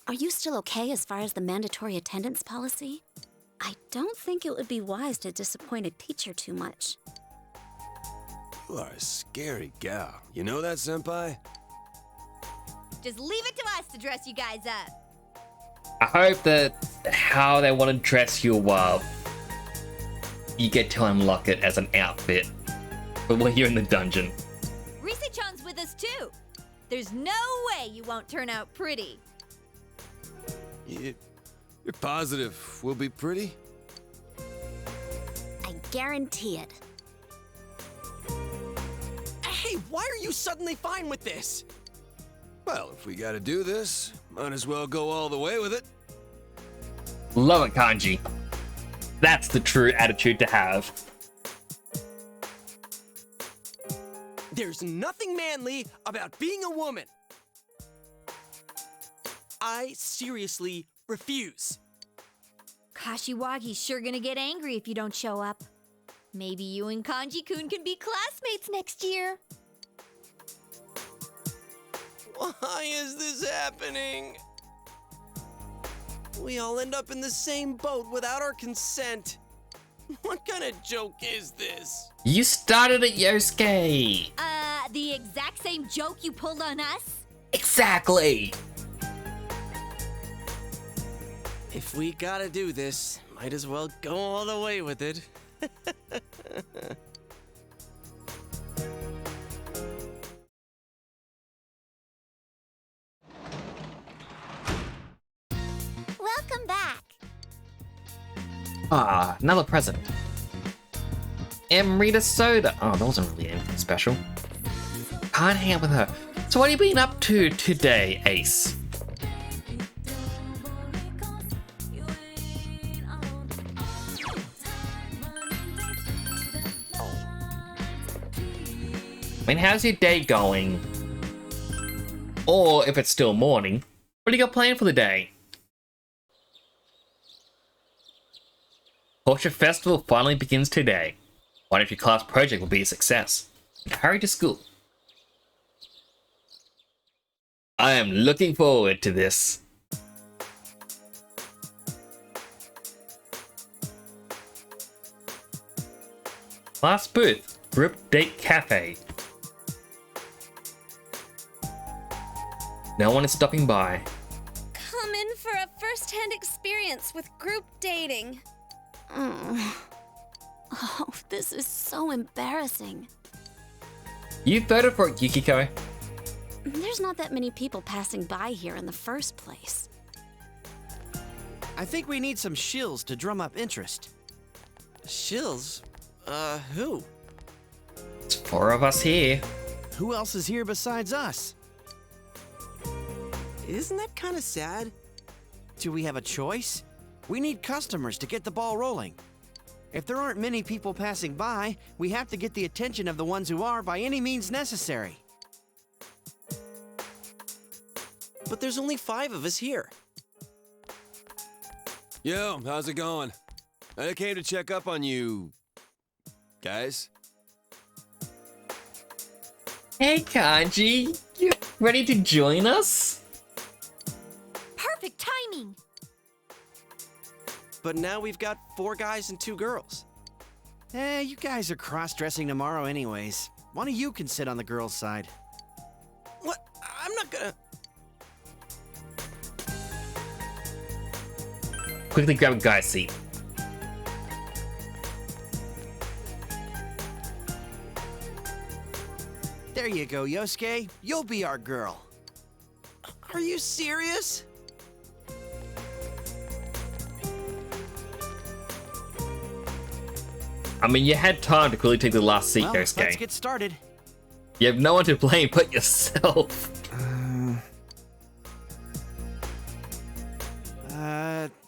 are you still okay as far as the mandatory attendance policy? I don't think it would be wise to disappoint a teacher too much. You are a scary gal. You know that, senpai? Just leave it to us to dress you guys up. I hope that how they want to dress you up, you get to unlock it as an outfit. But while you're in the dungeon. Risa-chan's with us too. There's no way you won't turn out pretty. You're positive we'll be pretty? I guarantee it. Hey, why are you suddenly fine with this? Well, if we gotta do this, might as well go all the way with it. Love it, Kanji. That's the true attitude to have. There's nothing manly about being a woman. I seriously refuse. Kashiwagi's sure gonna get angry if you don't show up. Maybe you and Kanji-kun can be classmates next year. Why is this happening? We all end up in the same boat without our consent. What kind of joke is this? You started it, Yosuke. The exact same joke you pulled on us? Exactly. If we gotta do this, might as well go all the way with it. Welcome back. Ah, another present. Amrita Soda. Oh, that wasn't really anything special. Can't hang out with her. So what have you been up to today, Ace? I mean, how's your day going? Or if it's still morning, what do you got planned for the day? Culture Festival finally begins today. Wonder if your class project will be a success. Hurry to school. I am looking forward to this. Last booth, Group Date Cafe. No one is stopping by. Come in for a first-hand experience with group dating. Oh, this is so embarrassing. You voted for it, Yukiko. There's not that many people passing by here in the first place. I think we need some shills to drum up interest. Shills? Who? It's 4 of us here. Who else is here besides us? Isn't that kind of sad? Do we have a choice? We need customers to get the ball rolling. If there aren't many people passing by, we have to get the attention of the ones who are by any means necessary. But there's only 5 of us here. Yo, how's it going? I came to check up on you... guys? Hey, Kanji. You ready to join us? Perfect timing! But now we've got 4 guys and 2 girls. You guys are cross-dressing tomorrow anyways. One of you can sit on the girls' side. What? I'm not gonna... Quickly grab a guy's seat. There you go, Yosuke. You'll be our girl. Are you serious? I mean, you had time to quickly take the last seat, Well, Yosuke. let's get started. You have no one to blame but yourself.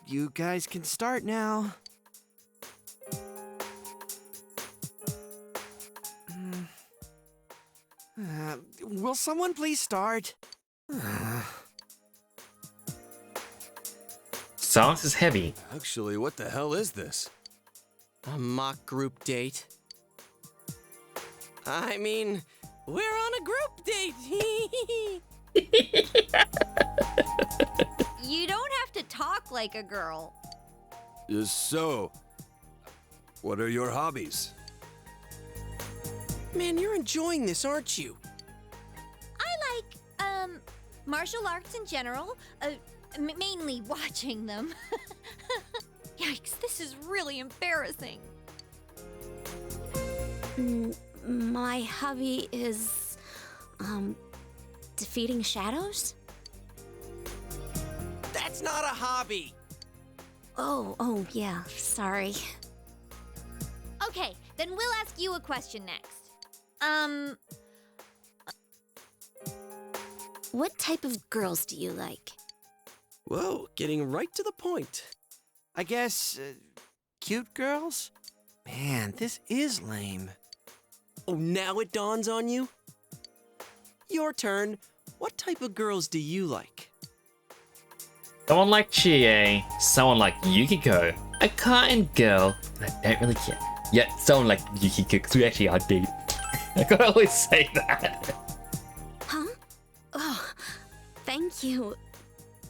You guys can start now. Will someone please start? Silence is heavy. Actually, what the hell is this? A mock group date. I mean, we're on a group date. You don't have to talk like a girl. So, what are your hobbies? Man, you're enjoying this, aren't you? I like, martial arts in general, mainly watching them. Yikes, this is really embarrassing. My hobby is, defeating shadows? That's not a hobby. Oh, yeah, sorry. Okay, then we'll ask you a question next. What type of girls do you like? Whoa, getting right to the point. I guess, cute girls? Man, this is lame. Oh, now it dawns on you? Your turn. What type of girls do you like? Someone like Chie, someone like Yukiko, a kind girl, but I don't really care. Yet someone like Yukiko, because we actually are dating. I could always say that. Huh? Oh, thank you.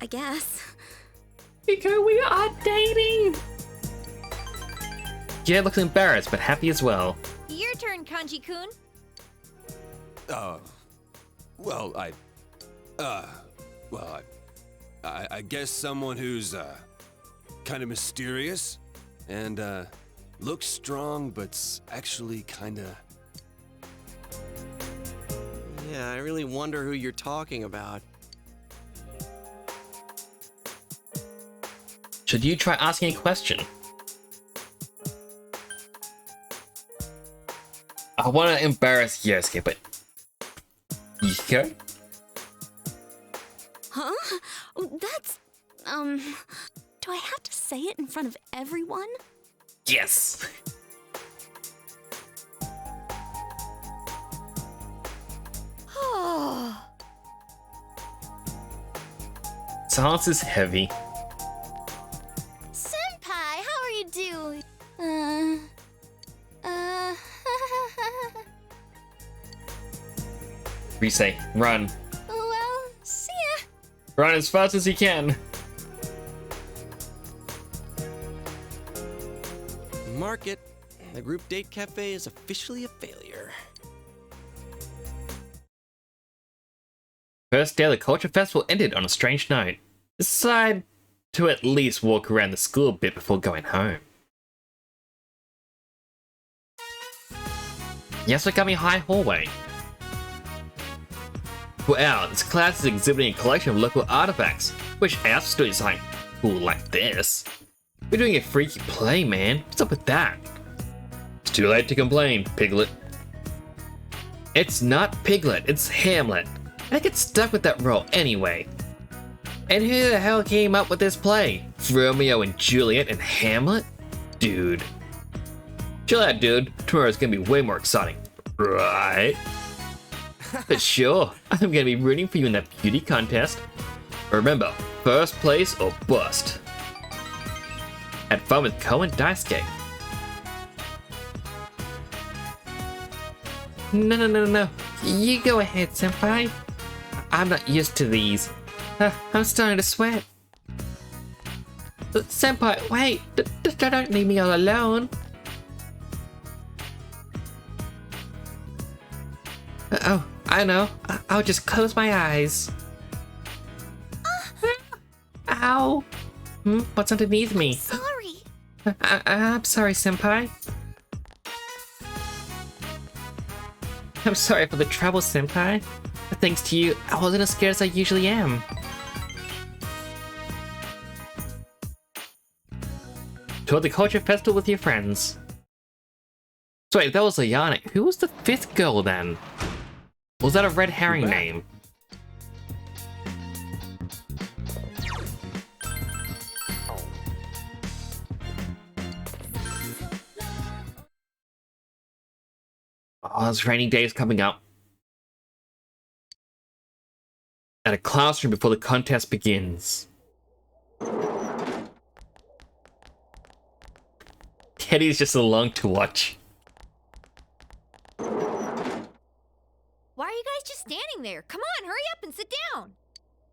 I guess. Yukiko, we are dating! Gie looks embarrassed, but happy as well. Your turn, Kanji-kun. Well, I guess someone who's, kind of mysterious and, looks strong, but's actually kinda... Yeah, I really wonder who you're talking about. Should you try asking a question? I want to embarrass Yosuke, but... Yukiko? Huh? That's, do I have to say it in front of everyone? Yes! Silence is heavy. Senpai, how are you doing? Rise, run. Well, see ya. Run as fast as you can. Mark it. The group date cafe is officially a failure. First day of the Culture Festival ended on a strange note. Decide to at least walk around the school a bit before going home. Yasukami High Hallway. Wow, this class is exhibiting a collection of local artifacts, which our students like cool like this. We're doing a freaky play, man. What's up with that? It's too late to complain, Piglet. It's not Piglet, it's Hamlet. I get stuck with that role anyway. And who the hell came up with this play? Romeo and Juliet and Hamlet? Dude. Chill out, dude. Tomorrow's gonna be way more exciting. Right? But sure, I'm gonna be rooting for you in that beauty contest. Remember, first place or bust. Had fun with Ko and Daisuke. No. You go ahead, senpai. I'm not used to these. I'm starting to sweat. Senpai, wait. Don't leave me all alone. Oh, I know. I'll just close my eyes. Ow. What's underneath me? Sorry. I'm sorry, senpai. I'm sorry for the trouble, senpai. But thanks to you, I wasn't as scared as I usually am. Tour the Culture Festival with your friends. So wait, that was Ayane. Who was the fifth girl then? Was that a red herring name? Oh, this rainy day is coming up. At a classroom before the contest begins. Teddy's just along to watch. Why are you guys just standing there? Come on, hurry up and sit down.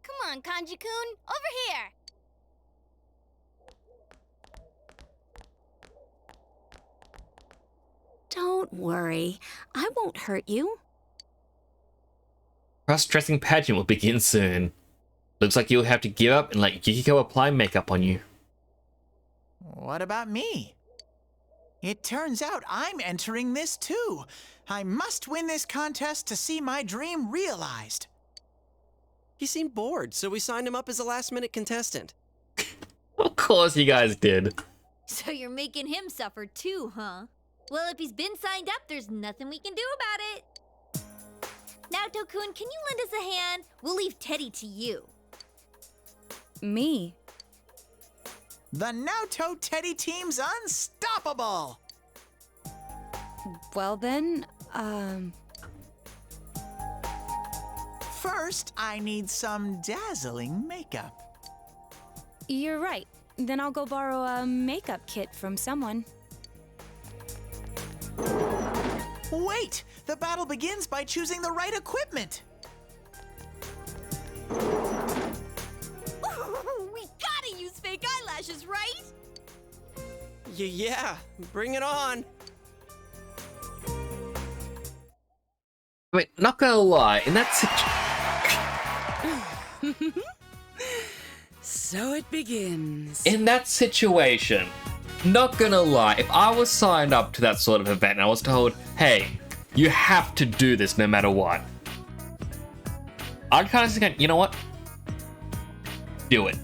Come on, Kanji-kun, over here. Don't worry. I won't hurt you. Cross-dressing pageant will begin soon. Looks like you'll have to give up and let Yukiko apply makeup on you. What about me? It turns out I'm entering this too. I must win this contest to see my dream realized. He seemed bored, so we signed him up as a last-minute contestant. Of course you guys did. So you're making him suffer too, huh? Well, if he's been signed up, there's nothing we can do about it. Naoto-kun, can you lend us a hand? We'll leave Teddy to you. Me? The Naoto Teddy team's unstoppable! Well then, First, I need some dazzling makeup. You're right. Then I'll go borrow a makeup kit from someone. Wait! The battle begins by choosing the right equipment! We gotta use fake eyelashes, right? Yeah, bring it on. Wait, not gonna lie, in that So it begins. In that situation, not gonna lie, if I was signed up to that sort of event and I was told, hey, you have to do this no matter what, I'd kind of think, you know what? Do it.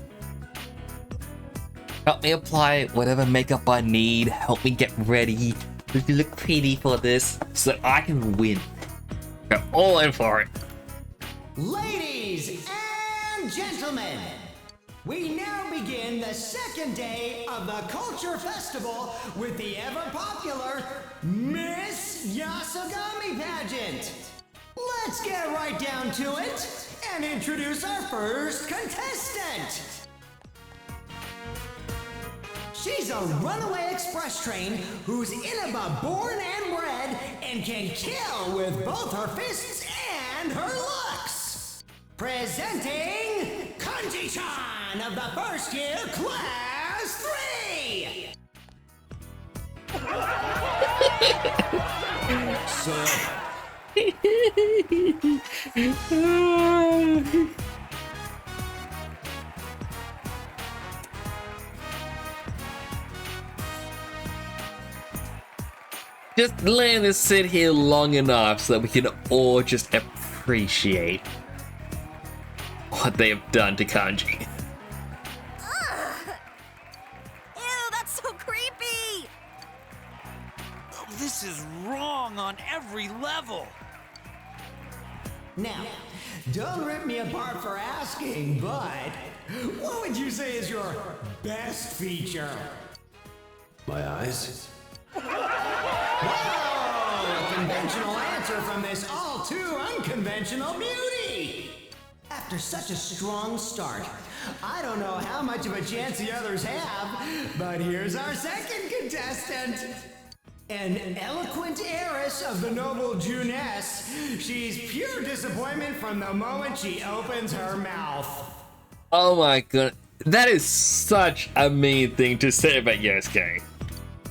Help me apply whatever makeup I need, help me get ready, let me look pretty for this, so that I can win. Go all in for it. Ladies and gentlemen, we now begin the second day of the Culture Festival with the ever-popular Miss Yasogami Pageant. Let's get right down to it and introduce our first contestant. She's a runaway express train who's Inaba born and bred and can kill with both her fists and her looks. Presenting Kanji-chan of the first year class 3. Just letting this sit here long enough so that we can all just appreciate what they have done to Kanji. Ew, that's so creepy! Oh, this is wrong on every level. Now, don't rip me apart for asking, but what would you say is your best feature? My eyes? Whoa! A conventional answer from this all too unconventional beauty! After such a strong start, I don't know how much of a chance the others have, but here's our second contestant. An eloquent heiress of the noble Juness, she's pure disappointment from the moment she opens her mouth. Oh my god, that is such a mean thing to say about Yosuke.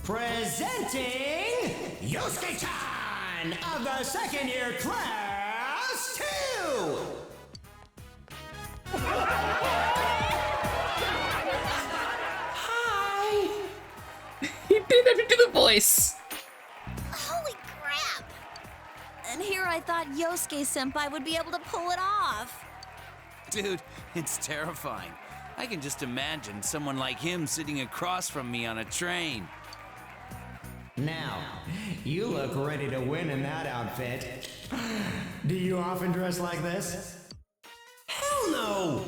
Presenting Yosuke-chan of the second year class 2. Hi. He did have to do the voice. Holy crap! And here I thought Yosuke-senpai would be able to pull it off. Dude, it's terrifying. I can just imagine someone like him sitting across from me on a train. Now, you look ready to win in that outfit. Do you often dress like this? Hell no!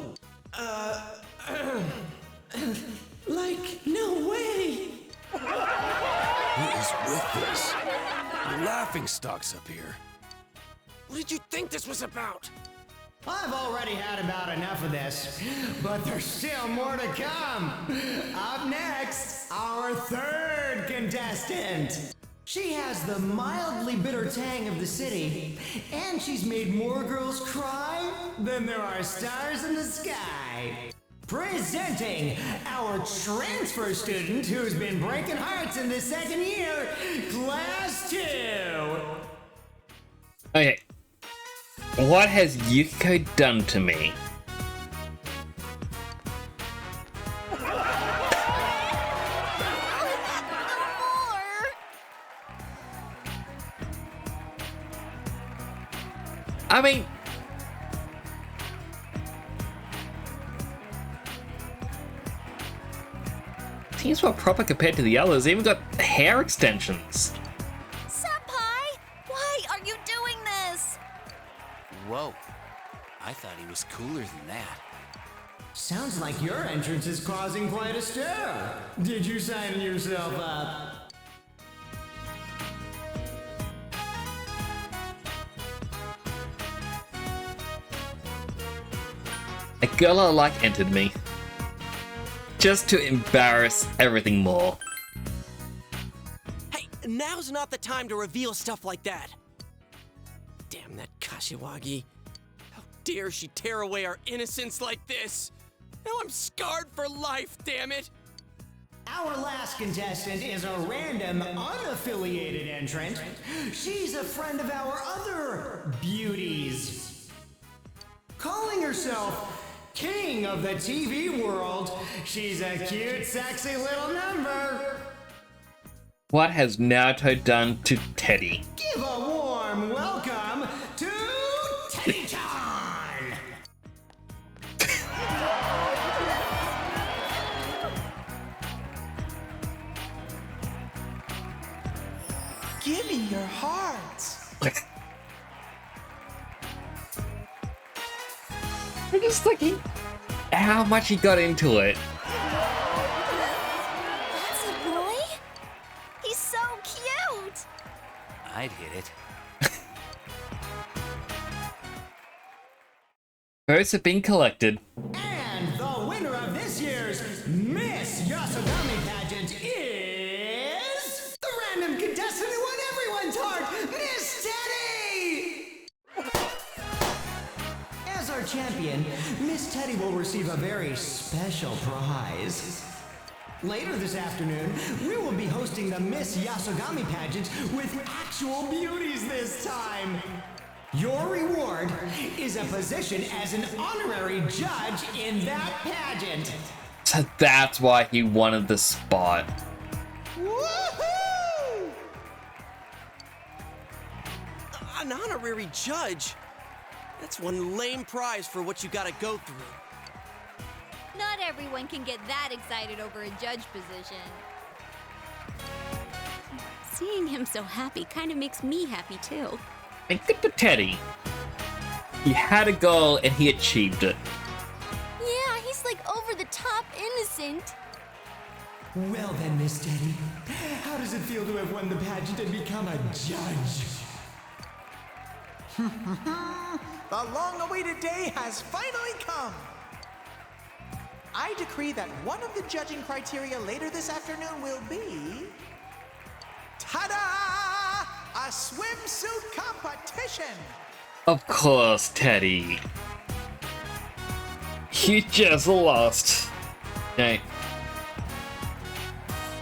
Like, no way! Who is with this? The laughing stock's up here. What did you think this was about? I've already had about enough of this, but there's still more to come. Up next, our third contestant. She has the mildly bitter tang of the city, and she's made more girls cry than there are stars in the sky. Presenting our transfer student who's been breaking hearts in the second year, Class 2. Okay. What has Yukiko done to me? I mean, seems more proper compared to the others. They even got hair extensions. Senpai! Why are you doing this? Whoa. I thought he was cooler than that. Sounds like your entrance is causing quite a stir. Did you sign yourself up? A girl I like entered me. Just to embarrass everything more. Hey, now's not the time to reveal stuff like that. Damn that Kashiwagi. How dare she tear away our innocence like this? Now I'm scarred for life, damn it! Our last contestant is a random, unaffiliated entrant. She's a friend of our other beauties. Calling herself King of the TV world, she's a cute, sexy little number. What has Naruto done to Teddy? Give a warm welcome to Teddy-chan! Give me your hearts. I'm just thinking how much he got into it. That's a boy? He's so cute! I'd hit it. Votes have been collected. And the winner of this year's Miss Yasogami pageant is the random contestant who won everyone's heart, Miss Teddy! As our champion, Miss Teddy will receive a very special prize. Later this afternoon, we will be hosting the Miss Yasogami pageant with actual beauties this time. Your reward is a position as an honorary judge in that pageant. So that's why he wanted the spot. Woohoo! An honorary judge? That's one lame prize for what you gotta go through. Not everyone can get that excited over a judge position. Seeing him so happy kind of makes me happy too. And good for Teddy. He had a goal and he achieved it. Yeah, he's like over the top innocent. Well then, Miss Teddy, how does it feel to have won the pageant and become a judge? The long-awaited day has finally come. I decree that one of the judging criteria later this afternoon will be... Ta-da! A swimsuit competition! Of course, Teddy. You just lost. Okay.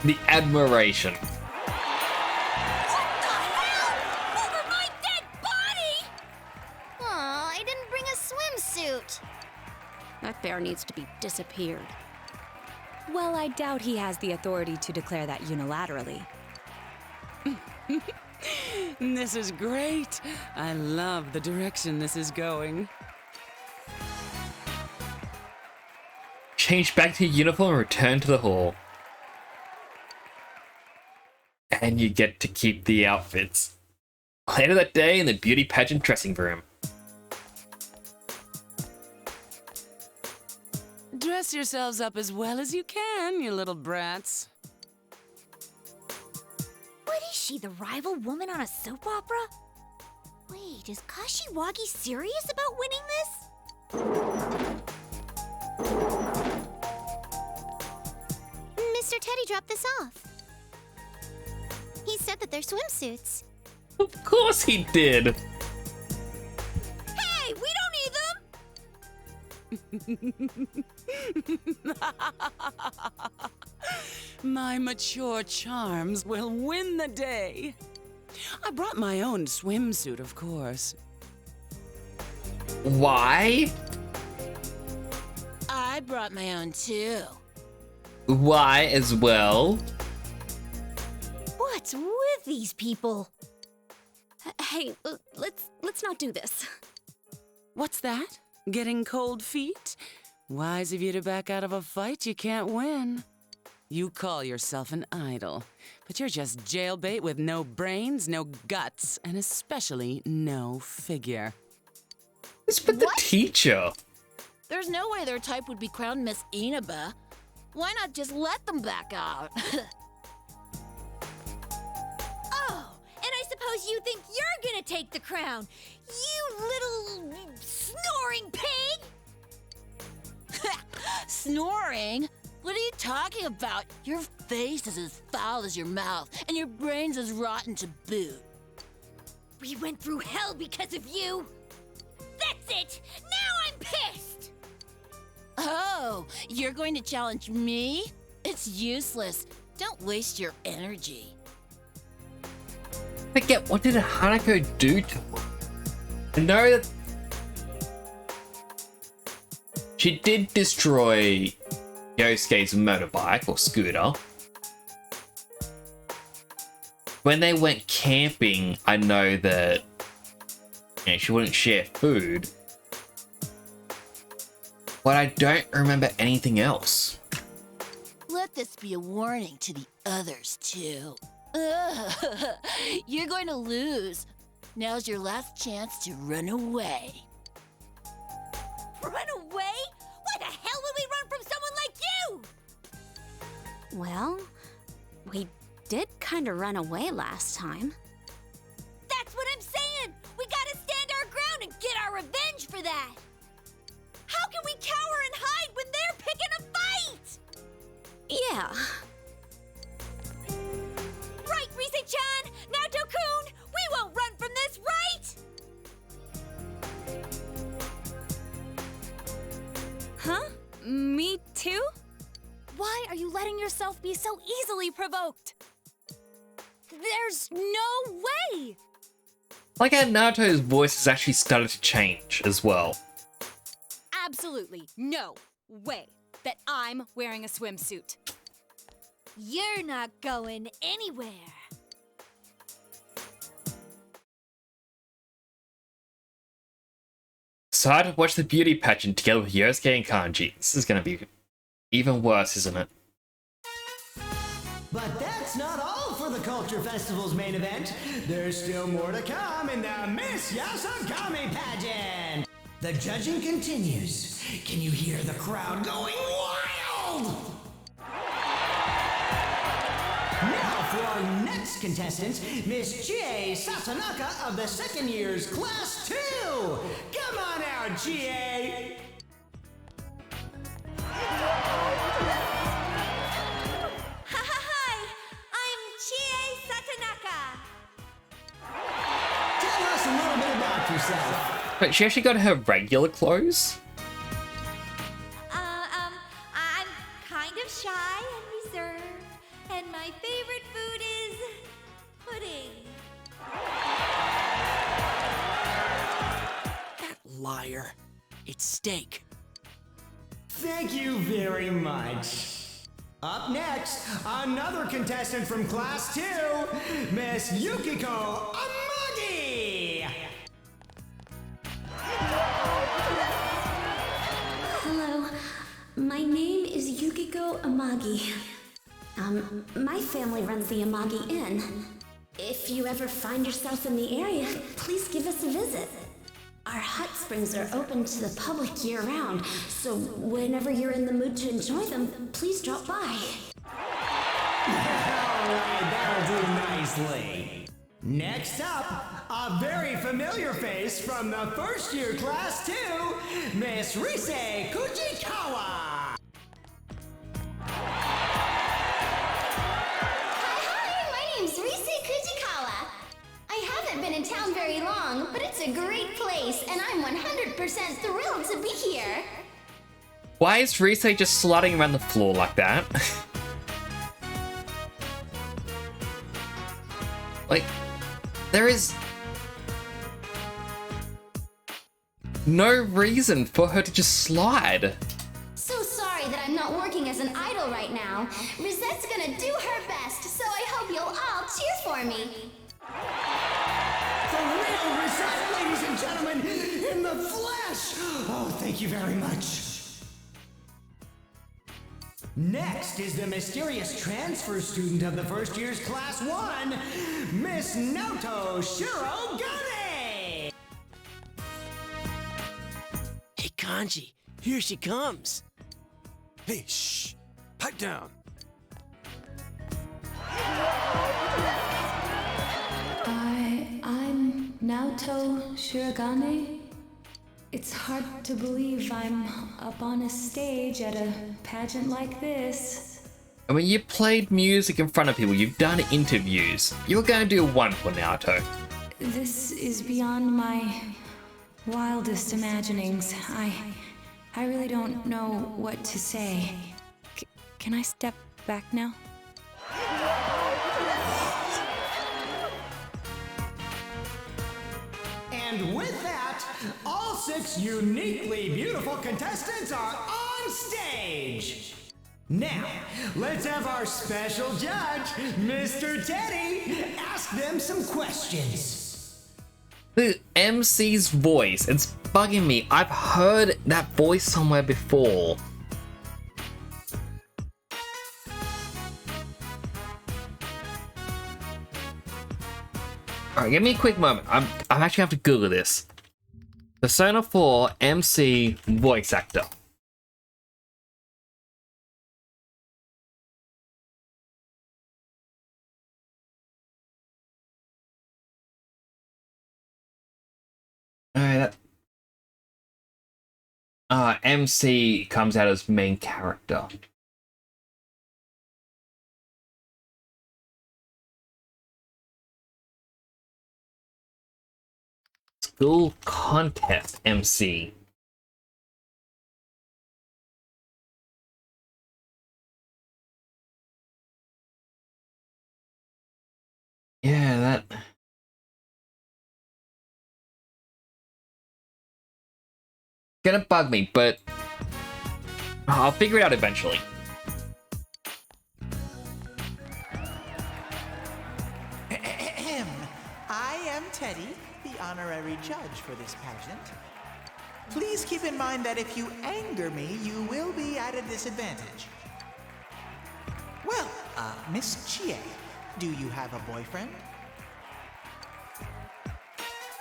The admiration. Over my dead body! Aw, I didn't bring a swimsuit. That bear needs to be disappeared. Well, I doubt he has the authority to declare that unilaterally. This is great. I love the direction this is going. Change back to your uniform and return to the hall. And you get to keep the outfits. Later that day in the beauty pageant dressing room. Dress yourselves up as well as you can, you little brats. What is she, the rival woman on a soap opera? Wait, is Kashiwagi serious about winning this? Mr. Teddy dropped this off. He said that they're swimsuits. Of course he did. Hey, we don't need them! My mature charms will win the day. I brought my own swimsuit, of course. Why? I brought my own too. Why as well? What's with these people? Hey, let's not do this. What's that? Getting cold feet? Wise of you to back out of a fight you can't win. You call yourself an idol, but you're just jailbait with no brains, no guts, and especially no figure. It's been the teacher. There's no way their type would be crowned Miss Inaba. Why not just let them back out? Oh, and I suppose you think you're gonna take the crown, you little snoring pig! Snoring? What are you talking about? Your face is as foul as your mouth, and your brain's as rotten to boot. We went through hell because of you! That's it! Now I'm pissed! Oh, you're going to challenge me? It's useless. Don't waste your energy. I get, what did Hanako do to her? I know that she did destroy Yosuke's motorbike or scooter. When they went camping, I know that she wouldn't share food. But I don't remember anything else. Let this be a warning to the others, too. Ugh. You're going to lose. Now's your last chance to run away. Run away? Why the hell would we run from someone like you? Well, we did kind of run away last time. That's what I'm saying! We gotta stand our ground and get our revenge for that! How can we cower and hide when they're picking a fight? Yeah. Right, Rise-chan! Naoto-kun! We won't run from this, right? Huh? Me too? Why are you letting yourself be so easily provoked? There's no way! Like how Naruto's voice has actually started to change as well. Absolutely no way that I'm wearing a swimsuit. You're not going anywhere. So I had to watch the beauty pageant together with Yosuke and Kanji. This is gonna be even worse, isn't it? But that's not all for the Culture Festival's main event. There's still more to come in the Miss Yasagami pageant. The judging continues. Can you hear the crowd going wild? Now for our next contestant, Miss Chie Sasanaka of the second year's Class 2. Come on out, Chie. Hi, I'm Chie Satanaka. Tell us a little bit about yourself. But she actually got her regular clothes? I'm kind of shy and reserved, and my favorite food is pudding. That liar. It's steak. Thank you very much. Up next, another contestant from Class 2, Miss Yukiko Amagi! Hello, my name is Yukiko Amagi. My family runs the Amagi Inn. If you ever find yourself in the area, please give us a visit. Our hot springs are open to the public year-round, so whenever you're in the mood to enjoy them, please drop by. Alright, that'll do nicely. Next up, a very familiar face from the first year class too, Miss Rise Kujikawa. Hi, my name's Rise Kujikawa. I haven't been in town very long, but it's a great place, and I'm 100% thrilled to be here. Why is Rise just sliding around the floor like that? Like, there is no reason for her to just slide. So sorry that I'm not working as an idol right now. Risette's gonna do her best, so I hope you'll all cheer for me. The real Risette, ladies and gentlemen, in the flesh! Oh, thank you very much. Next is the mysterious transfer student of the first year's class 1, Miss Naoto Shirogane! Hey, Kanji, here she comes. Hey, shh! Pipe down! I'm Naoto Shirogane. It's hard to believe I'm up on a stage at a pageant like this. I mean, you played music in front of people, you've done interviews. You were going to do one for Naoto. This is beyond my wildest imaginings. I really don't know what to say. Can I step back now? And with that, all 6 uniquely beautiful contestants are on stage. Now, let's have our special judge, Mr. Teddy, ask them some questions. The MC's voice, it's bugging me. I've heard that voice somewhere before. Alright, give me a quick moment. I'm actually have to Google this. Persona 4 MC voice actor. Alright, MC comes out as main character. School contest MC. Yeah, that... gonna bug me, but I'll figure it out eventually. I am Teddy, the honorary judge for this pageant. Please keep in mind that if you anger me, you will be at a disadvantage. Well, Miss Chie, do you have a boyfriend?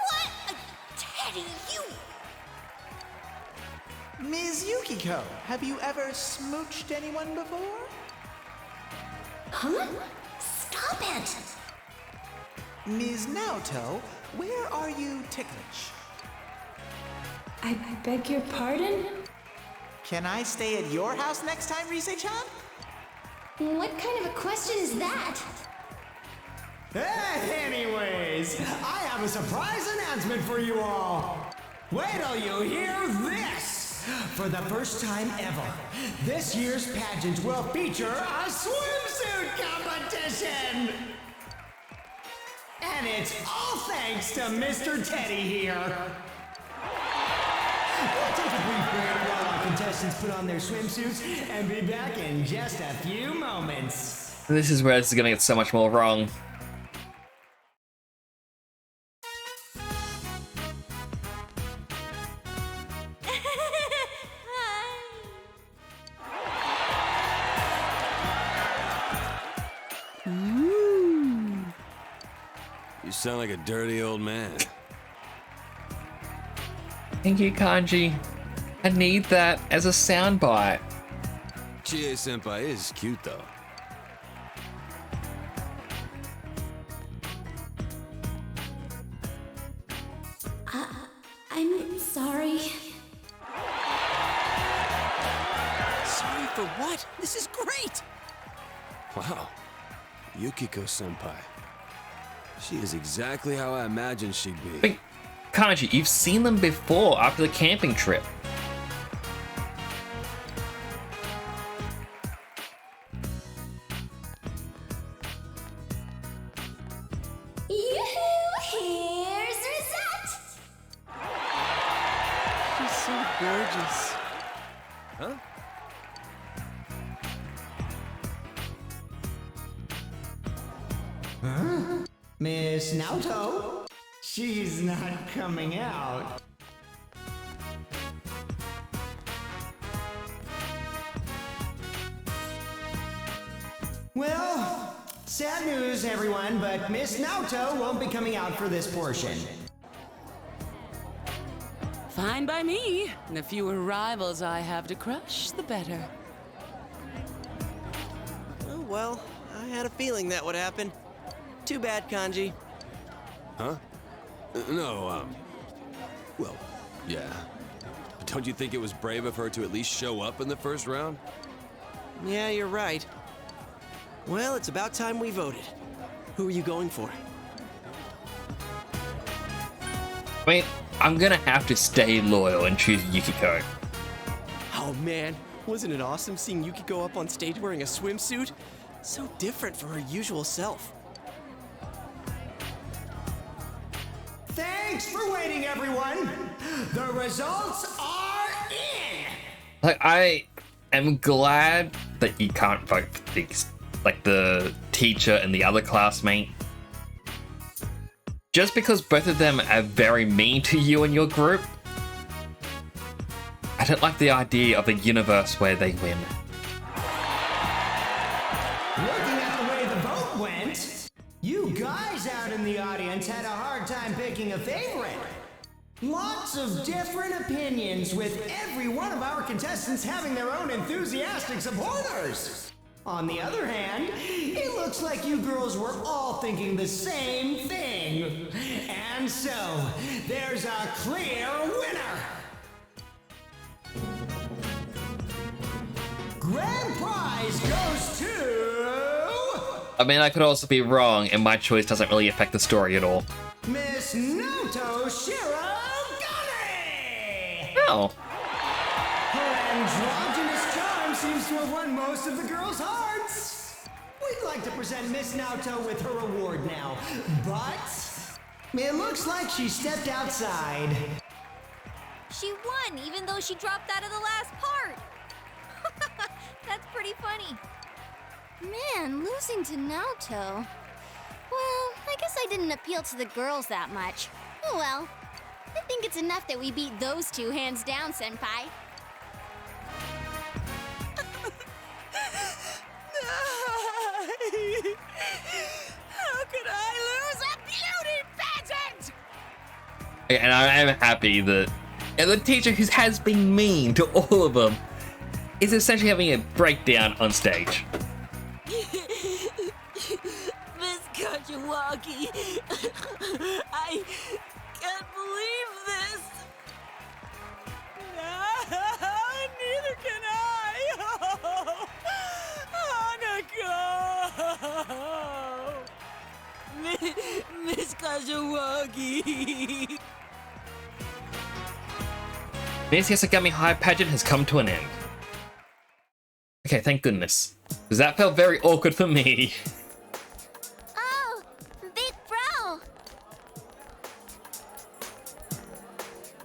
What? Teddy, you... Ms. Yukiko, have you ever smooched anyone before? Huh? Stop it! Ms. Naoto, where are you ticklish? I beg your pardon? Can I stay at your house next time, Rise-chan? What kind of a question is that? Anyways, I have a surprise announcement for you all. Wait till you hear this! For the first time ever, this year's pageant will feature a swimsuit competition! And it's all thanks to Mr. Teddy here. We'll take a brief break while our contestants put on their swimsuits and be back in just a few moments. This is where this is gonna get so much more wrong. You sound like a dirty old man. Thank you, Kanji. I need that as a soundbite. Chie-senpai is cute, though. sorry. Sorry for what? This is great! Wow. Yukiko-senpai. She is exactly how I imagined she'd be. Wait, Kanji, you've seen them before after the camping trip. Yoo-hoo! Here's Rosette! She's so gorgeous. Huh? Huh? Miss Naoto? She's not coming out. Well, sad news, everyone, but Miss Naoto won't be coming out for this portion. Fine by me. The fewer rivals I have to crush, the better. Oh, well, I had a feeling that would happen. Too bad, Kanji. Huh? No, well, yeah. But don't you think it was brave of her to at least show up in the first round? Yeah, you're right. Well, it's about time we voted. Who are you going for? I mean, I'm gonna have to stay loyal and choose Yukiko. Oh man, wasn't it awesome seeing Yukiko up on stage wearing a swimsuit? So different from her usual self. Thanks for waiting, everyone! The results are in! Like, I am glad that you can't vote for these, like the teacher and the other classmate. Just because both of them are very mean to you and your group, I don't like the idea of a universe where they win. Looking at the way the vote went, you guys out in the audience had a hard time picking a favorite. Lots of different opinions, with every one of our contestants having their own enthusiastic supporters. On the other hand, it looks like you girls were all thinking the same thing. And so, there's a clear winner. Grand prize goes to... I mean, I could also be wrong, and my choice doesn't really affect the story at all. Miss Naoto Shirogane! Oh. Her androgynous charm seems to have won most of the girls' hearts. We'd like to present Miss Naoto with her award now, but it looks like she stepped outside. She won, even though she dropped out of the last part. That's pretty funny. Man, losing to Naoto. Well, I guess I didn't appeal to the girls that much. Oh well. I think it's enough that we beat those two hands down, Senpai. How could I lose a beauty pageant? And I am happy that the teacher who has been mean to all of them is essentially having a breakdown on stage. Miss Kajiwagi, I can't believe this. Neither can I. Hanako. Miss Kajiwagi. Miss Yasagami High pageant has come to an end. Okay, thank goodness. Because that felt very awkward for me. Oh, Big Bro.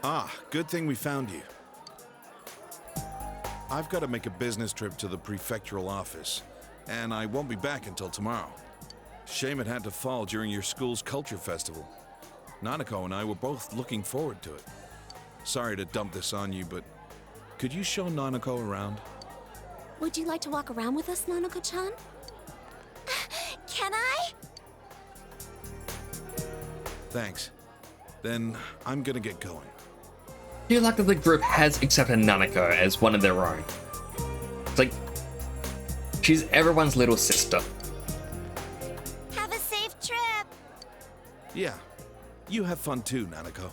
Ah, good thing we found you. I've got to make a business trip to the prefectural office, and I won't be back until tomorrow. Shame it had to fall during your school's culture festival. Nanako and I were both looking forward to it. Sorry to dump this on you, but could you show Nanako around? Would you like to walk around with us, Nanako-chan? Can I? Thanks. Then I'm gonna get going. I feel like that the group has accepted Nanako as one of their own. It's like, she's everyone's little sister. Have a safe trip. Yeah, you have fun too, Nanako.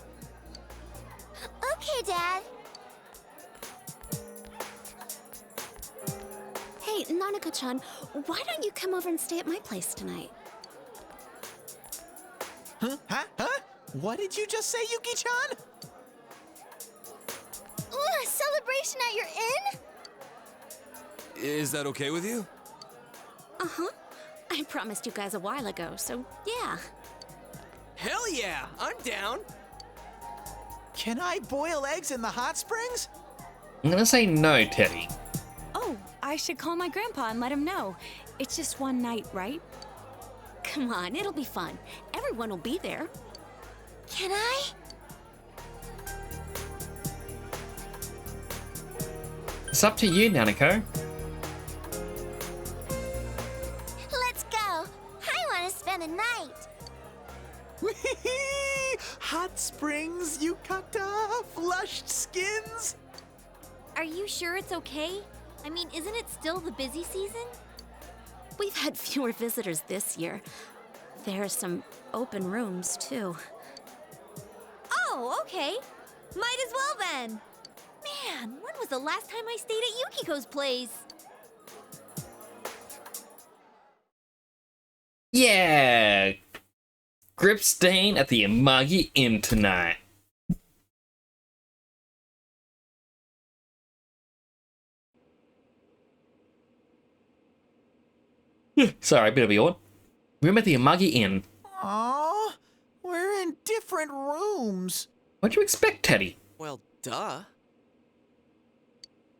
Hey, Dad. Hey, Nanako-chan, why don't you come over and stay at my place tonight? Huh? What did you just say, Yuki-chan? Ooh, a celebration at your inn? Is that okay with you? Uh-huh. I promised you guys a while ago, so yeah. Hell yeah, I'm down. Can I boil eggs in the hot springs? I'm gonna say no, Teddy. Oh, I should call my grandpa and let him know. It's just one night, right? Come on, it'll be fun. Everyone will be there. Can I? It's up to you, Nanako. Let's go. I want to spend the night. Hot springs, yukata, flushed skins. Are you sure it's okay? I mean, isn't it still the busy season? We've had fewer visitors this year. There are some open rooms, too. Oh, okay. Might as well then. Man, when was the last time I stayed at Yukiko's place? Yeah! Grip staying at the Amagi Inn tonight. Sorry, bit of a yawn. Room at the Amagi Inn. Aw, we're in different rooms. What'd you expect, Teddy? Well, duh.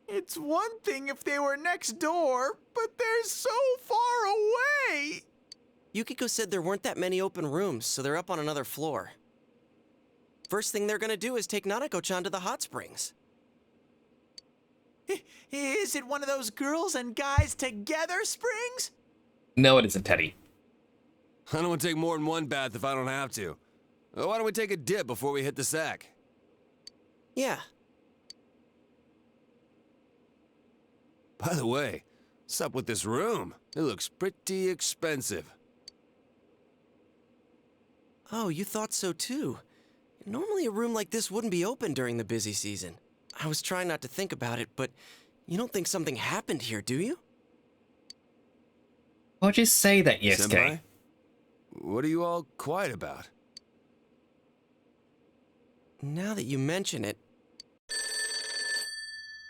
It's one thing if they were next door, but they're so far away. Yukiko said there weren't that many open rooms, so they're up on another floor. First thing they're gonna do is take Nanako-chan to the hot springs. Is it one of those girls and guys together springs? No, it isn't, Teddy. I don't want to take more than one bath if I don't have to. Why don't we take a dip before we hit the sack? Yeah. By the way, what's up with this room? It looks pretty expensive. Oh, you thought so too. Normally a room like this wouldn't be open during the busy season. I was trying not to think about it, but you don't think something happened here, do you? Why'd you say that, Yosuke? Senpai? What are you all quiet about? Now that you mention it...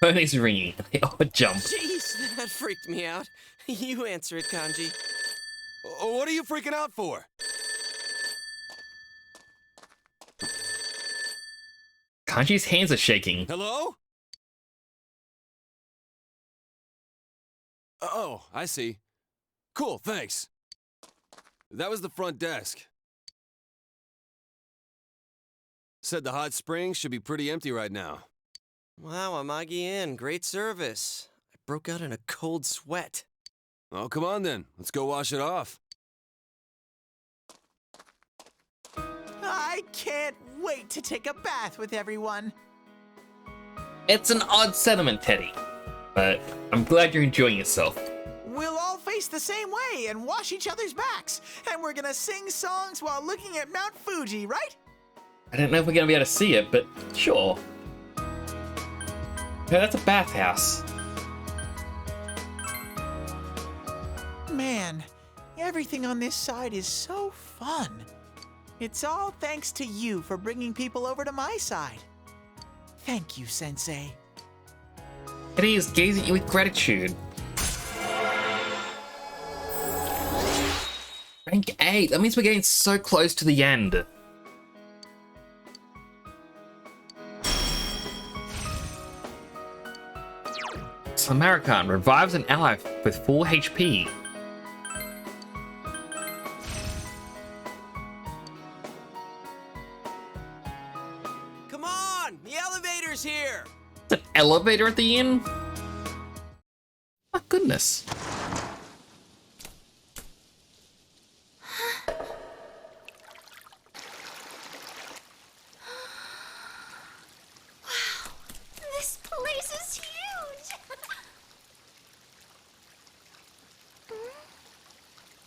Phone is ringing. Oh, jump. Jeez, that freaked me out. You answer it, Kanji. What are you freaking out for? Kanji's hands are shaking. Hello? Oh, I see. Cool, thanks. That was the front desk. Said the hot springs should be pretty empty right now. Wow, Amagi Inn, great service. I broke out in a cold sweat. Oh, come on then. Let's go wash it off. I can't wait to take a bath with everyone. It's an odd sentiment, Teddy. But I'm glad you're enjoying yourself. We'll all face the same way and wash each other's backs. And we're gonna sing songs while looking at Mount Fuji, right? I don't know if we're gonna be able to see it, but sure. Yeah, that's a bathhouse. Man, everything on this side is so fun. It's all thanks to you for bringing people over to my side. Thank you, Sensei. Teddy is gazing at you with gratitude. Rank 8, that means we're getting so close to the end. Samarikan revives an ally with 4 HP. Come on, the elevator's here! An elevator at the inn? My goodness. This place is huge.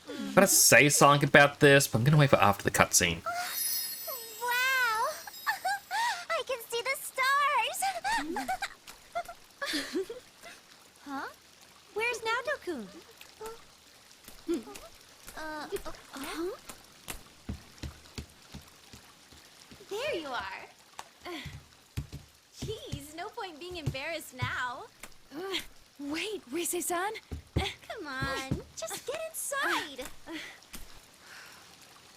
I'm gonna say something about this, but I'm gonna wait for after the cutscene. Wow. I can see the Huh? Where's Naoto-kun? Huh? There you are. Jeez, no point being embarrassed now. Wait, Rise-san? Come on, just get inside.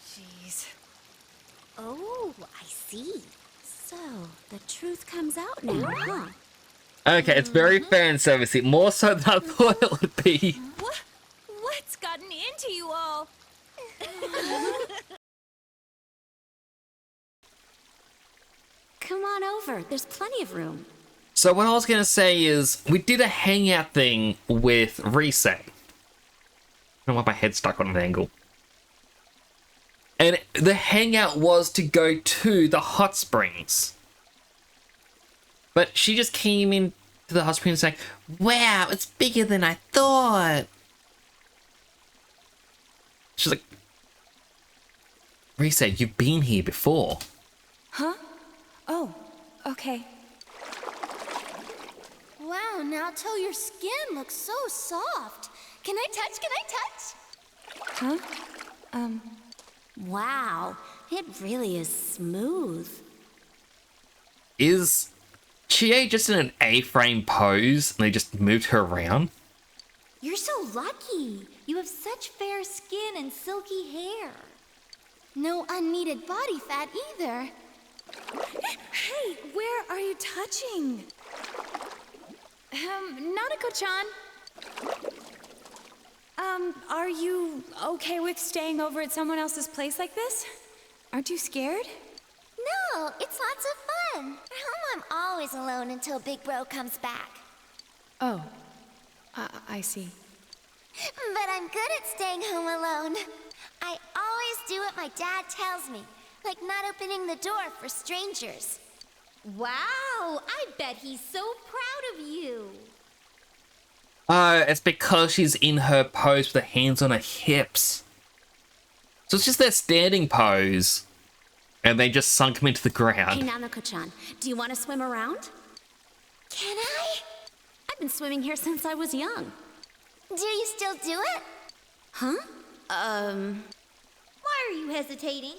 Jeez. Oh, I see. So, the truth comes out now, huh? Okay, it's very fan servicey, more so than I thought it would be. What's gotten into you all? Come on over. There's plenty of room. So what I was gonna say is, we did a hangout thing with Rise. I don't want my head stuck on an angle. And the hangout was to go to the hot springs. But she just came in to the hot springs saying, wow, it's bigger than I thought. She's like, Rise, you've been here before. Huh? Oh, okay. Wow, Naoto, your skin looks so soft. Can I touch? Huh? Wow, it really is smooth. Is Chie just in an A-frame pose and they just moved her around? You're so lucky. You have such fair skin and silky hair. No unneeded body fat either. Hey, where are you touching? Nanako-chan? Are you okay with staying over at someone else's place like this? Aren't you scared? No, it's lots of fun. At home, I'm always alone until Big Bro comes back. Oh, I see. But I'm good at staying home alone. I always do what my dad tells me, like not opening the door for strangers. Wow, I bet he's so proud of you. It's because she's in her pose with her hands on her hips. So it's just their standing pose. And they just sunk them into the ground. Hey, Nanako-chan, do you want to swim around? Can I? I've been swimming here since I was young. Do you still do it? Huh? Why are you hesitating?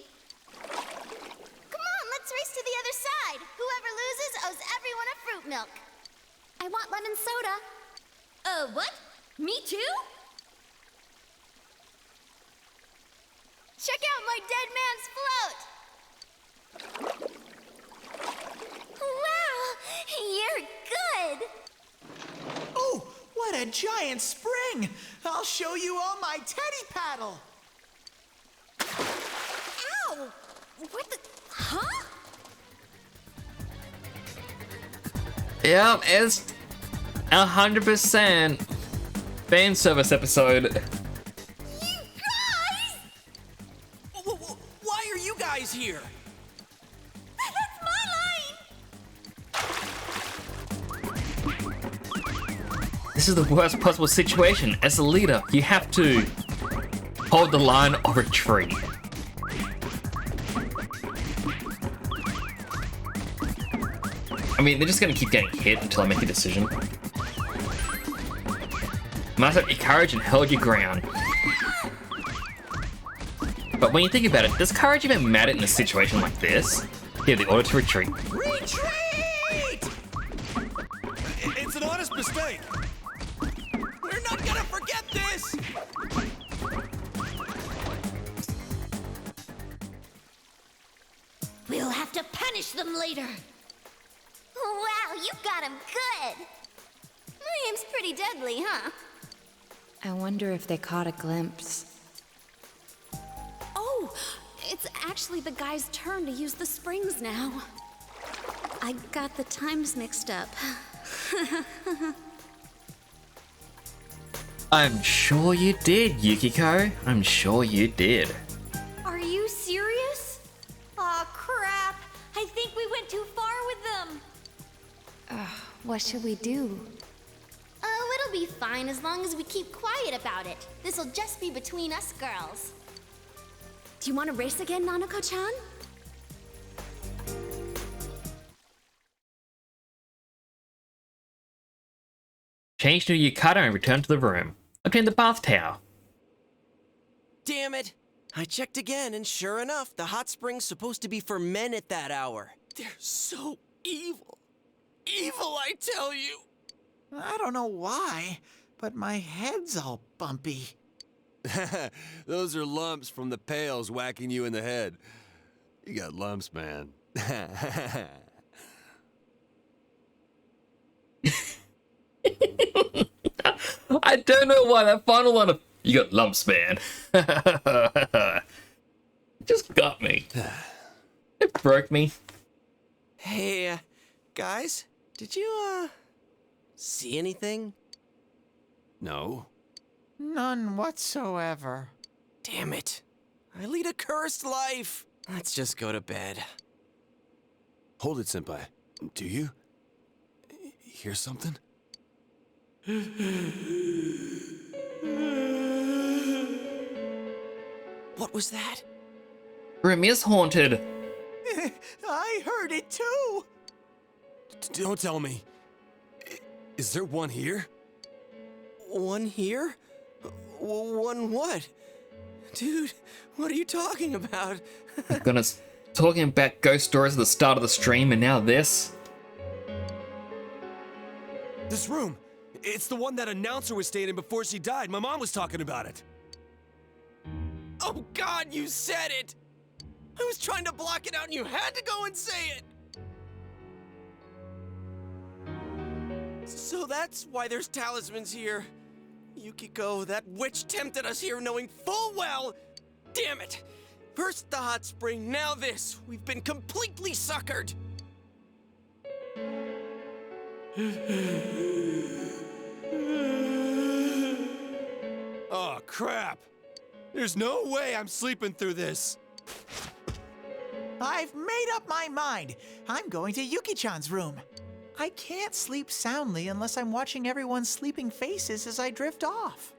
Come on, let's race to the other side. Whoever loses owes everyone a fruit milk. I want lemon soda. What? Me too? Check out my dead man's float. Wow, you're good. Oh, what a giant spring! I'll show you all my teddy paddle. Ow! What the... Huh? Yeah, it's 100% fan service episode. Why are you guys here? That's my line! This is the worst possible situation. As a leader, you have to hold the line of retreat. I mean, they're just gonna keep getting hit until I make a decision. Must have your courage and held your ground. But when you think about it, does courage even matter in a situation like this? Give the order to retreat. Retreat! It's an honest mistake. We're not gonna forget this! We'll have to punish them later. Wow, you got him good. My aim's pretty deadly, huh? I wonder if they caught a glimpse. Oh, it's actually the guy's turn to use the springs now. I got the times mixed up. I'm sure you did, Yukiko. I'm sure you did. Are you serious? Aw, crap. I think we went too far with them. What should we do? Oh, it'll be fine as long as we keep quiet about it. This'll just be between us girls. Do you want to race again, Nanako-chan? Change to yukata and return to the room. Obtain the bath towel. Damn it! I checked again, and sure enough, the hot spring's supposed to be for men at that hour. They're so evil. Evil, I tell you. I don't know why, but my head's all bumpy. Those are lumps from the pails whacking you in the head. You got lumps, man. I don't know why that final line of "you got lumps, man" just got me. It broke me. Hey, guys, did you, see anything? No. None whatsoever. Damn it. I lead a cursed life. Let's just go to bed. Hold it, Senpai. Do you hear something? What was that? Room is haunted. I heard it too. Don't tell me. Is there one here? One here? One what? Dude, what are you talking about? Goodness, talking about ghost stories at the start of the stream and now this. This room. It's the one that announcer was staying in before she died. My mom was talking about it. Oh God, you said it! I was trying to block it out and you had to go and say it! So that's why there's talismans here. Yukiko, that witch tempted us here knowing full well... Damn it! First the hot spring, now this. We've been completely suckered. Oh, crap. There's no way I'm sleeping through this. I've made up my mind. I'm going to Yuki-chan's room. I can't sleep soundly unless I'm watching everyone's sleeping faces as I drift off.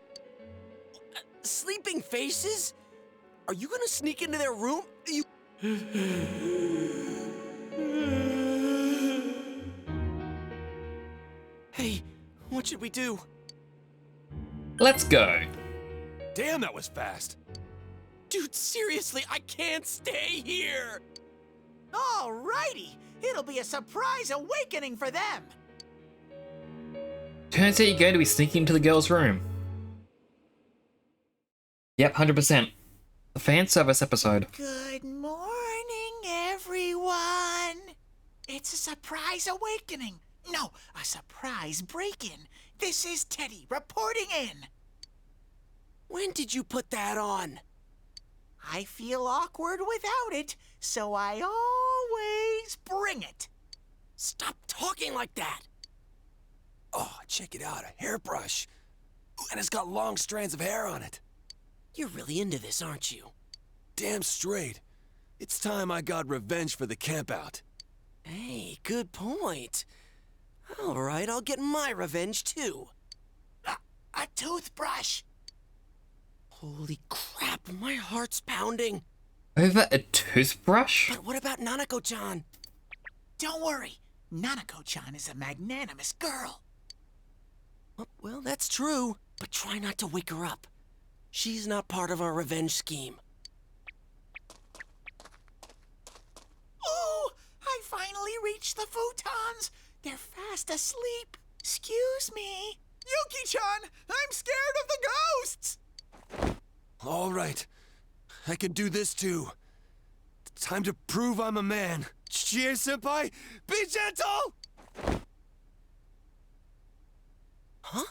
Sleeping faces? Are you gonna sneak into their room? Hey, what should we do? Let's go. Damn, that was fast. Dude, seriously, I can't stay here. Alrighty, it'll be a surprise awakening for them. Turns out you're going to be sneaking into the girl's room. Yep, 100%. The fan service episode. Good morning, everyone. It's a surprise awakening. No, a surprise break-in. This is Teddy reporting in. When did you put that on? I feel awkward without it, so I always bring it. Stop talking like that. Oh, check it out, a hairbrush. Ooh, and it's got long strands of hair on it. You're really into this, aren't you? Damn straight. It's time I got revenge for the campout. Hey, good point. All right, I'll get my revenge too. A toothbrush. Holy crap, my heart's pounding. Over a toothbrush? But what about Nanako-chan? Don't worry, Nanako-chan is a magnanimous girl. Well, that's true, but try not to wake her up. She's not part of our revenge scheme. Oh, I finally reached the futons. They're fast asleep. Excuse me. Yuki-chan, I'm scared of the ghosts. All right, I can do this too. Time to prove I'm a man. Chie-senpai, be gentle! Huh?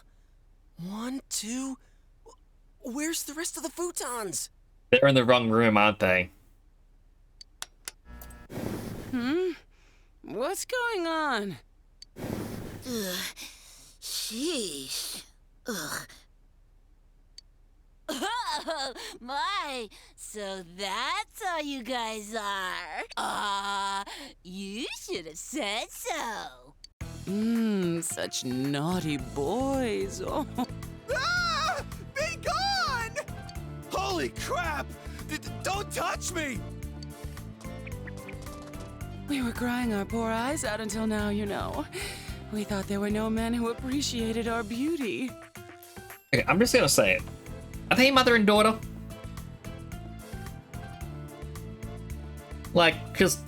1, 2... Where's the rest of the futons? They're in the wrong room, aren't they? What's going on? Ugh. Sheesh. Ugh. Oh, my. So that's all you guys are. You should have said so. Such naughty boys. Oh. Ah! Be gone! Holy crap! Don't touch me! We were crying our poor eyes out until now, you know. We thought there were no men who appreciated our beauty. Okay, I'm just gonna say it. Are they mother and daughter? Like, because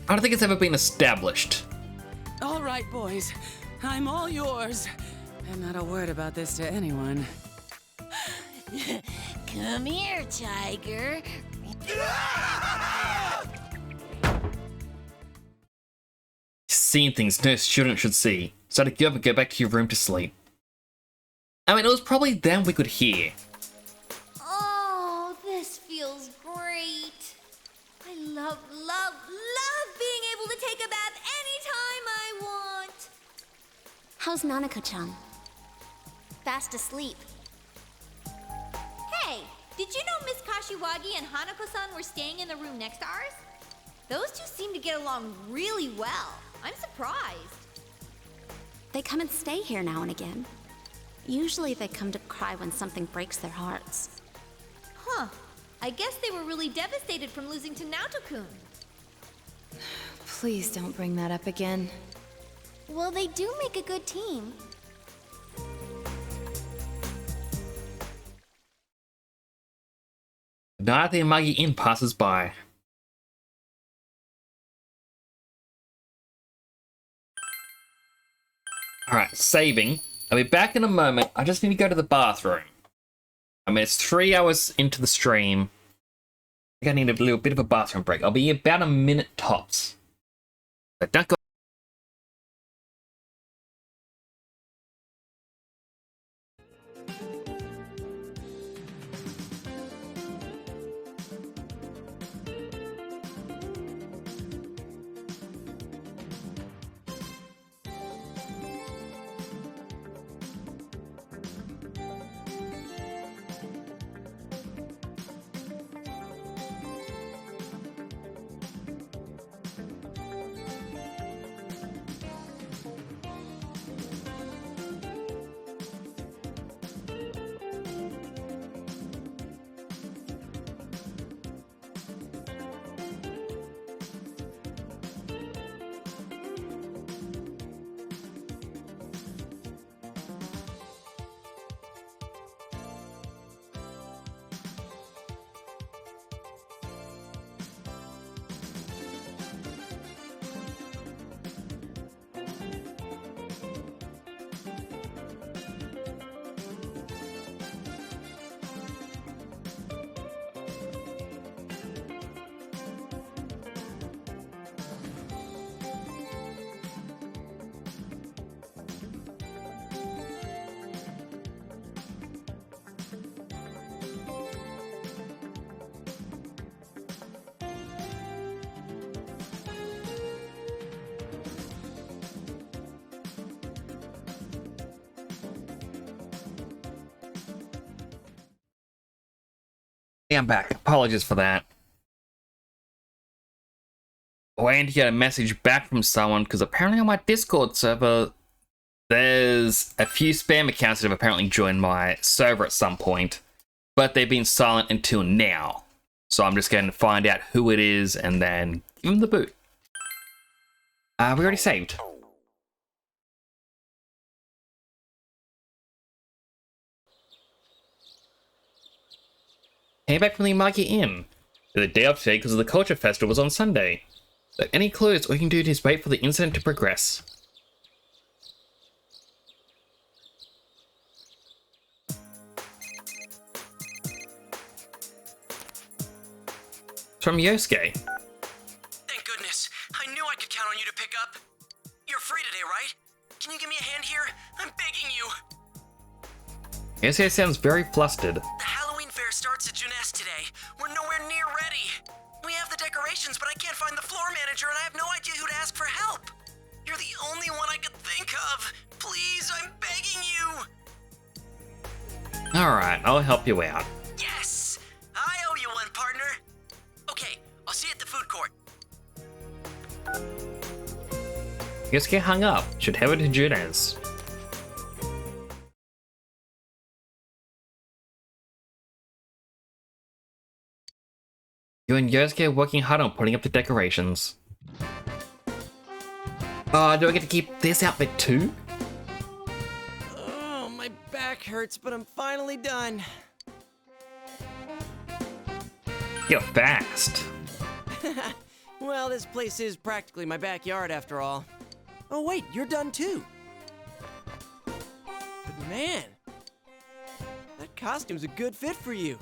I don't think it's ever been established. All right, boys. I'm all yours. And not a word about this to anyone. Come here, tiger. Seeing things no student should see, so to give up and go back to your room to sleep. I mean, it was probably them we could hear. Oh, this feels great. I love being able to take a bath anytime I want. How's Nanako-chan? Fast asleep. Hey, did you know Miss Kashiwagi and Hanako-san were staying in the room next to ours? Those two seem to get along really well. I'm surprised. They come and stay here now and again. Usually they come to cry when something breaks their hearts. Huh. I guess they were really devastated from losing to Naoto-kun. Please don't bring that up again. Well, they do make a good team. Night at the Amagi Inn passes by. Alright, saving. I'll be back in a moment. I just need to go to the bathroom. I mean, it's 3 hours into the stream. I think I need a little bit of a bathroom break. I'll be about a minute tops. But don't go. I'm back. Apologies for that. Waiting to get a message back from someone because apparently on my Discord server, there's a few spam accounts that have apparently joined my server at some point, but they've been silent until now. So I'm just going to find out who it is and then give them the boot. We already saved. Came back from the Amagi Inn. The day off today because the culture festival was on Sunday. So any clues, all you can do is wait for the incident to progress. From Yosuke. Thank goodness. I knew I could count on you to pick up. You're free today, right? Can you give me a hand here? I'm begging you. Yosuke sounds very flustered. The Halloween fair starts at Junes today. We're nowhere near ready. We have the decorations, but I can't find the floor manager, and I have no idea who to ask for help. You're the only one I could think of. Please, I'm begging you. Alright, I'll help you out. Yes! I owe you one, partner. Okay, I'll see you at the food court. Yosuke hung up. Should head over to Junes. You and Yosuke are working hard on putting up the decorations. Do I get to keep this outfit too? Oh, my back hurts, but I'm finally done. You're fast. Well, this place is practically my backyard after all. Oh wait, you're done too. But man, that costume's a good fit for you.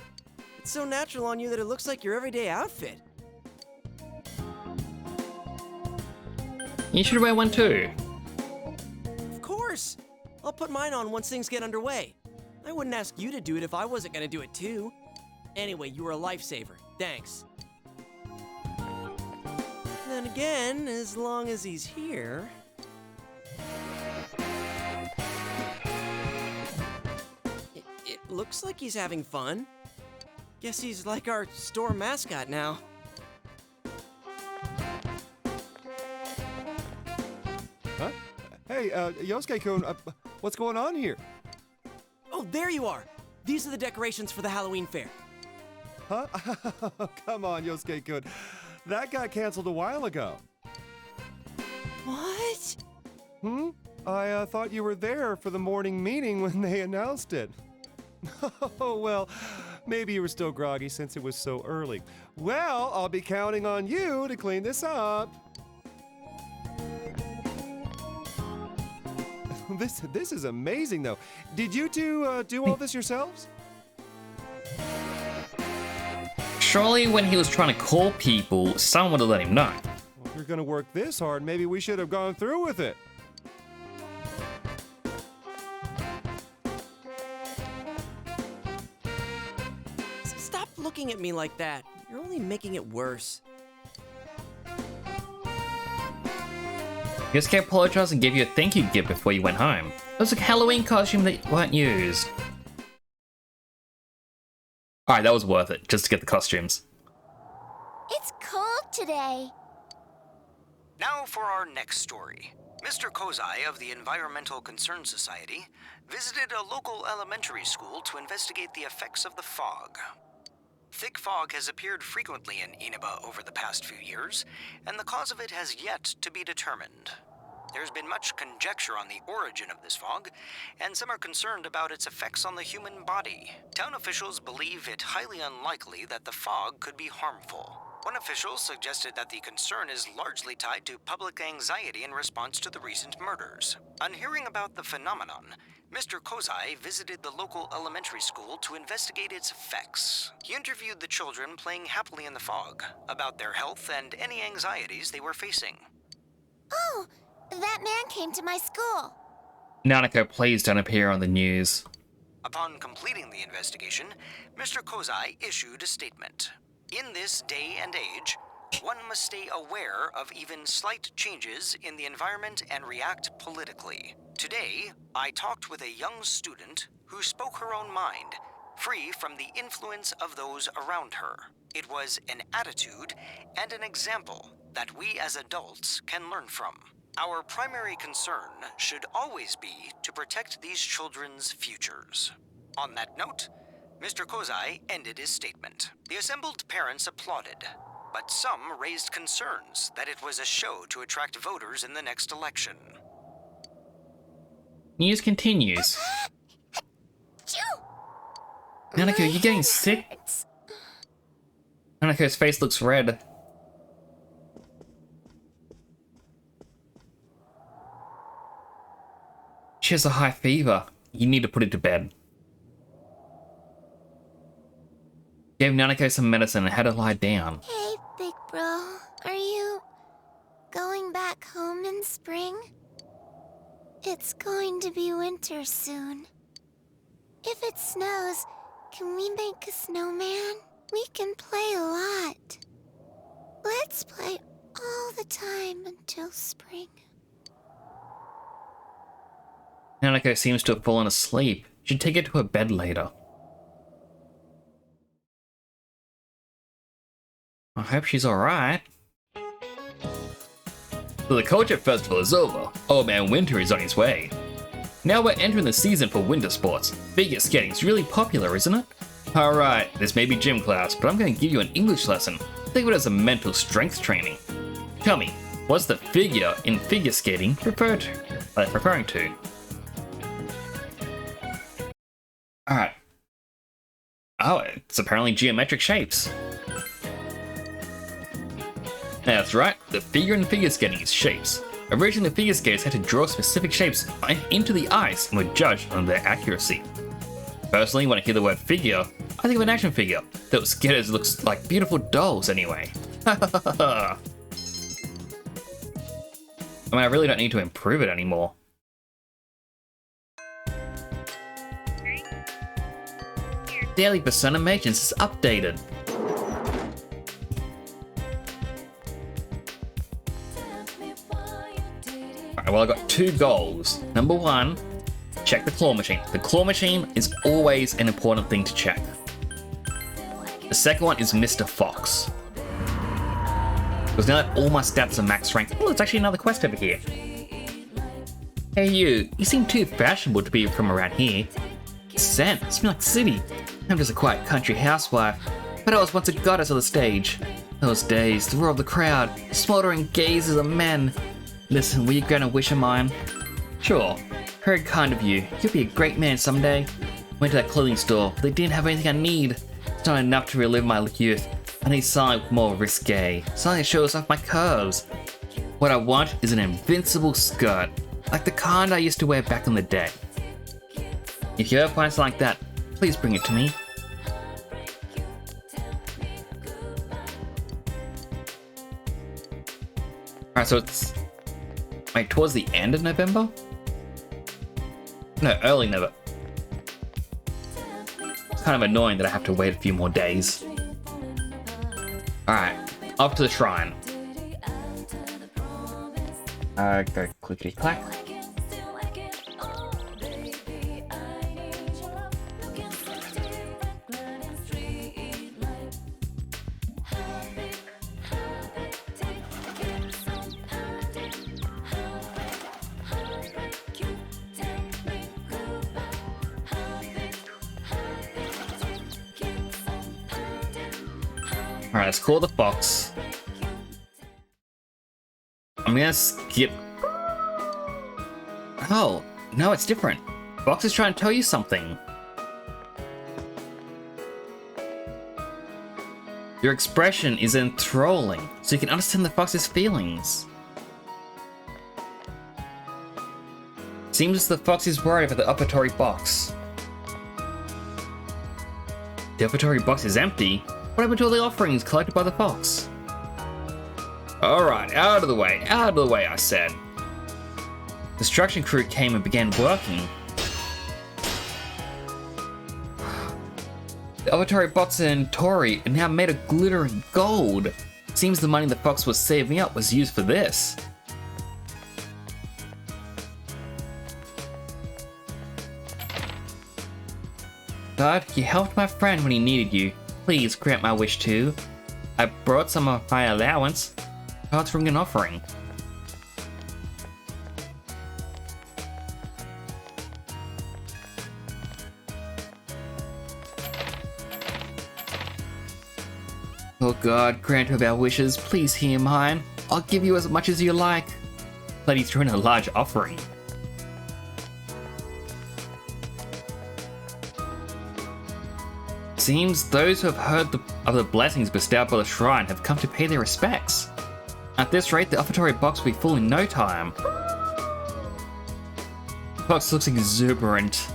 It's so natural on you that it looks like your everyday outfit. You should wear one too. Of course! I'll put mine on once things get underway. I wouldn't ask you to do it if I wasn't gonna do it too. Anyway, you were a lifesaver. Thanks. Then again, as long as he's here... It looks like he's having fun. Guess he's like our store mascot now. Huh? Hey, Yosuke-kun, what's going on here? Oh, there you are! These are the decorations for the Halloween fair. Huh? Come on, Yosuke-kun. That got canceled a while ago. What? I thought you were there for the morning meeting when they announced it. Oh, well, maybe you were still groggy since it was so early. Well, I'll be counting on you to clean this up. This is amazing, though. Did you two do all this yourselves? Surely when he was trying to call people, someone would have let him know. Well, if you're gonna work this hard, maybe we should have gone through with it. Stop looking at me like that. You're only making it worse. Yosuke apologized and gave you a thank you gift before you went home. It was a Halloween costume that weren't used. Alright, that was worth it, just to get the costumes. It's cold today. Now for our next story. Mr. Kozai of the Environmental Concern Society visited a local elementary school to investigate the effects of the fog. Thick fog has appeared frequently in Inaba over the past few years, and the cause of it has yet to be determined. There's been much conjecture on the origin of this fog, and some are concerned about its effects on the human body. Town officials believe it highly unlikely that the fog could be harmful. One official suggested that the concern is largely tied to public anxiety in response to the recent murders. On hearing about the phenomenon, Mr. Kozai visited the local elementary school to investigate its effects. He interviewed the children playing happily in the fog about their health and any anxieties they were facing. Oh, that man came to my school. Nanako, please don't appear on the news. Upon completing the investigation, Mr. Kozai issued a statement. In this day and age, one must stay aware of even slight changes in the environment and react politically. Today, I talked with a young student who spoke her own mind, free from the influence of those around her. It was an attitude and an example that we as adults can learn from. Our primary concern should always be to protect these children's futures. On that note, Mr. Kozai ended his statement. The assembled parents applauded, but some raised concerns that it was a show to attract voters in the next election. News continues. Nanako, you're getting sick? Nanako's face looks red. She has a high fever. You need to put it to bed. Gave Nanako some medicine and had her lie down. Hey, big bro. Are you going back home in spring? It's going to be winter soon. If it snows, can we make a snowman? We can play a lot. Let's play all the time until spring. Nanako seems to have fallen asleep. You should take her to her bed later. I hope she's alright. So the Culture Festival is over. Old Man Winter is on his way. Now we're entering the season for winter sports. Figure skating is really popular, isn't it? Alright, this may be gym class, but I'm going to give you an English lesson. Think of it as a mental strength training. Tell me, What's the figure in figure skating referring to? Alright. Oh, it's apparently geometric shapes. That's right, the figure in figure skating is shapes. Originally, figure skaters had to draw specific shapes into the ice and were judged on their accuracy. Personally, when I hear the word figure, I think of an action figure. Those skaters looks like beautiful dolls anyway. I mean, I really don't need to improve it anymore. Daily Persona Matrix is updated. Alright, well, I got 2 goals. Number 1, check the claw machine. The claw machine is always an important thing to check. The second one is Mr. Fox. Because now that all my stats are max rank. Oh, there's actually another quest over here. Hey you seem too fashionable to be from around here. Zen, it's like city. I'm just a quiet country housewife, but I was once a goddess of the stage. Those days, the roar of the crowd, smoldering gazes of men. Listen, will you grant a wish of mine? Sure, very kind of you. You'll be a great man someday. Went to that clothing store, but they didn't have anything I need. It's not enough to relive my youth. I need something more risque, something that shows off my curves. What I want is an invincible skirt, like the kind I used to wear back in the day. If you ever find something like that, please bring it to me. Alright, so it's... Wait, towards the end of November? No, early November. It's kind of annoying that I have to wait a few more days. Alright, off to the shrine. Go clickety clack. Alright, let's call the fox. I'm gonna skip. Oh, no, it's different. Fox is trying to tell you something. Your expression is enthralling, so you can understand the fox's feelings. Seems the fox is worried about the offertory box. The offertory box is empty. What happened to all the offerings collected by the fox? Alright, out of the way, I said. The construction crew came and began working. The offertory box and Tori are now made of glittering gold. Seems the money the fox was saving up was used for this. God, you helped my friend when he needed you. Please grant my wish too. I brought some of my allowance. God's bring an offering. Oh God, grant of our wishes, please hear mine. I'll give you as much as you like. Lady threw in a large offering. Seems those who have heard of the blessings bestowed by the shrine have come to pay their respects. At this rate, the offertory box will be full in no time. The box looks exuberant.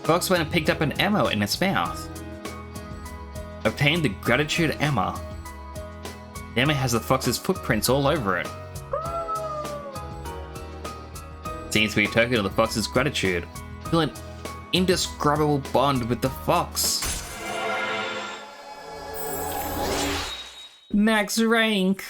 Fox went and picked up an ammo in its mouth. Obtained the gratitude ammo. The ammo has the fox's footprints all over it. Seems to be a token of the fox's gratitude. Feel an indescribable bond with the fox. Max rank.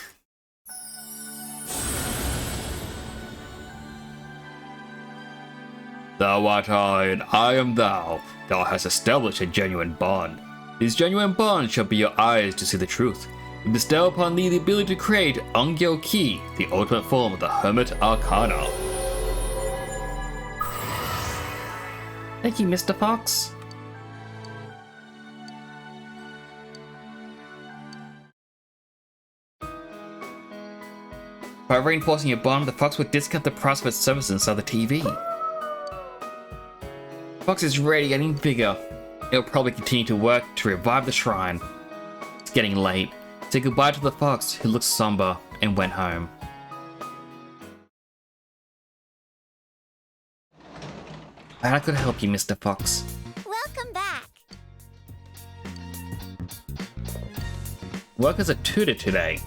Thou art I, and I am thou. Thou hast established a genuine bond. This genuine bond shall be your eyes to see the truth. We bestow upon thee the ability to create Ongyo Ki, the ultimate form of the Hermit Arcana. Thank you, Mr. Fox. By reinforcing your bond, the Fox would discount the price of its services inside the TV. Fox is really getting bigger. It'll probably continue to work to revive the shrine. It's getting late. Say goodbye to the Fox, who looked somber and went home. How could I help you, Mr. Fox? Welcome back. Work as a tutor today.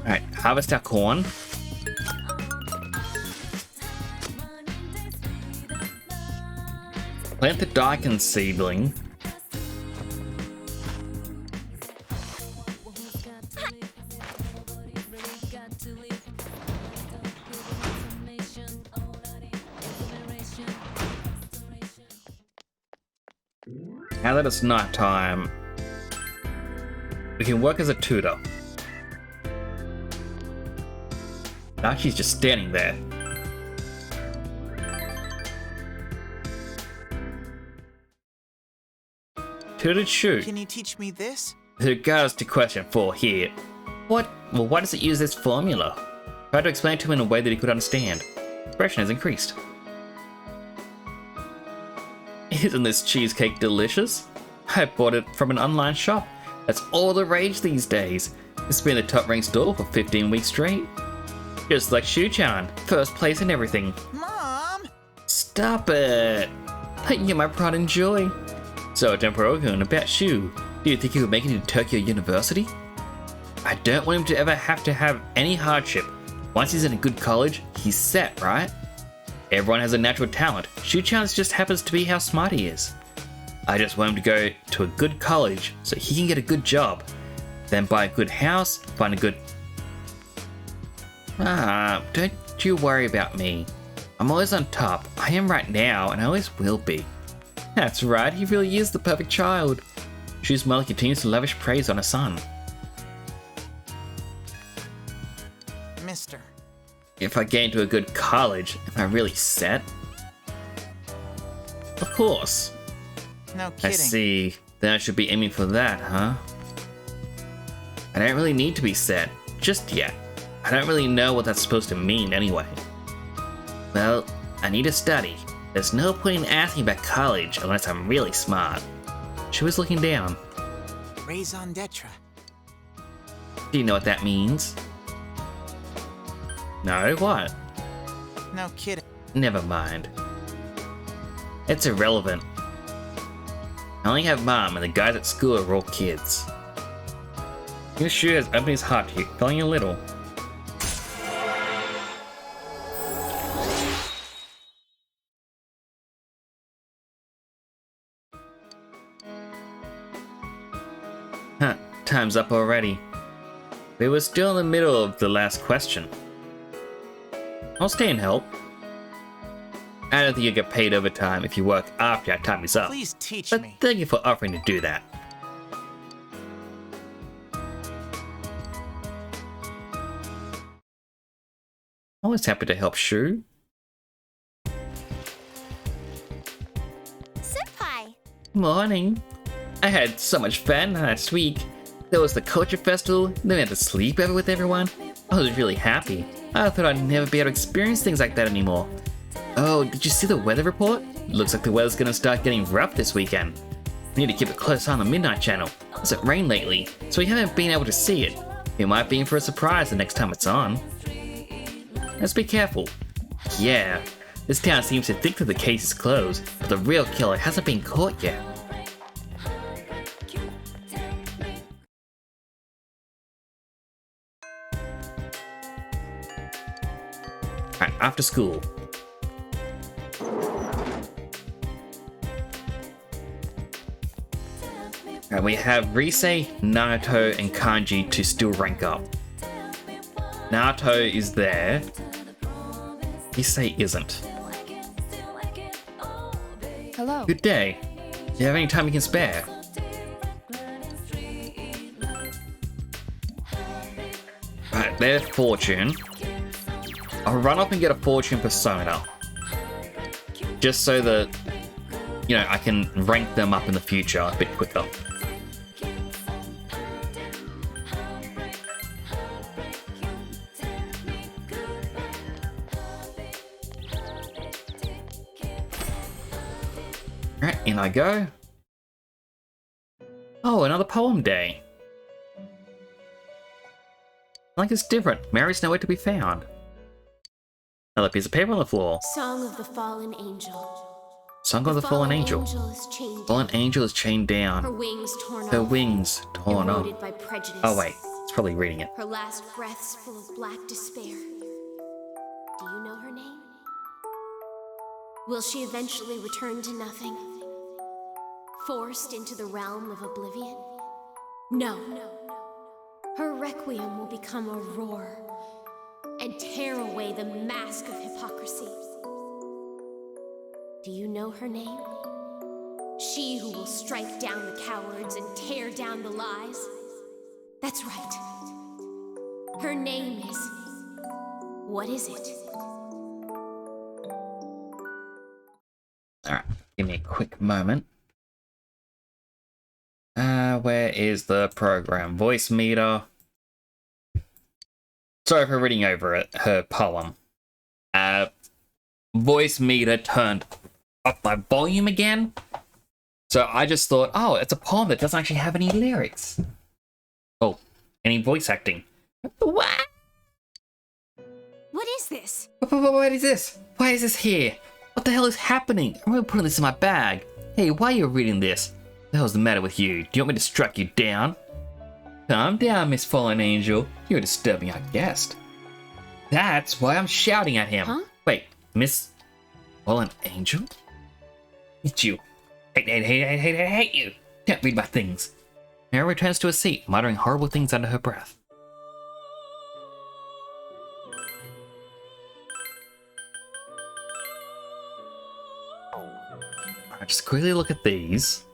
Alright, harvest our corn. Plant the daikon seedling. Now that it's night time, we can work as a tutor. Now she's just standing there. Tutored Shu. Can you teach me this? With regards to question 4 here, why does it use this formula? Try to explain to him in a way that he could understand. Expression has increased. Isn't this cheesecake delicious? I bought it from an online shop. That's all the rage these days. It's been the top-ranked store for 15 weeks straight. Just like Shu-chan, first place in everything. Mom! Stop it! You're my pride and joy. So, Temporogun, about Shu, do you think he would make it into Tokyo University? I don't want him to ever have to have any hardship. Once he's in a good college, he's set, right? Everyone has a natural talent. Shu-chan just happens to be how smart he is. I just want him to go to a good college so he can get a good job. Then buy a good house, find a good... don't you worry about me. I'm always on top. I am right now, and I always will be. That's right, he really is the perfect child. Shu's mother continues to lavish praise on her son. Mister. If I get into a good college, am I really set? Of course. No kidding. I see. Then I should be aiming for that, huh? I don't really need to be set, just yet. I don't really know what that's supposed to mean anyway. Well, I need to study. There's no point in asking about college unless I'm really smart. She was looking down. Raison d'etre. Do you know what that means? No, what? No kidding. Never mind. It's irrelevant. I only have Mom, and the guys at school are all kids. This Shu has opened his heart to you, feeling a little. Huh, time's up already. We were still in the middle of the last question. I'll stay and help. I don't think you get paid overtime if you work after your time is up. Please teach but me. Thank you for offering to do that. Always happy to help Shu. Senpai! Morning. I had so much fun last week. There was the culture festival, then we had the sleepover with everyone. I was really happy. I thought I'd never be able to experience things like that anymore. Oh, did you see the weather report? Looks like the weather's gonna start getting rough this weekend. We need to keep a close eye on the Midnight Channel. It's rained lately, so we haven't been able to see it. It might be in for a surprise the next time it's on. Let's be careful. Yeah, this town seems to think that the case is closed, but the real killer hasn't been caught yet. Alright, after school. Alright, we have Rise, Naruto, and Kanji to still rank up. Naruto is there. Rise isn't. Hello. Good day. Do you have any time you can spare? Right, there's Fortune. I'll run up and get a Fortune Persona. Just so that you know, I can rank them up in the future a bit quicker. Alright, in I go. Oh, another poem day. Like it's different. Mary's nowhere to be found. Another piece of paper on the floor. Song of the Fallen Angel. Song of the Fallen Angel. Fallen Angel is chained down. Her wings torn off. Her wings torn off. Eroded by prejudice. Oh wait, it's probably reading it. Her last breaths full of black despair. Do you know her name? Will she eventually return to nothing? Forced into the realm of oblivion? No. Her requiem will become a roar and tear away the mask of hypocrisy. Do you know her name? She who will strike down the cowards and tear down the lies? That's right. Her name is... What is it? Alright, give me a quick moment. Where is the program? Voice meter. Sorry for reading over it, her poem. Voice meter turned up my volume again. So I just thought, oh, it's a poem that doesn't actually have any lyrics. Oh, any voice acting. What? What is this? What is this? Why is this here? What the hell is happening? I'm gonna put this in my bag. Hey, why are you reading this? What the hell's the matter with you? Do you want me to strike you down? Calm down, Miss Fallen Angel. You're disturbing our guest. That's why I'm shouting at him. Huh? Wait, Miss Fallen Angel? It's you. Hate you. Can't read my things. Mary returns to her seat, muttering horrible things under her breath. Alright, just quickly look at these.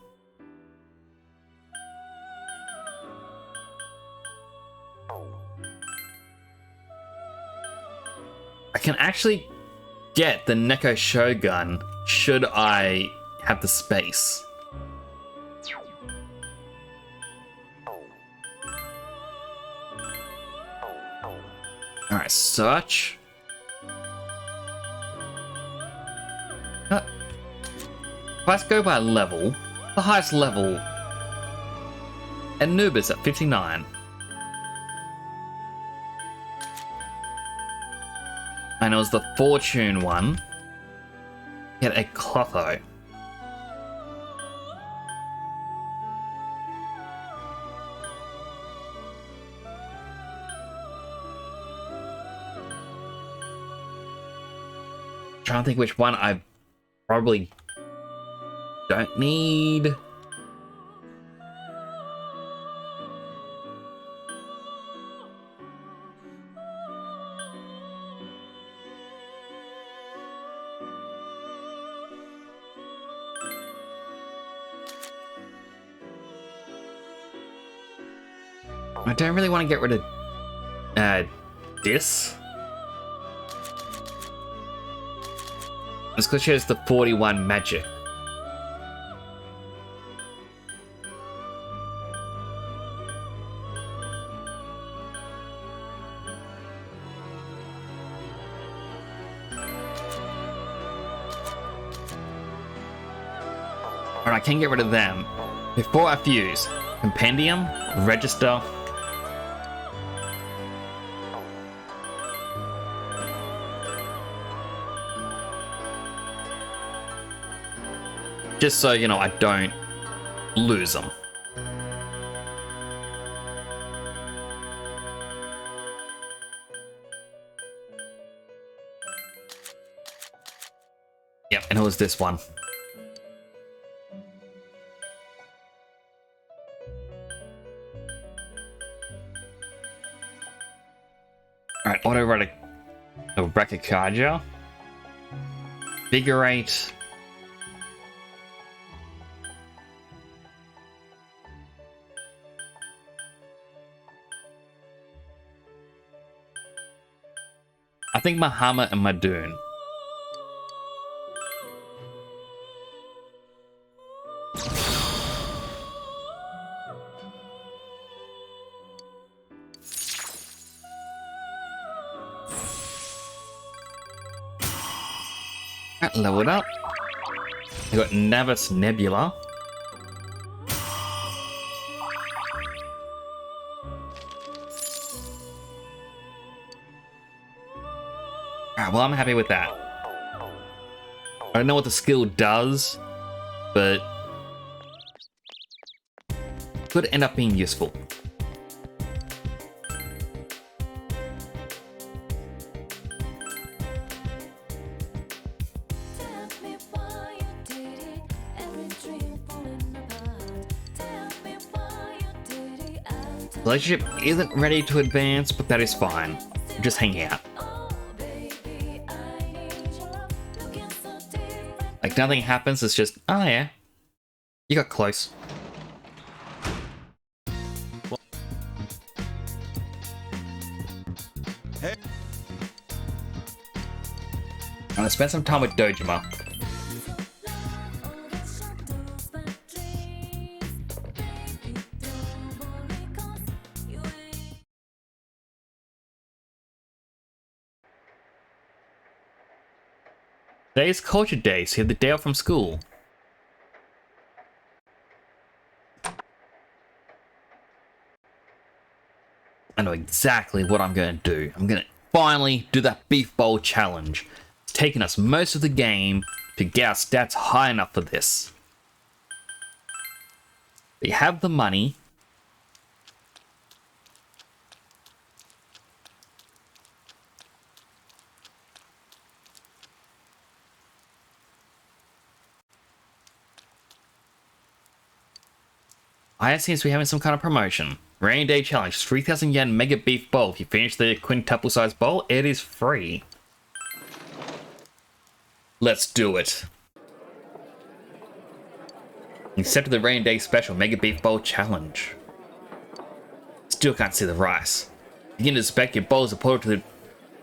I can actually get the Neko Shogun should I have the space. Alright, search. If I go by level, the highest level, Anubis at 59. And it was the Fortune one. Get a Clotho. Trying to think which one I probably don't need. I don't really want to get rid of this. It's because she has the 41 magic. Alright, I can get rid of them. Before I fuse, Compendium, Register. Just so, you know, I don't lose them. Yep, and it was this one. Alright, auto Rakikaja. Figure 8. I think Mahama and Madoon. leveled up. We got Navis Nebula. Alright, well, I'm happy with that. I don't know what the skill does, but could end up being useful. Relationship isn't ready to advance, but that is fine. We're just hanging out. Like nothing happens, it's just, oh yeah, you got close. Hey. I'm gonna spend some time with Dojima. Today's Culture Day, so you have the day off from school. I know exactly what I'm going to do. I'm going to finally do that Beef Bowl challenge. It's taken us most of the game to get our stats high enough for this. We have the money. I seems to be having some kind of promotion. Rainy Day Challenge, 3,000 yen Mega Beef Bowl. If you finish the quintuple size bowl, it is free. Let's do it. Accepted the Rainy Day Special Mega Beef Bowl Challenge. Still can't see the rice. Begin to suspect your bowl is a portal to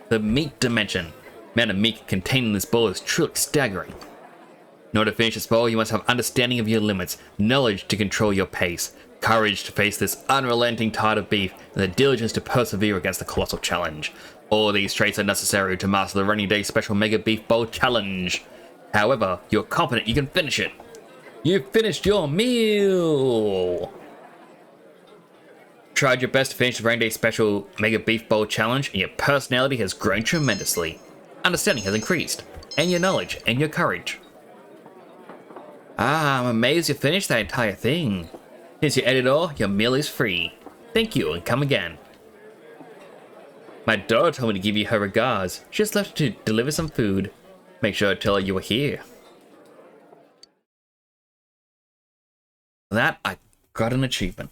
the meat dimension. The amount of meat contained in this bowl is truly staggering. In order to finish this bowl, you must have understanding of your limits, knowledge to control your pace, courage to face this unrelenting tide of beef, and the diligence to persevere against the colossal challenge. All these traits are necessary to master the Rainy Day Special Mega Beef Bowl Challenge. However, you're confident you can finish it. You've finished your meal! Tried your best to finish the Rainy Day Special Mega Beef Bowl Challenge, and your personality has grown tremendously. Understanding has increased, and your knowledge, and your courage. Ah, I'm amazed you finished that entire thing. Since you ate it all, your meal is free. Thank you, and come again. My daughter told me to give you her regards. She just left to deliver some food. Make sure to tell her you were here. For that, I got an achievement.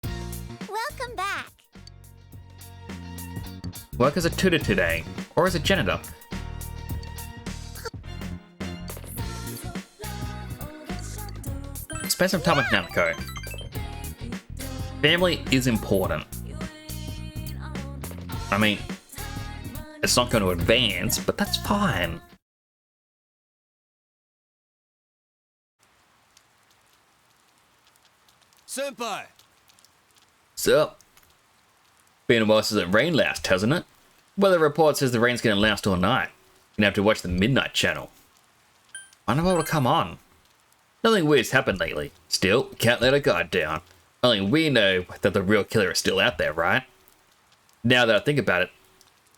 Welcome back. Work as a tutor today, or as a janitor. Spend some time with Namco. Family is important. I mean, it's not going to advance, but that's fine. Senpai! Sup? Been a while since it rained last, hasn't it? Weather report says the rain's going to last all night. You're going to have to watch the Midnight Channel. I know what will come on. Nothing weird's happened lately. Still, can't let our guard down. Only we know that the real killer is still out there, right? Now that I think about it,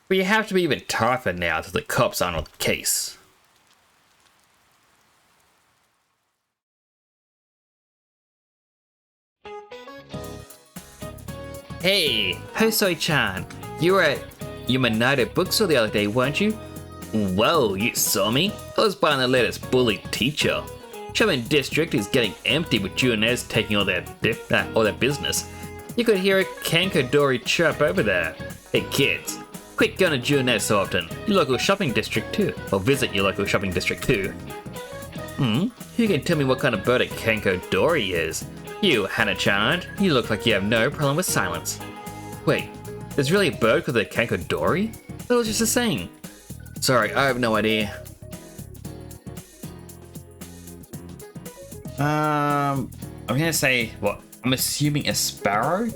we have to be even tougher now that the cops aren't on the case. Hey, Hosoi-chan, you were at United Bookstore the other day, weren't you? Whoa, you saw me? I was buying the latest bully teacher. Shopping district is getting empty with Junes taking all their business. You could hear a Kankodori chirp over there. Hey kids, quit going to Junes so often. Your local shopping district too. Or visit your local shopping district too. You can tell me what kind of bird a Kankodori is. You, Hana-chan, you look like you have no problem with silence. Wait, there's really a bird called a Kankodori? That was just a saying. Sorry, I have no idea. I'm gonna say, what? I'm assuming a sparrow?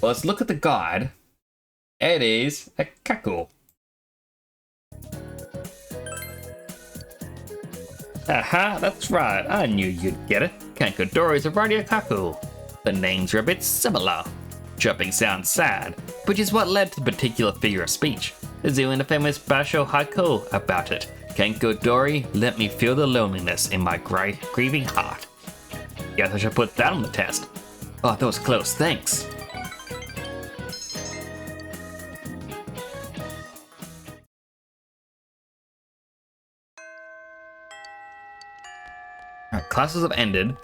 Well, let's look at the guide. It is a cuckoo. Aha, that's right. I knew you'd get it. Kankadori is a Radiokaku. The names are a bit similar. Chirping sounds sad, which is what led to the particular figure of speech. There's even a famous Basho haiku about it. Kankadori, let me feel the loneliness in my grieving heart. Guess I should put that on the test. Oh, that was close, thanks. Alright, classes have ended.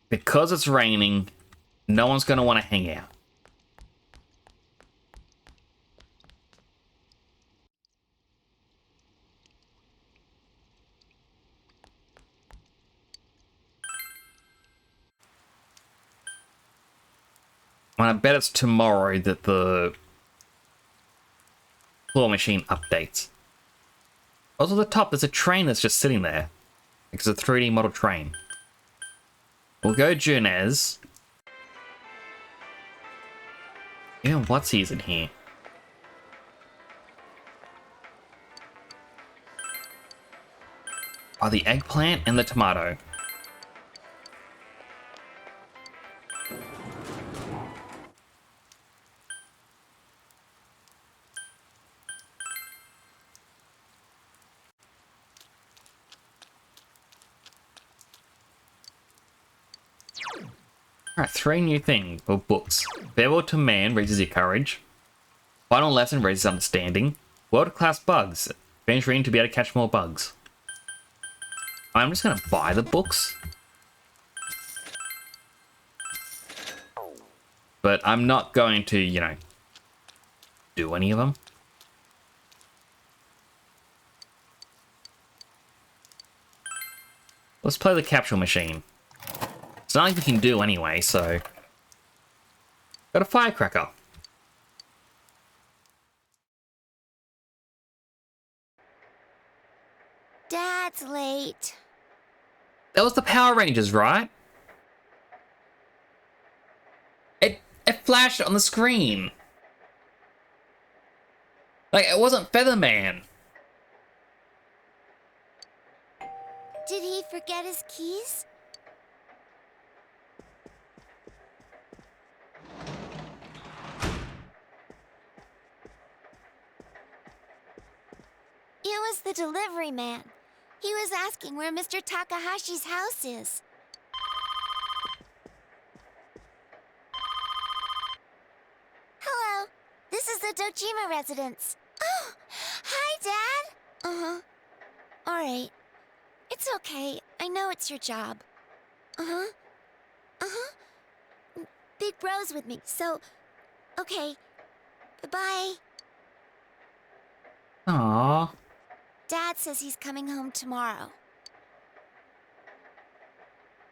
Because it's raining, no one's going to want to hang out. And I bet it's tomorrow that the claw machine updates. Also at the top, there's a train that's just sitting there. It's a 3D model train. We'll go Junez. Even what's he's in here? Oh, the eggplant and the tomato. Alright, 3 new things, or books. Farewell to Man raises your courage. Final Lesson raises understanding. World-class bugs. Finish reading to be able to catch more bugs. I'm just gonna buy the books. But I'm not going to, you know, do any of them. Let's play the capsule machine. It's not like we can do anyway, so... Got a firecracker. Dad's late. That was the Power Rangers, right? It flashed on the screen. Like, it wasn't Featherman. Did he forget his keys? It was the delivery man. He was asking where Mr. Takahashi's house is. Hello, this is the Dojima residence. Oh, hi, Dad. Uh-huh. All right. It's okay. I know it's your job. Uh-huh. Uh-huh. Big Bro's with me, so... Okay. Bye-bye. Aww. Dad says he's coming home tomorrow.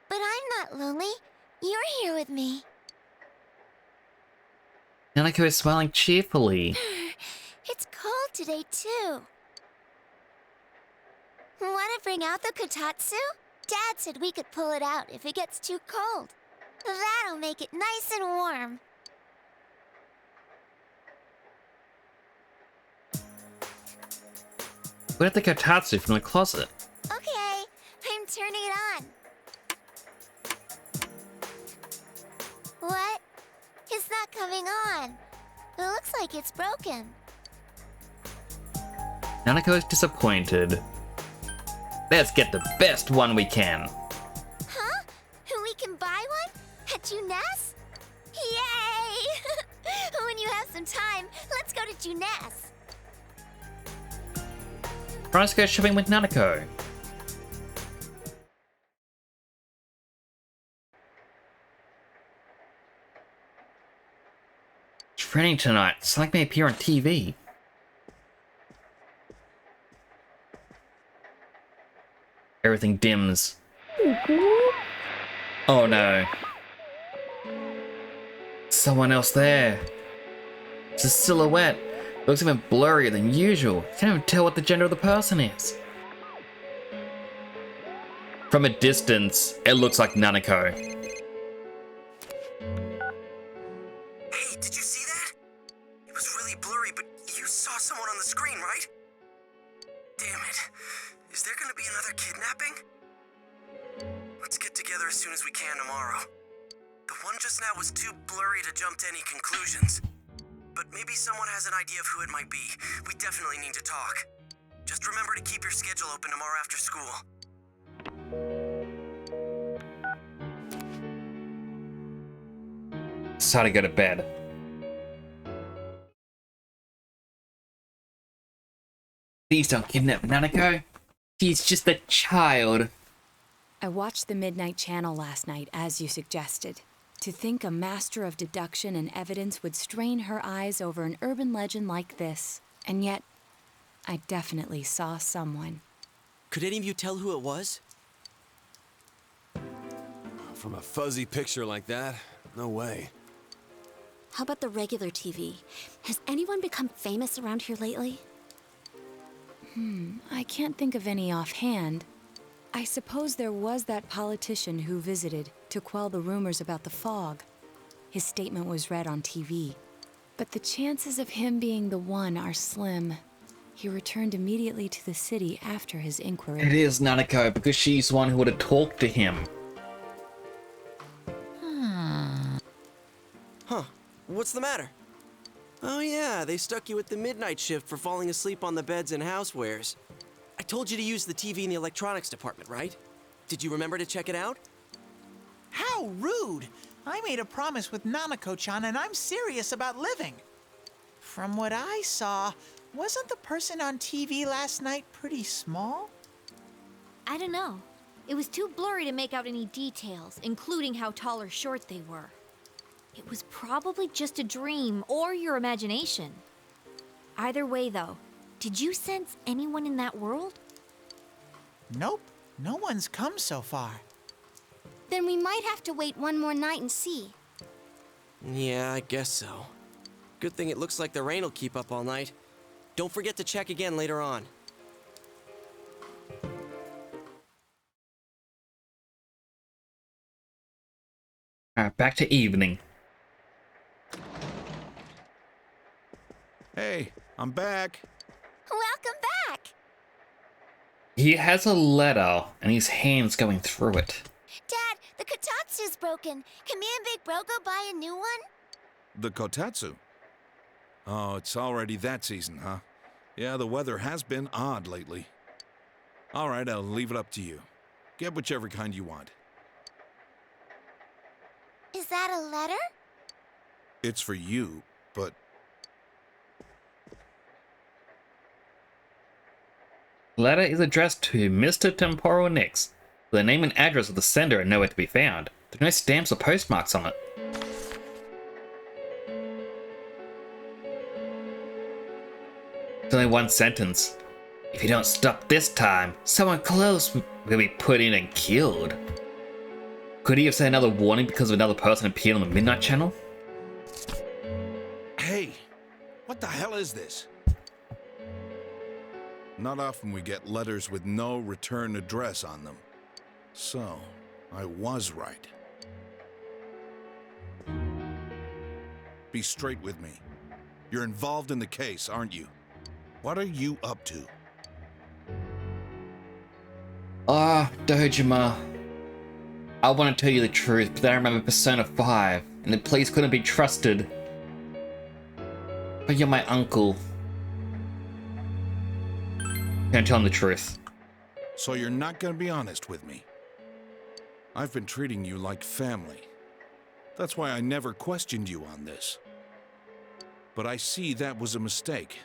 But I'm not lonely. You're here with me. Nanako is smiling cheerfully. It's cold today, too. Want to bring out the kotatsu? Dad said we could pull it out if it gets too cold. That'll make it nice and warm. Where'd the kotatsu from the closet? Okay, I'm turning it on. What? It's not coming on. It looks like it's broken. Nanako is disappointed. Let's get the best one we can. Huh? We can buy one? At Juness? Yay! When you have some time, let's go to Juness. Let's go shopping with Nanako. It's raining tonight. It's like may appear on TV. Everything dims. Oh no. Someone else there. It's a silhouette. It looks even blurrier than usual. You can't even tell what the gender of the person is. From a distance, it looks like Nanako. Hey, did you see that? It was really blurry, but you saw someone on the screen, right? Is there gonna be another kidnapping? Let's get together as soon as we can tomorrow. The one just now was too blurry to jump to any conclusions. But maybe someone has an idea of who it might be. We definitely need to talk. Just remember to keep your schedule open tomorrow after school. It's time to go to bed. Please don't kidnap Nanako. She's just a child. I watched the Midnight Channel last night, as you suggested. To think a master of deduction and evidence would strain her eyes over an urban legend like this. And yet, I definitely saw someone. Could any of you tell who it was? From a fuzzy picture like that, no way. How about the regular TV? Has anyone become famous around here lately? I can't think of any offhand. I suppose there was that politician who visited to quell the rumors about the fog. His statement was read on TV. But the chances of him being the one are slim. He returned immediately to the city after his inquiry. It is Nanako, because she's the one who would have talked to him. Huh. What's the matter? Oh yeah, they stuck you at the midnight shift for falling asleep on the beds and housewares. I told you to use the TV in the electronics department, right? Did you remember to check it out? How rude! I made a promise with Nanako-chan and I'm serious about living. From what I saw, wasn't the person on TV last night pretty small? I don't know. It was too blurry to make out any details, including how tall or short they were. It was probably just a dream or your imagination. Either way, though, did you sense anyone in that world? Nope, no one's come so far. Then we might have to wait one more night and see. Yeah, I guess so. Good thing it looks like the rain will keep up all night. Don't forget to check again later on. Alright, back to evening. Hey, I'm back. Welcome back! He has a letter, and his hand's going through it. Dad, the Kotatsu's broken. Can me and Big Bro go buy a new one? The Kotatsu? Oh, it's already that season, huh? Yeah, the weather has been odd lately. All right, I'll leave it up to you. Get whichever kind you want. Is that a letter? It's for you, but... Letter is addressed to Mr. Temporal Nix. The name and address of the sender are nowhere to be found. There are no stamps or postmarks on it. It's only one sentence. If you don't stop this time, someone close will be put in and killed. Could he have said another warning because of another person appeared on the Midnight Channel? Hey, what the hell is this? Not often we get letters with no return address on them. So, I was right. Be straight with me. You're involved in the case, aren't you? What are you up to? Dojima. I want to tell you the truth, but then I remember Persona 5, and the police couldn't be trusted. But you're my uncle. Can't tell him the truth. So you're not gonna be honest with me? I've been treating you like family. That's why I never questioned you on this. But I see that was a mistake.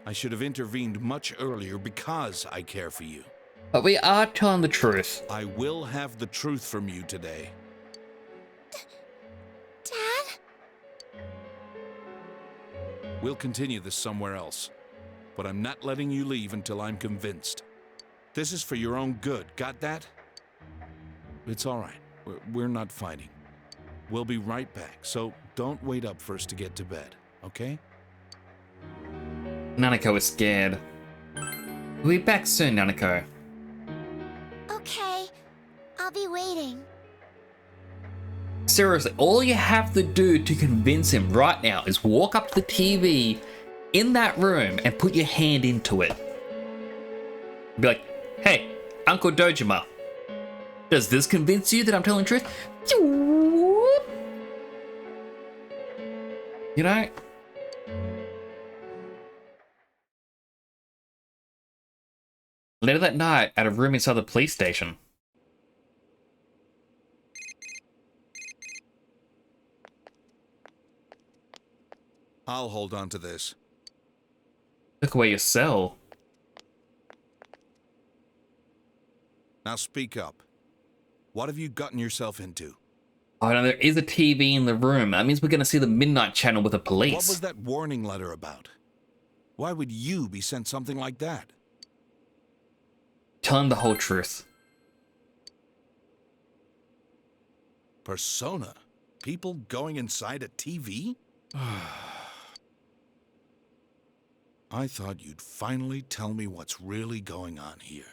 I should have intervened much earlier because I care for you. But we are telling the truth. I will have the truth from you today. Dad? We'll continue this somewhere else. But I'm not letting you leave until I'm convinced. This is for your own good, got that? It's all right. We're not fighting. We'll be right back, so don't wait up for us to get to bed, okay? Nanako is scared. We'll be back soon, Nanako. Okay, I'll be waiting. Seriously, all you have to do to convince him right now is walk up to the TV in that room and put your hand into it. Be like, hey, Uncle Dojima, does this convince you that I'm telling the truth? You know? Later that night, at a room inside the police station. I'll hold on to this. Took away your cell. Now speak up. What have you gotten yourself into? Oh no, there is a TV in the room. That means we're gonna see the Midnight Channel with the police. What was that warning letter about? Why would you be sent something like that? Tell him the whole truth. Persona? People going inside a TV? I thought you'd finally tell me what's really going on here.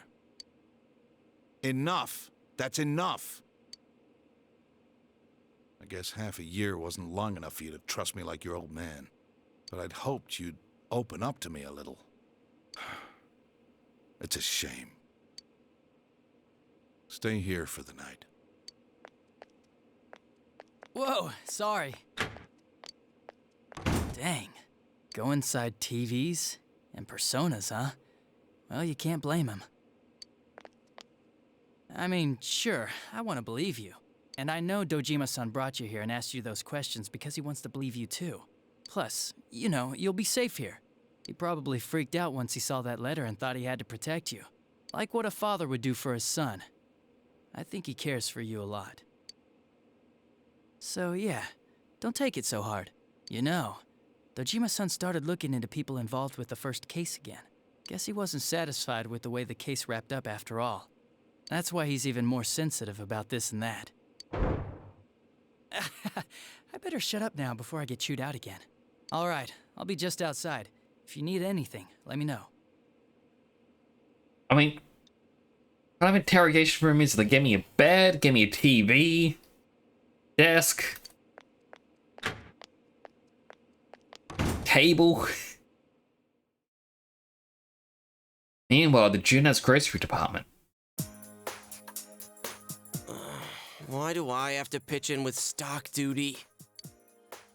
Enough! That's enough! I guess half a year wasn't long enough for you to trust me like your old man. But I'd hoped you'd open up to me a little. It's a shame. Stay here for the night. Whoa, sorry. Dang. Go inside TVs and personas, huh? Well, you can't blame him. I mean, sure, I want to believe you. And I know Dojima-san brought you here and asked you those questions because he wants to believe you too. Plus, you know, you'll be safe here. He probably freaked out once he saw that letter and thought he had to protect you. Like what a father would do for his son. I think he cares for you a lot. So yeah, don't take it so hard. You know, Dojima-san started looking into people involved with the first case again. Guess he wasn't satisfied with the way the case wrapped up after all. That's why he's even more sensitive about this and that. I better shut up now before I get chewed out again. All right, I'll be just outside. If you need anything, let me know. I mean, what kind of interrogation room is it? They gave me a bed, gave me a TV, desk, table. Meanwhile, the Junes grocery department. Why do I have to pitch in with stock duty?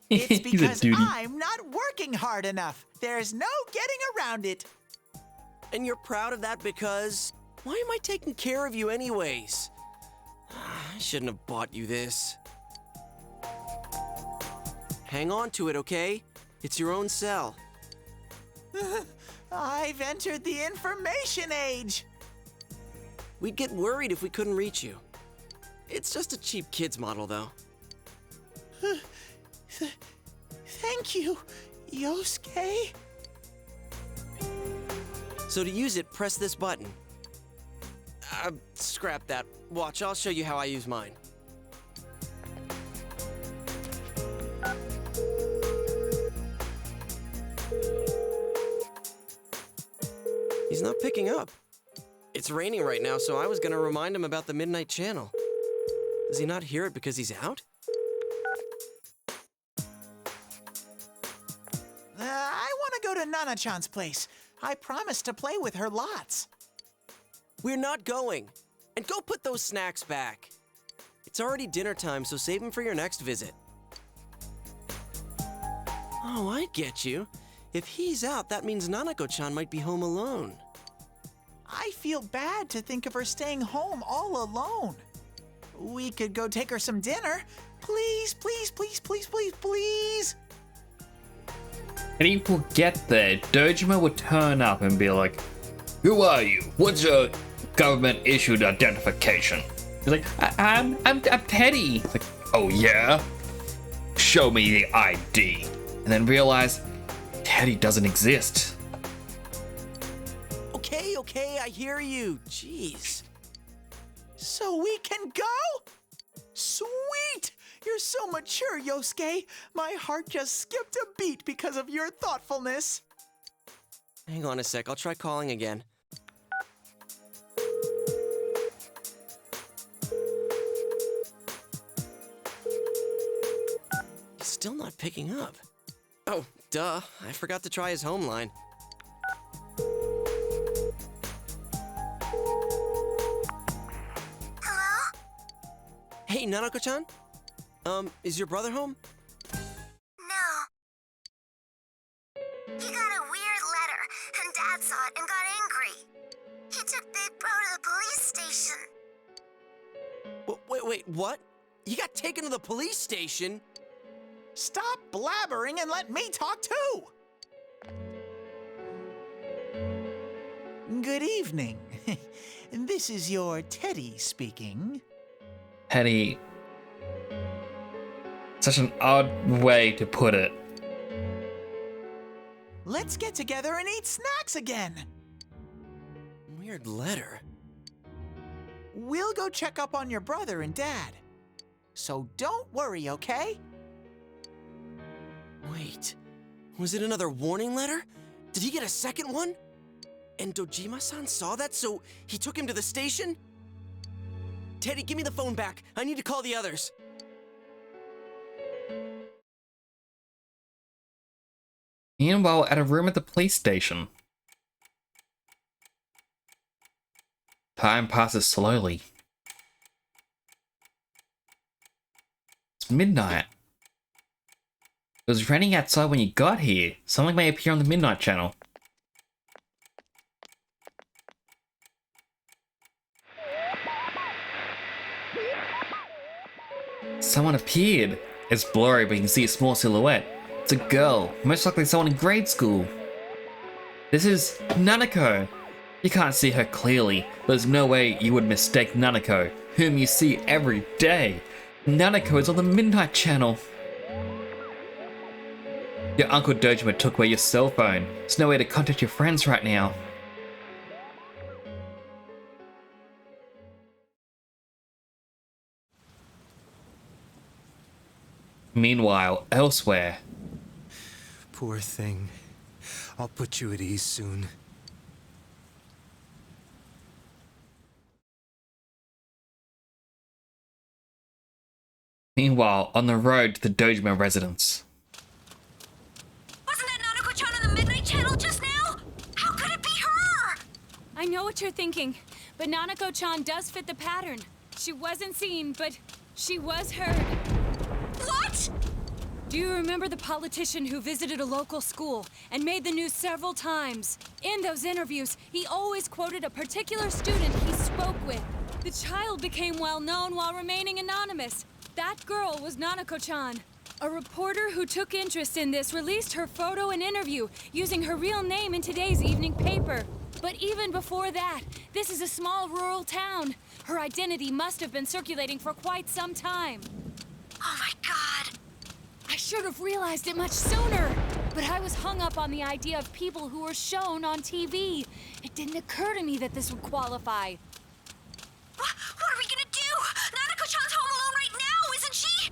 It's because I'm not working hard enough. There's no getting around it. And you're proud of that because... Why am I taking care of you anyways? I shouldn't have bought you this. Hang on to it, okay? It's your own cell. I've entered the information age. We'd get worried if we couldn't reach you. It's just a cheap kids model, though. Thank you, Yosuke. So to use it, press this button. Scrap that. Watch, I'll show you how I use mine. He's not picking up. It's raining right now, so I was gonna remind him about the Midnight Channel. Does he not hear it because he's out? I want to go to Nana-chan's place. I promised to play with her lots. We're not going. And go put those snacks back. It's already dinner time, so save them for your next visit. Oh, I get you. If he's out, that means Nanako-chan might be home alone. I feel bad to think of her staying home all alone. We could go take her some dinner. Please, please, please, please, please, please. And he will get there. Dojima would turn up and be like, "Who are you? What's your government-issued identification?" He's like, I'm Teddy." It's like, "Oh yeah? Show me the ID." And then realize Teddy doesn't exist. Okay, I hear you. Jeez. So we can go? Sweet! You're so mature, Yosuke. My heart just skipped a beat because of your thoughtfulness. Hang on a sec, I'll try calling again. He's still not picking up. Oh, duh. I forgot to try his home line. Hey, Nanako-chan? Is your brother home? No. He got a weird letter, and Dad saw it and got angry. He took Big Bro to the police station. Wait, what? You got taken to the police station? Stop blabbering and let me talk too! Good evening. This is your Teddy speaking. Teddy. Such an odd way to put it. Let's get together and eat snacks again. Weird letter. We'll go check up on your brother and Dad. So don't worry, okay? Wait, was it another warning letter? Did he get a second one? And Dojima-san saw that, so he took him to the station? Teddy, give me the phone back. I need to call the others. Meanwhile, at a room at the police station. Time passes slowly. It's midnight. It was raining outside when you got here. Something may appear on the Midnight Channel. Someone appeared. It's blurry, but you can see a small silhouette. It's a girl, most likely someone in grade school. This is Nanako. You can't see her clearly, but there's no way you would mistake Nanako, whom you see every day. Nanako is on the Midnight Channel. Your Uncle Dojima took away your cell phone. There's no way to contact your friends right now. Meanwhile, elsewhere. Poor thing. I'll put you at ease soon. Meanwhile, on the road to the Dojima residence. Wasn't that Nanako-chan on the Midnight Channel just now? How could it be her? I know what you're thinking, but Nanako-chan does fit the pattern. She wasn't seen, but she was heard. What? Do you remember the politician who visited a local school and made the news several times? In those interviews, he always quoted a particular student he spoke with. The child became well known while remaining anonymous. That girl was Nanako-chan. A reporter who took interest in this released her photo and interview using her real name in today's evening paper. But even before that, this is a small rural town. Her identity must have been circulating for quite some time. Oh my god. I should have realized it much sooner, but I was hung up on the idea of people who were shown on TV. It didn't occur to me that this would qualify. What are we gonna do? Nanako-chan's home alone right now, isn't she?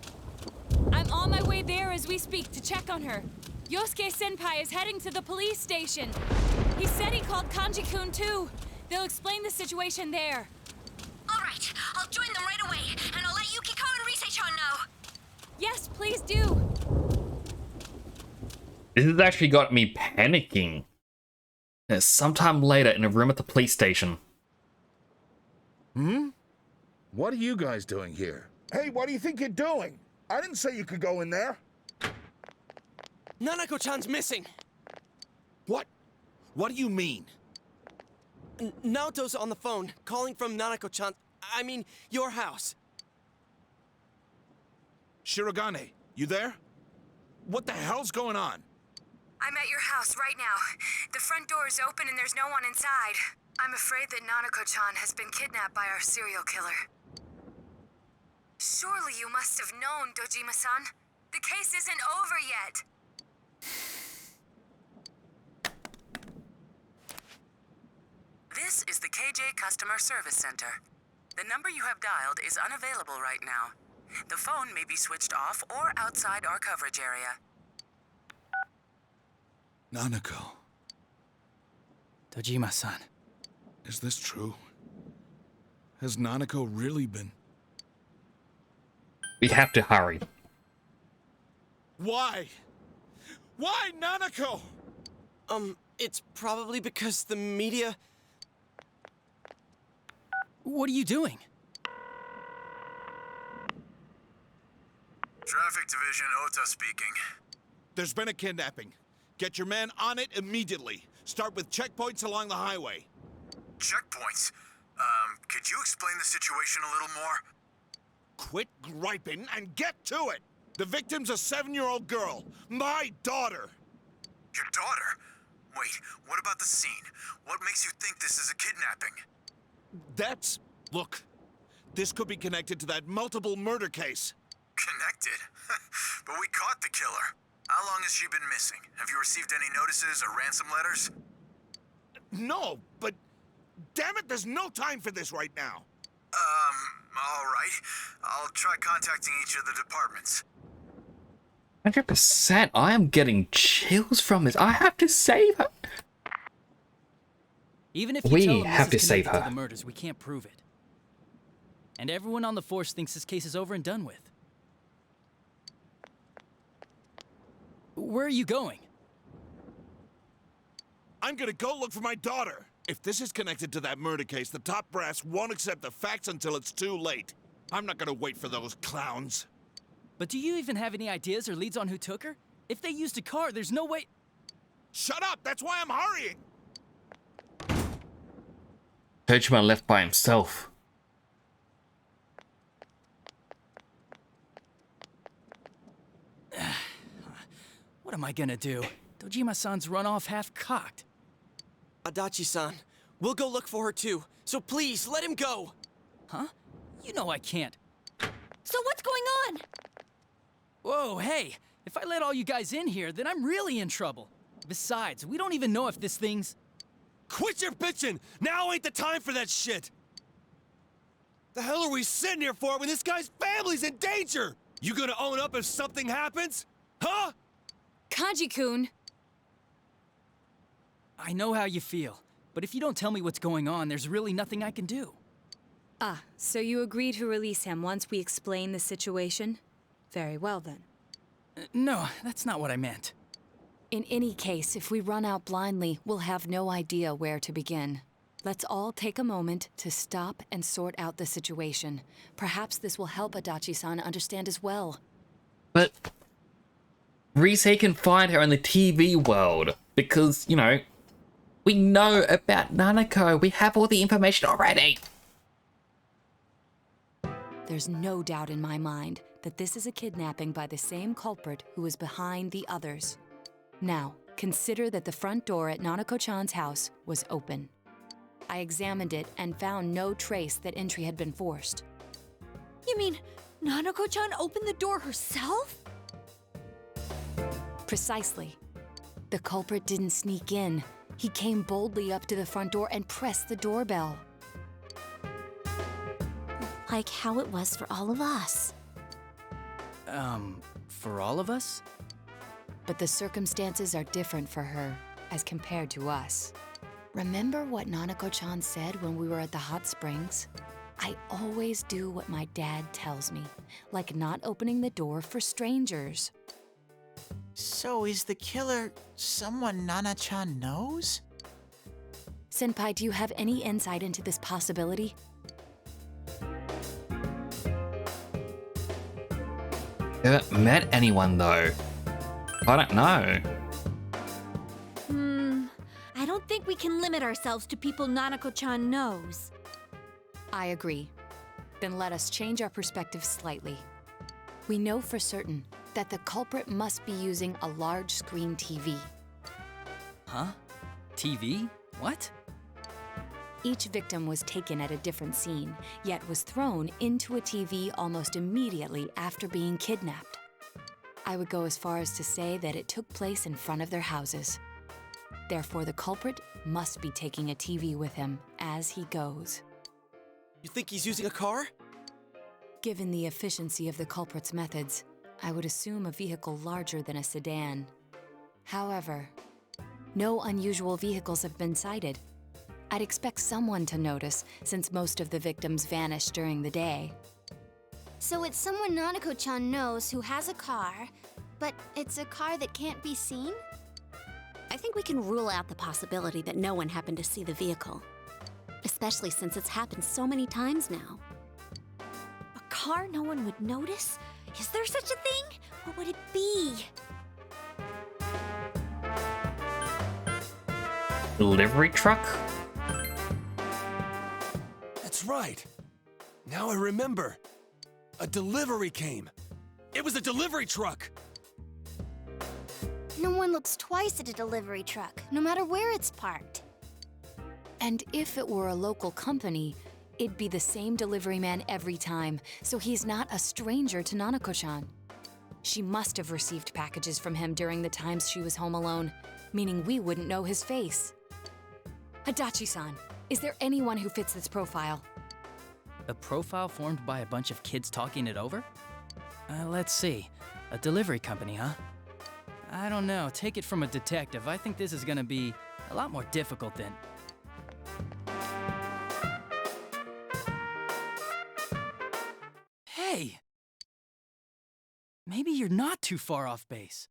I'm on my way there as we speak to check on her. Yosuke-senpai is heading to the police station. He said he called Kanji-kun too. They'll explain the situation there. All right, I'll join them right away, and I'll let Yukiko and Rise-chan know. Yes, please do. This has actually got me panicking. Sometime later in a room at the police station. What are you guys doing here? Hey, what do you think you're doing? I didn't say you could go in there. Nanako-chan's missing. What? What do you mean? Naoto's on the phone, calling from Nanako-chan. I mean, your house. Shirogane, you there? What the hell's going on? I'm at your house right now. The front door is open and there's no one inside. I'm afraid that Nanako-chan has been kidnapped by our serial killer. Surely you must have known, Dojima-san. The case isn't over yet. This is the KJ Customer Service Center. The number you have dialed is unavailable right now. The phone may be switched off or outside our coverage area. Nanako. Dojima-san. Is this true? Has Nanako really been... We have to hurry. Why? Why, Nanako? It's probably because the media... What are you doing? Traffic Division, Ota speaking. There's been a kidnapping. Get your man on it immediately. Start with checkpoints along the highway. Checkpoints? Could you explain the situation a little more? Quit griping and get to it! The victim's a 7-year-old girl. My daughter! Your daughter? Wait, what about the scene? What makes you think this is a kidnapping? Look, this could be connected to that multiple murder case. Connected? But we caught the killer. How long has she been missing? Have you received any notices or ransom letters? No, but damn it, there's no time for this right now. All right. I'll try contacting each of the departments. 100%. I am getting chills from this. I have to save her. Even if you We tell them have this to is save connected to her. the murders, we can't prove it. And everyone on the force thinks this case is over and done with. Where are you going? I'm gonna go look for my daughter. If this is connected to that murder case, the top brass won't accept the facts until it's too late. I'm not gonna wait for those clowns. But do you even have any ideas or leads on who took her? If they used a car, there's no way... Shut up! That's why I'm hurrying! Dojima left by himself. What am I gonna do? Dojima-san's run off half-cocked. Adachi-san, we'll go look for her too, so please, let him go! Huh? You know I can't. So what's going on? Whoa, hey! If I let all you guys in here, then I'm really in trouble. Besides, we don't even know if this thing's... Quit your bitching! Now ain't the time for that shit! The hell are we sitting here for when this guy's family's in danger? You gonna own up if something happens? Huh? Kanji-kun! I know how you feel, but if you don't tell me what's going on, there's really nothing I can do. Ah, so you agree to release him once we explain the situation? Very well then. No, that's not what I meant. In any case, if we run out blindly, we'll have no idea where to begin. Let's all take a moment to stop and sort out the situation. Perhaps this will help Adachi-san understand as well. But Rise can find her in the TV world because, you know, we know about Nanako. We have all the information already. There's no doubt in my mind that this is a kidnapping by the same culprit who is behind the others. Now, consider that the front door at Nanako-chan's house was open. I examined it and found no trace that entry had been forced. You mean Nanako-chan opened the door herself? Precisely. The culprit didn't sneak in. He came boldly up to the front door and pressed the doorbell. Like how it was for all of us. For all of us? But the circumstances are different for her as compared to us. Remember what Nanako-chan said when we were at the hot springs? I always do what my dad tells me, like not opening the door for strangers. So is the killer someone Nana-chan knows? Senpai, do you have any insight into this possibility? Haven't met anyone though. I don't know. I don't think we can limit ourselves to people Nanako-chan knows. I agree. Then let us change our perspective slightly. We know for certain that the culprit must be using a large screen TV. Huh? TV? What? Each victim was taken at a different scene, yet was thrown into a TV almost immediately after being kidnapped. I would go as far as to say that it took place in front of their houses. Therefore, the culprit must be taking a TV with him as he goes. You think he's using a car? Given the efficiency of the culprit's methods, I would assume a vehicle larger than a sedan. However, no unusual vehicles have been sighted. I'd expect someone to notice, since most of the victims vanished during the day. So it's someone Nanako-chan knows who has a car, but it's a car that can't be seen? I think we can rule out the possibility that no one happened to see the vehicle. Especially since it's happened so many times now. A car no one would notice? Is there such a thing? What would it be? Delivery truck? That's right. Now I remember. A delivery came. It was a delivery truck. No one looks twice at a delivery truck, no matter where it's parked. And if it were a local company, it'd be the same delivery man every time, so he's not a stranger to Nanako-chan. She must have received packages from him during the times she was home alone, meaning we wouldn't know his face. Adachi-san, is there anyone who fits this profile? A profile formed by a bunch of kids talking it over? Let's see. A delivery company, huh? I don't know. Take it from a detective. I think this is gonna be a lot more difficult than... Hey! Maybe you're not too far off base.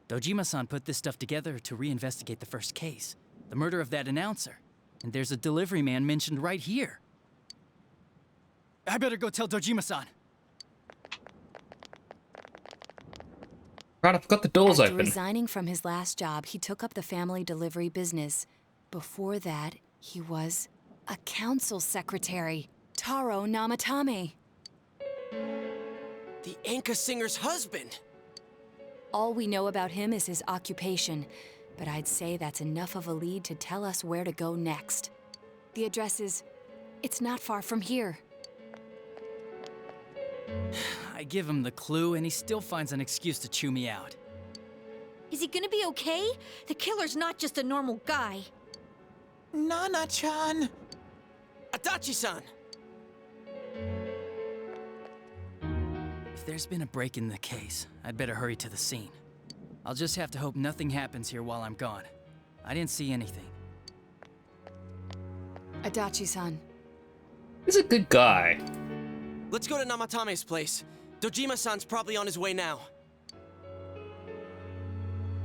Dojima-san put this stuff together to reinvestigate the first case, the murder of that announcer. And there's a delivery man mentioned right here. I better go tell Dojima-san. Right, I forgot the door's After open. resigning from his last job, he took up the family delivery business. Before that, he was a council secretary, Taro Namatame. The Anka singer's husband. All we know about him is his occupation, but I'd say that's enough of a lead to tell us where to go next. The address is... it's not far from here. I give him the clue, and he still finds an excuse to chew me out. Is he gonna be okay? The killer's not just a normal guy. Nana-chan! Adachi-san! If there's been a break in the case, I'd better hurry to the scene. I'll just have to hope nothing happens here while I'm gone. I didn't see anything. Adachi-san. He's a good guy. Let's go to Namatame's place. Dojima-san's probably on his way now.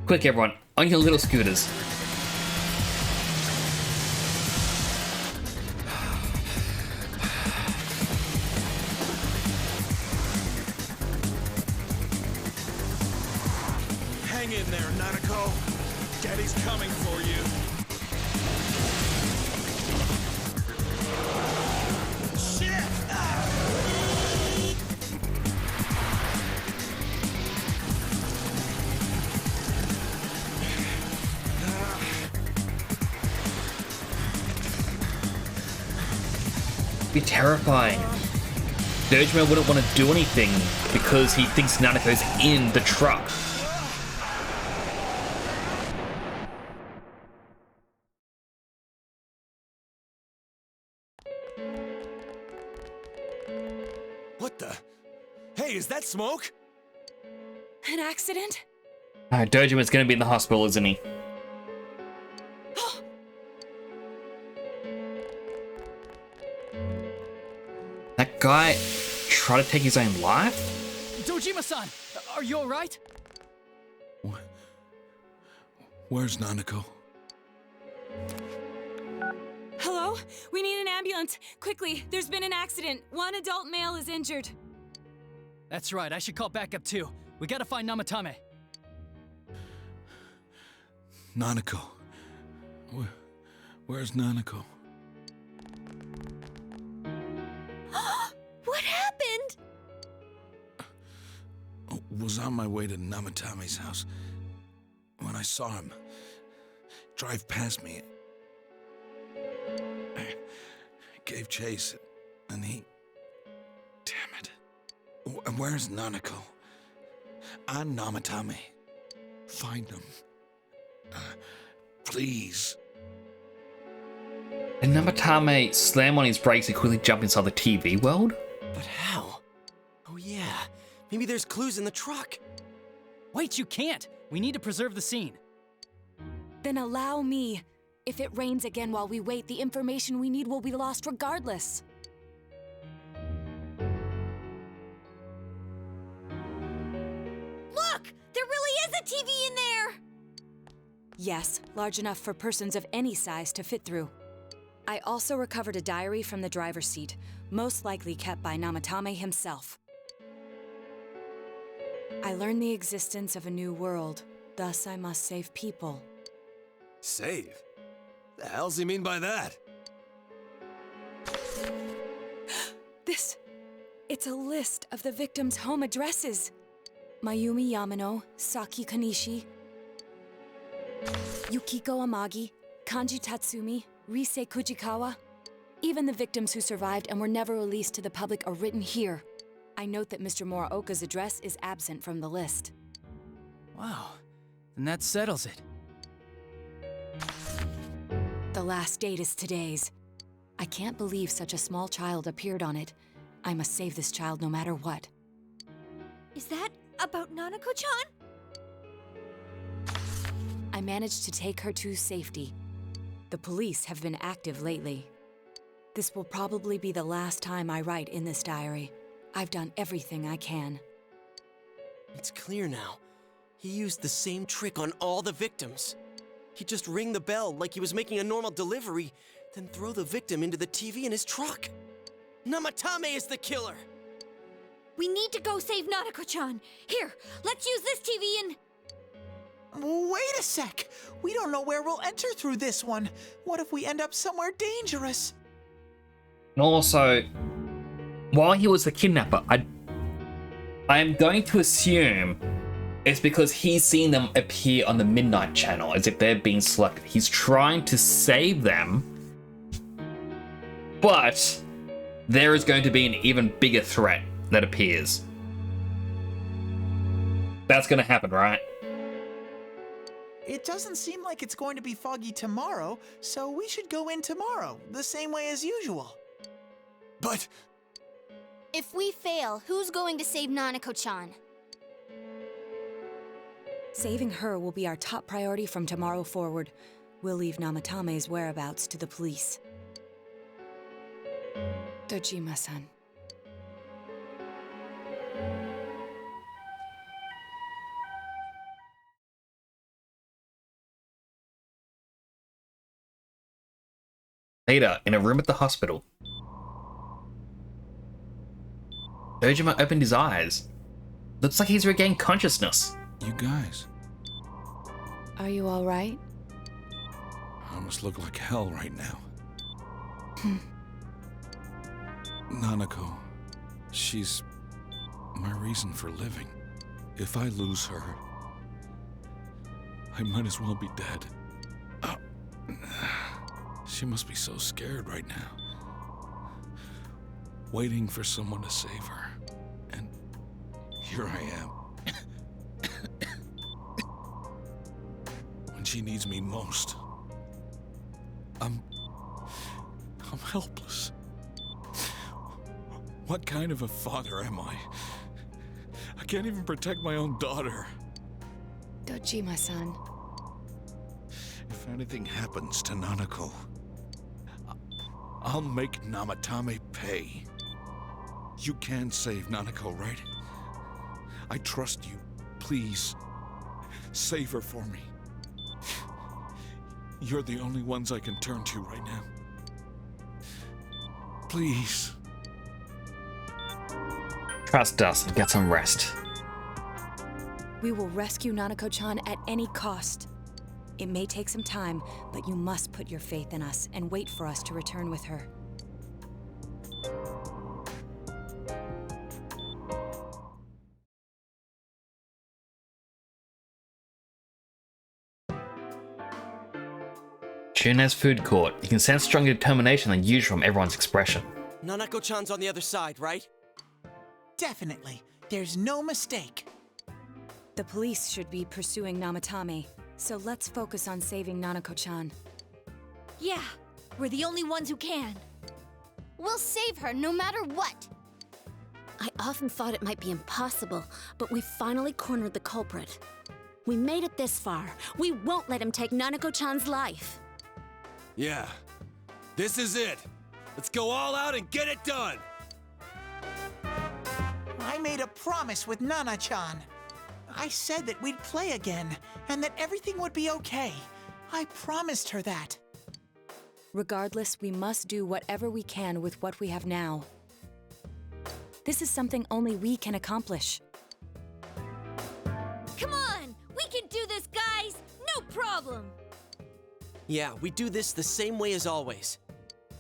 Quick, everyone, on your little scooters. Hang in there, Nanako. Daddy's coming for you. Shit! Be terrifying. Dojima wouldn't want to do anything because he thinks Nanako's in the truck. What the? Hey, is that smoke? An accident? Dojima's gonna be in the hospital, isn't he? That guy tried to take his own life? Dojima-san! Are you alright? Where's Nanako? Hello? We need an ambulance. Quickly, there's been an accident. One adult male is injured. That's right, I should call backup too. We gotta find Namatame. Nanako. Where's Nanako? What happened? Was on my way to Namatame's house when I saw him drive past me. I gave chase, and he... Damn it. Where's Nanako? And Namatame. Find them. Please. Did Namatame slam on his brakes and quickly jump inside the TV world? But how? Oh yeah, maybe there's clues in the truck. Wait, you can't! We need to preserve the scene. Then allow me. If it rains again while we wait, the information we need will be lost regardless. Look! There really is a TV in there! Yes, large enough for persons of any size to fit through. I also recovered a diary from the driver's seat, most likely kept by Namatame himself. I learned the existence of a new world, thus I must save people. Save? The hell's he mean by that? It's a list of the victims' home addresses. Mayumi Yamano, Saki Kanishi, Yukiko Amagi, Kanji Tatsumi, Rise Kujikawa. Even the victims who survived and were never released to the public are written here. I note that Mr. Muraoka's address is absent from the list. Wow, then that settles it. The last date is today's. I can't believe such a small child appeared on it. I must save this child no matter what. Is that about Nanako-chan? I managed to take her to safety. The police have been active lately. This will probably be the last time I write in this diary. I've done everything I can. It's clear now. He used the same trick on all the victims. He'd just ring the bell like he was making a normal delivery, then throw the victim into the TV in his truck. Namatame is the killer! We need to go save Nanako-chan. Here, let's use this TV and... Wait a sec! We don't know where we'll enter through this one. What if we end up somewhere dangerous? And also, while he was the kidnapper, I am going to assume it's because he's seen them appear on the Midnight Channel as if they're being selected. He's trying to save them, but there is going to be an even bigger threat that appears. That's going to happen, right? It doesn't seem like it's going to be foggy tomorrow, so we should go in tomorrow, the same way as usual. But... If we fail, who's going to save Nanako-chan? Saving her will be our top priority from tomorrow forward. We'll leave Namatame's whereabouts to the police. Dojima-san. Later, in a room at the hospital, Dojima opened his eyes. Looks like he's regained consciousness. You guys. Are you all right? I must look like hell right now. Nanako, she's my reason for living. If I lose her, I might as well be dead. She must be so scared right now, waiting for someone to save her. And here I am. When she needs me most, I'm helpless. What kind of a father am I? I can't even protect my own daughter. Dojima-san. If anything happens to Nanako, I'll make Namatame pay. You can save Nanako, right? I trust you. Please, save her for me. You're the only ones I can turn to right now. Please. Trust us and get some rest. We will rescue Nanako-chan at any cost. It may take some time, but you must put your faith in us and wait for us to return with her. Shune's food court. You can sense stronger determination than usual from everyone's expression. Nanako-chan's on the other side, right? Definitely. There's no mistake. The police should be pursuing Namatame, so let's focus on saving Nanako-chan. Yeah, we're the only ones who can. We'll save her no matter what. I often thought it might be impossible, but we finally cornered the culprit. We made it this far. We won't let him take Nanako-chan's life. Yeah, this is it. Let's go all out and get it done. I made a promise with Nana-chan. I said that we'd play again, and that everything would be okay. I promised her that. Regardless, we must do whatever we can with what we have now. This is something only we can accomplish. Yeah, we do this the same way as always.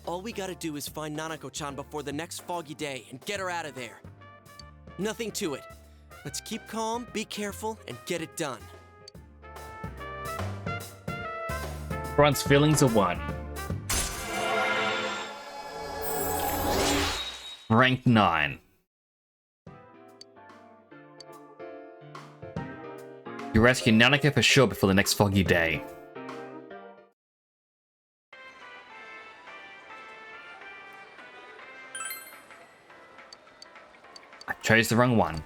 All we gotta do is find Nanako-chan before the next foggy day and get her out of there. Nothing to it. Let's keep calm, be careful, and get it done. Everyone's feelings are one. Rank 9. You rescue Nanako for sure before the next foggy day. I chose the wrong one.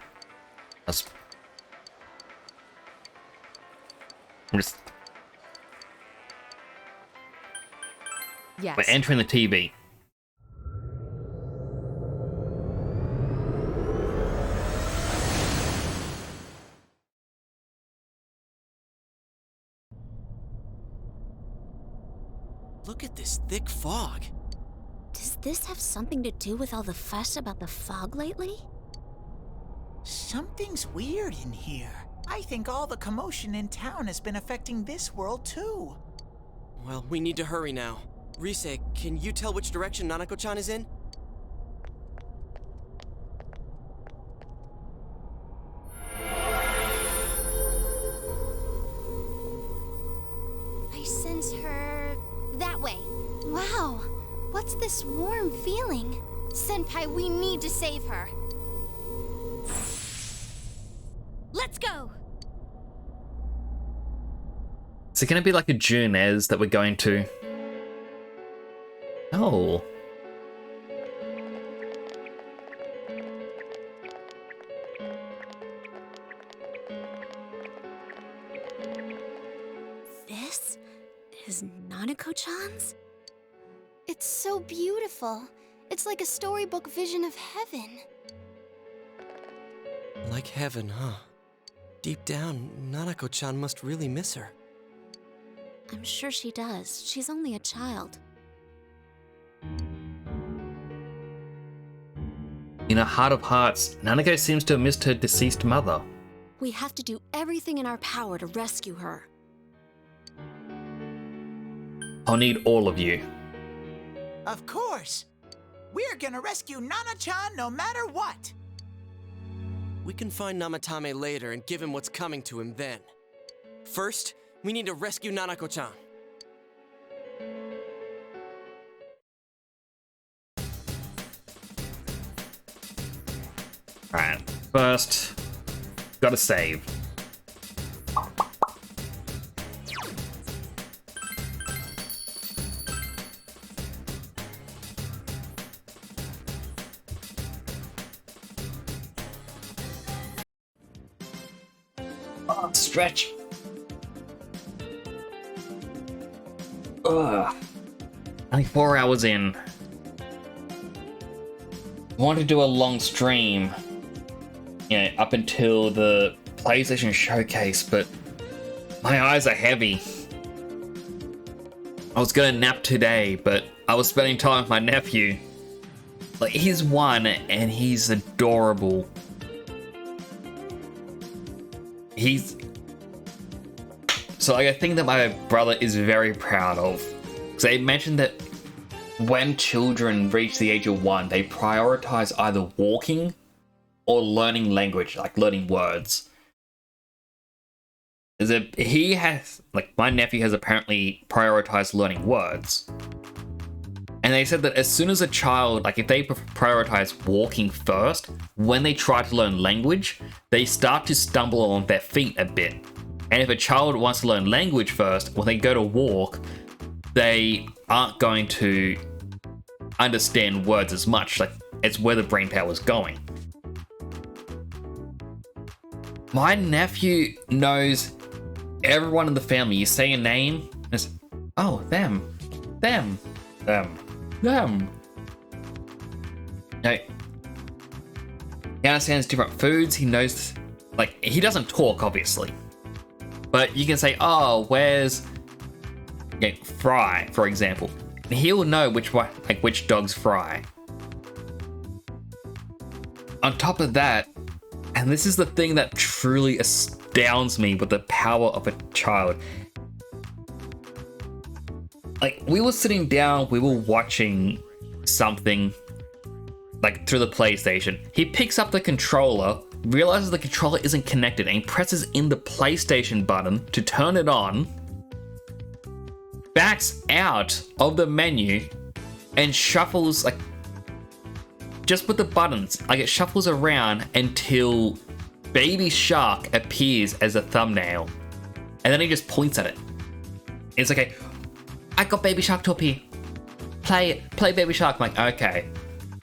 Yes. We're entering the TV. Look at this thick fog. Does this have something to do with all the fuss about the fog lately? Something's weird in here. I think all the commotion in town has been affecting this world too. Well, we need to hurry now. Rise, can you tell which direction Nanako-chan is in? I sense her that way. Wow, what's this warm feeling? Senpai, we need to save her. Let's go! Is it going to be like a Junez that we're going to? Oh. This is Nanako-chan's? It's so beautiful. It's like a storybook vision of heaven. Like heaven, huh? Deep down, Nanako-chan must really miss her. I'm sure she does. She's only a child. In her heart of hearts, Nanako seems to have missed her deceased mother. We have to do everything in our power to rescue her. I'll need all of you. Of course. We're gonna rescue Nana-chan no matter what. We can find Namatame later and give him what's coming to him then. First, we need to rescue Nanako-chan. Alright, first, gotta save. Oh, stretch. Ugh. Only 4 hours in. I want to do a long stream, you know, up until the PlayStation Showcase, but my eyes are heavy. I was gonna nap today, but I was spending time with my nephew. Like, he's 1 and he's adorable. So like, a thing that my brother is very proud of. Because they mentioned that when children reach the age of 1, they prioritize either walking or learning language, like learning words. He has, like, my nephew has apparently prioritized learning words. And they said that as soon as a child, like, if they prioritize walking first, when they try to learn language, they start to stumble on their feet a bit. And if a child wants to learn language first, when they go to walk, they aren't going to understand words as much. Like, it's where the brain power is going. My nephew knows everyone in the family. You say a name, it's, oh, them. No. He understands different foods. He knows, like, he doesn't talk, obviously. But you can say, oh, where's Fry, for example. And he'll know which one, like, which dog's Fry. On top of that, and this is the thing that truly astounds me with the power of a child, like, we were sitting down, we were watching something, like, through the PlayStation. He picks up the controller, realizes the controller isn't connected, and he presses in the PlayStation button to turn it on, backs out of the menu, and shuffles, like, just with the buttons, like, it shuffles around until Baby Shark appears as a thumbnail, and then he just points at it. It's like, I got Baby Shark to appear. Play Baby Shark. I'm like, okay.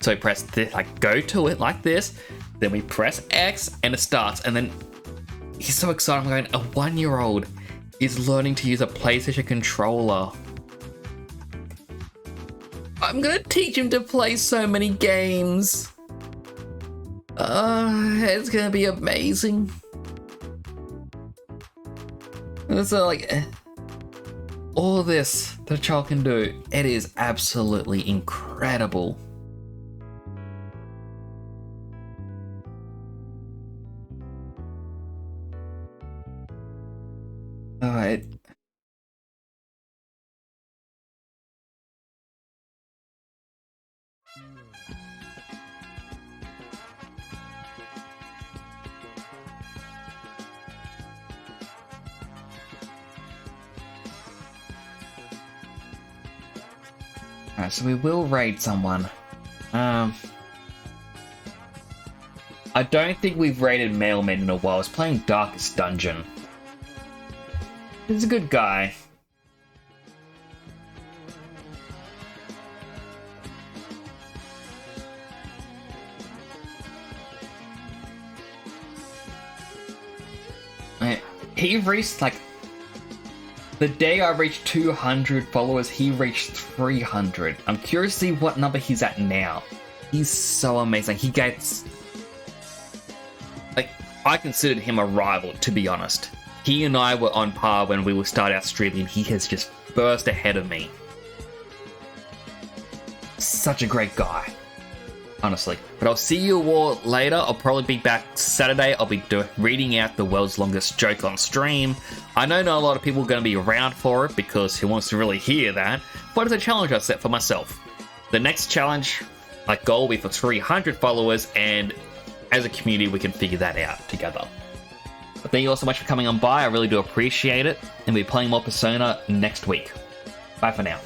So we press this, like, go to it like this. Then we press X and it starts. And then he's so excited. I'm going, a 1-year-old is learning to use a PlayStation controller. I'm gonna teach him to play so many games. It's gonna be amazing. So, like, all this that a child can do, it is absolutely incredible. Alright. Alright, so we will raid someone. I don't think we've raided Mailman in a while. I was playing Darkest Dungeon. He's a good guy. He reached, like, the day I reached 200 followers, he reached 300. I'm curious to see what number he's at now. He's so amazing. He gets... like, I considered him a rival, to be honest. He and I were on par when we will start out streaming. He has just burst ahead of me. Such a great guy. Honestly. But I'll see you all later. I'll probably be back Saturday. I'll be reading out the world's longest joke on stream. I know not a lot of people are going to be around for it because who wants to really hear that? But it's a challenge I set for myself. The next challenge, my goal will be for 300 followers, and as a community we can figure that out together. But thank you all so much for coming on by. I really do appreciate it. And we'll be playing more Persona next week. Bye for now.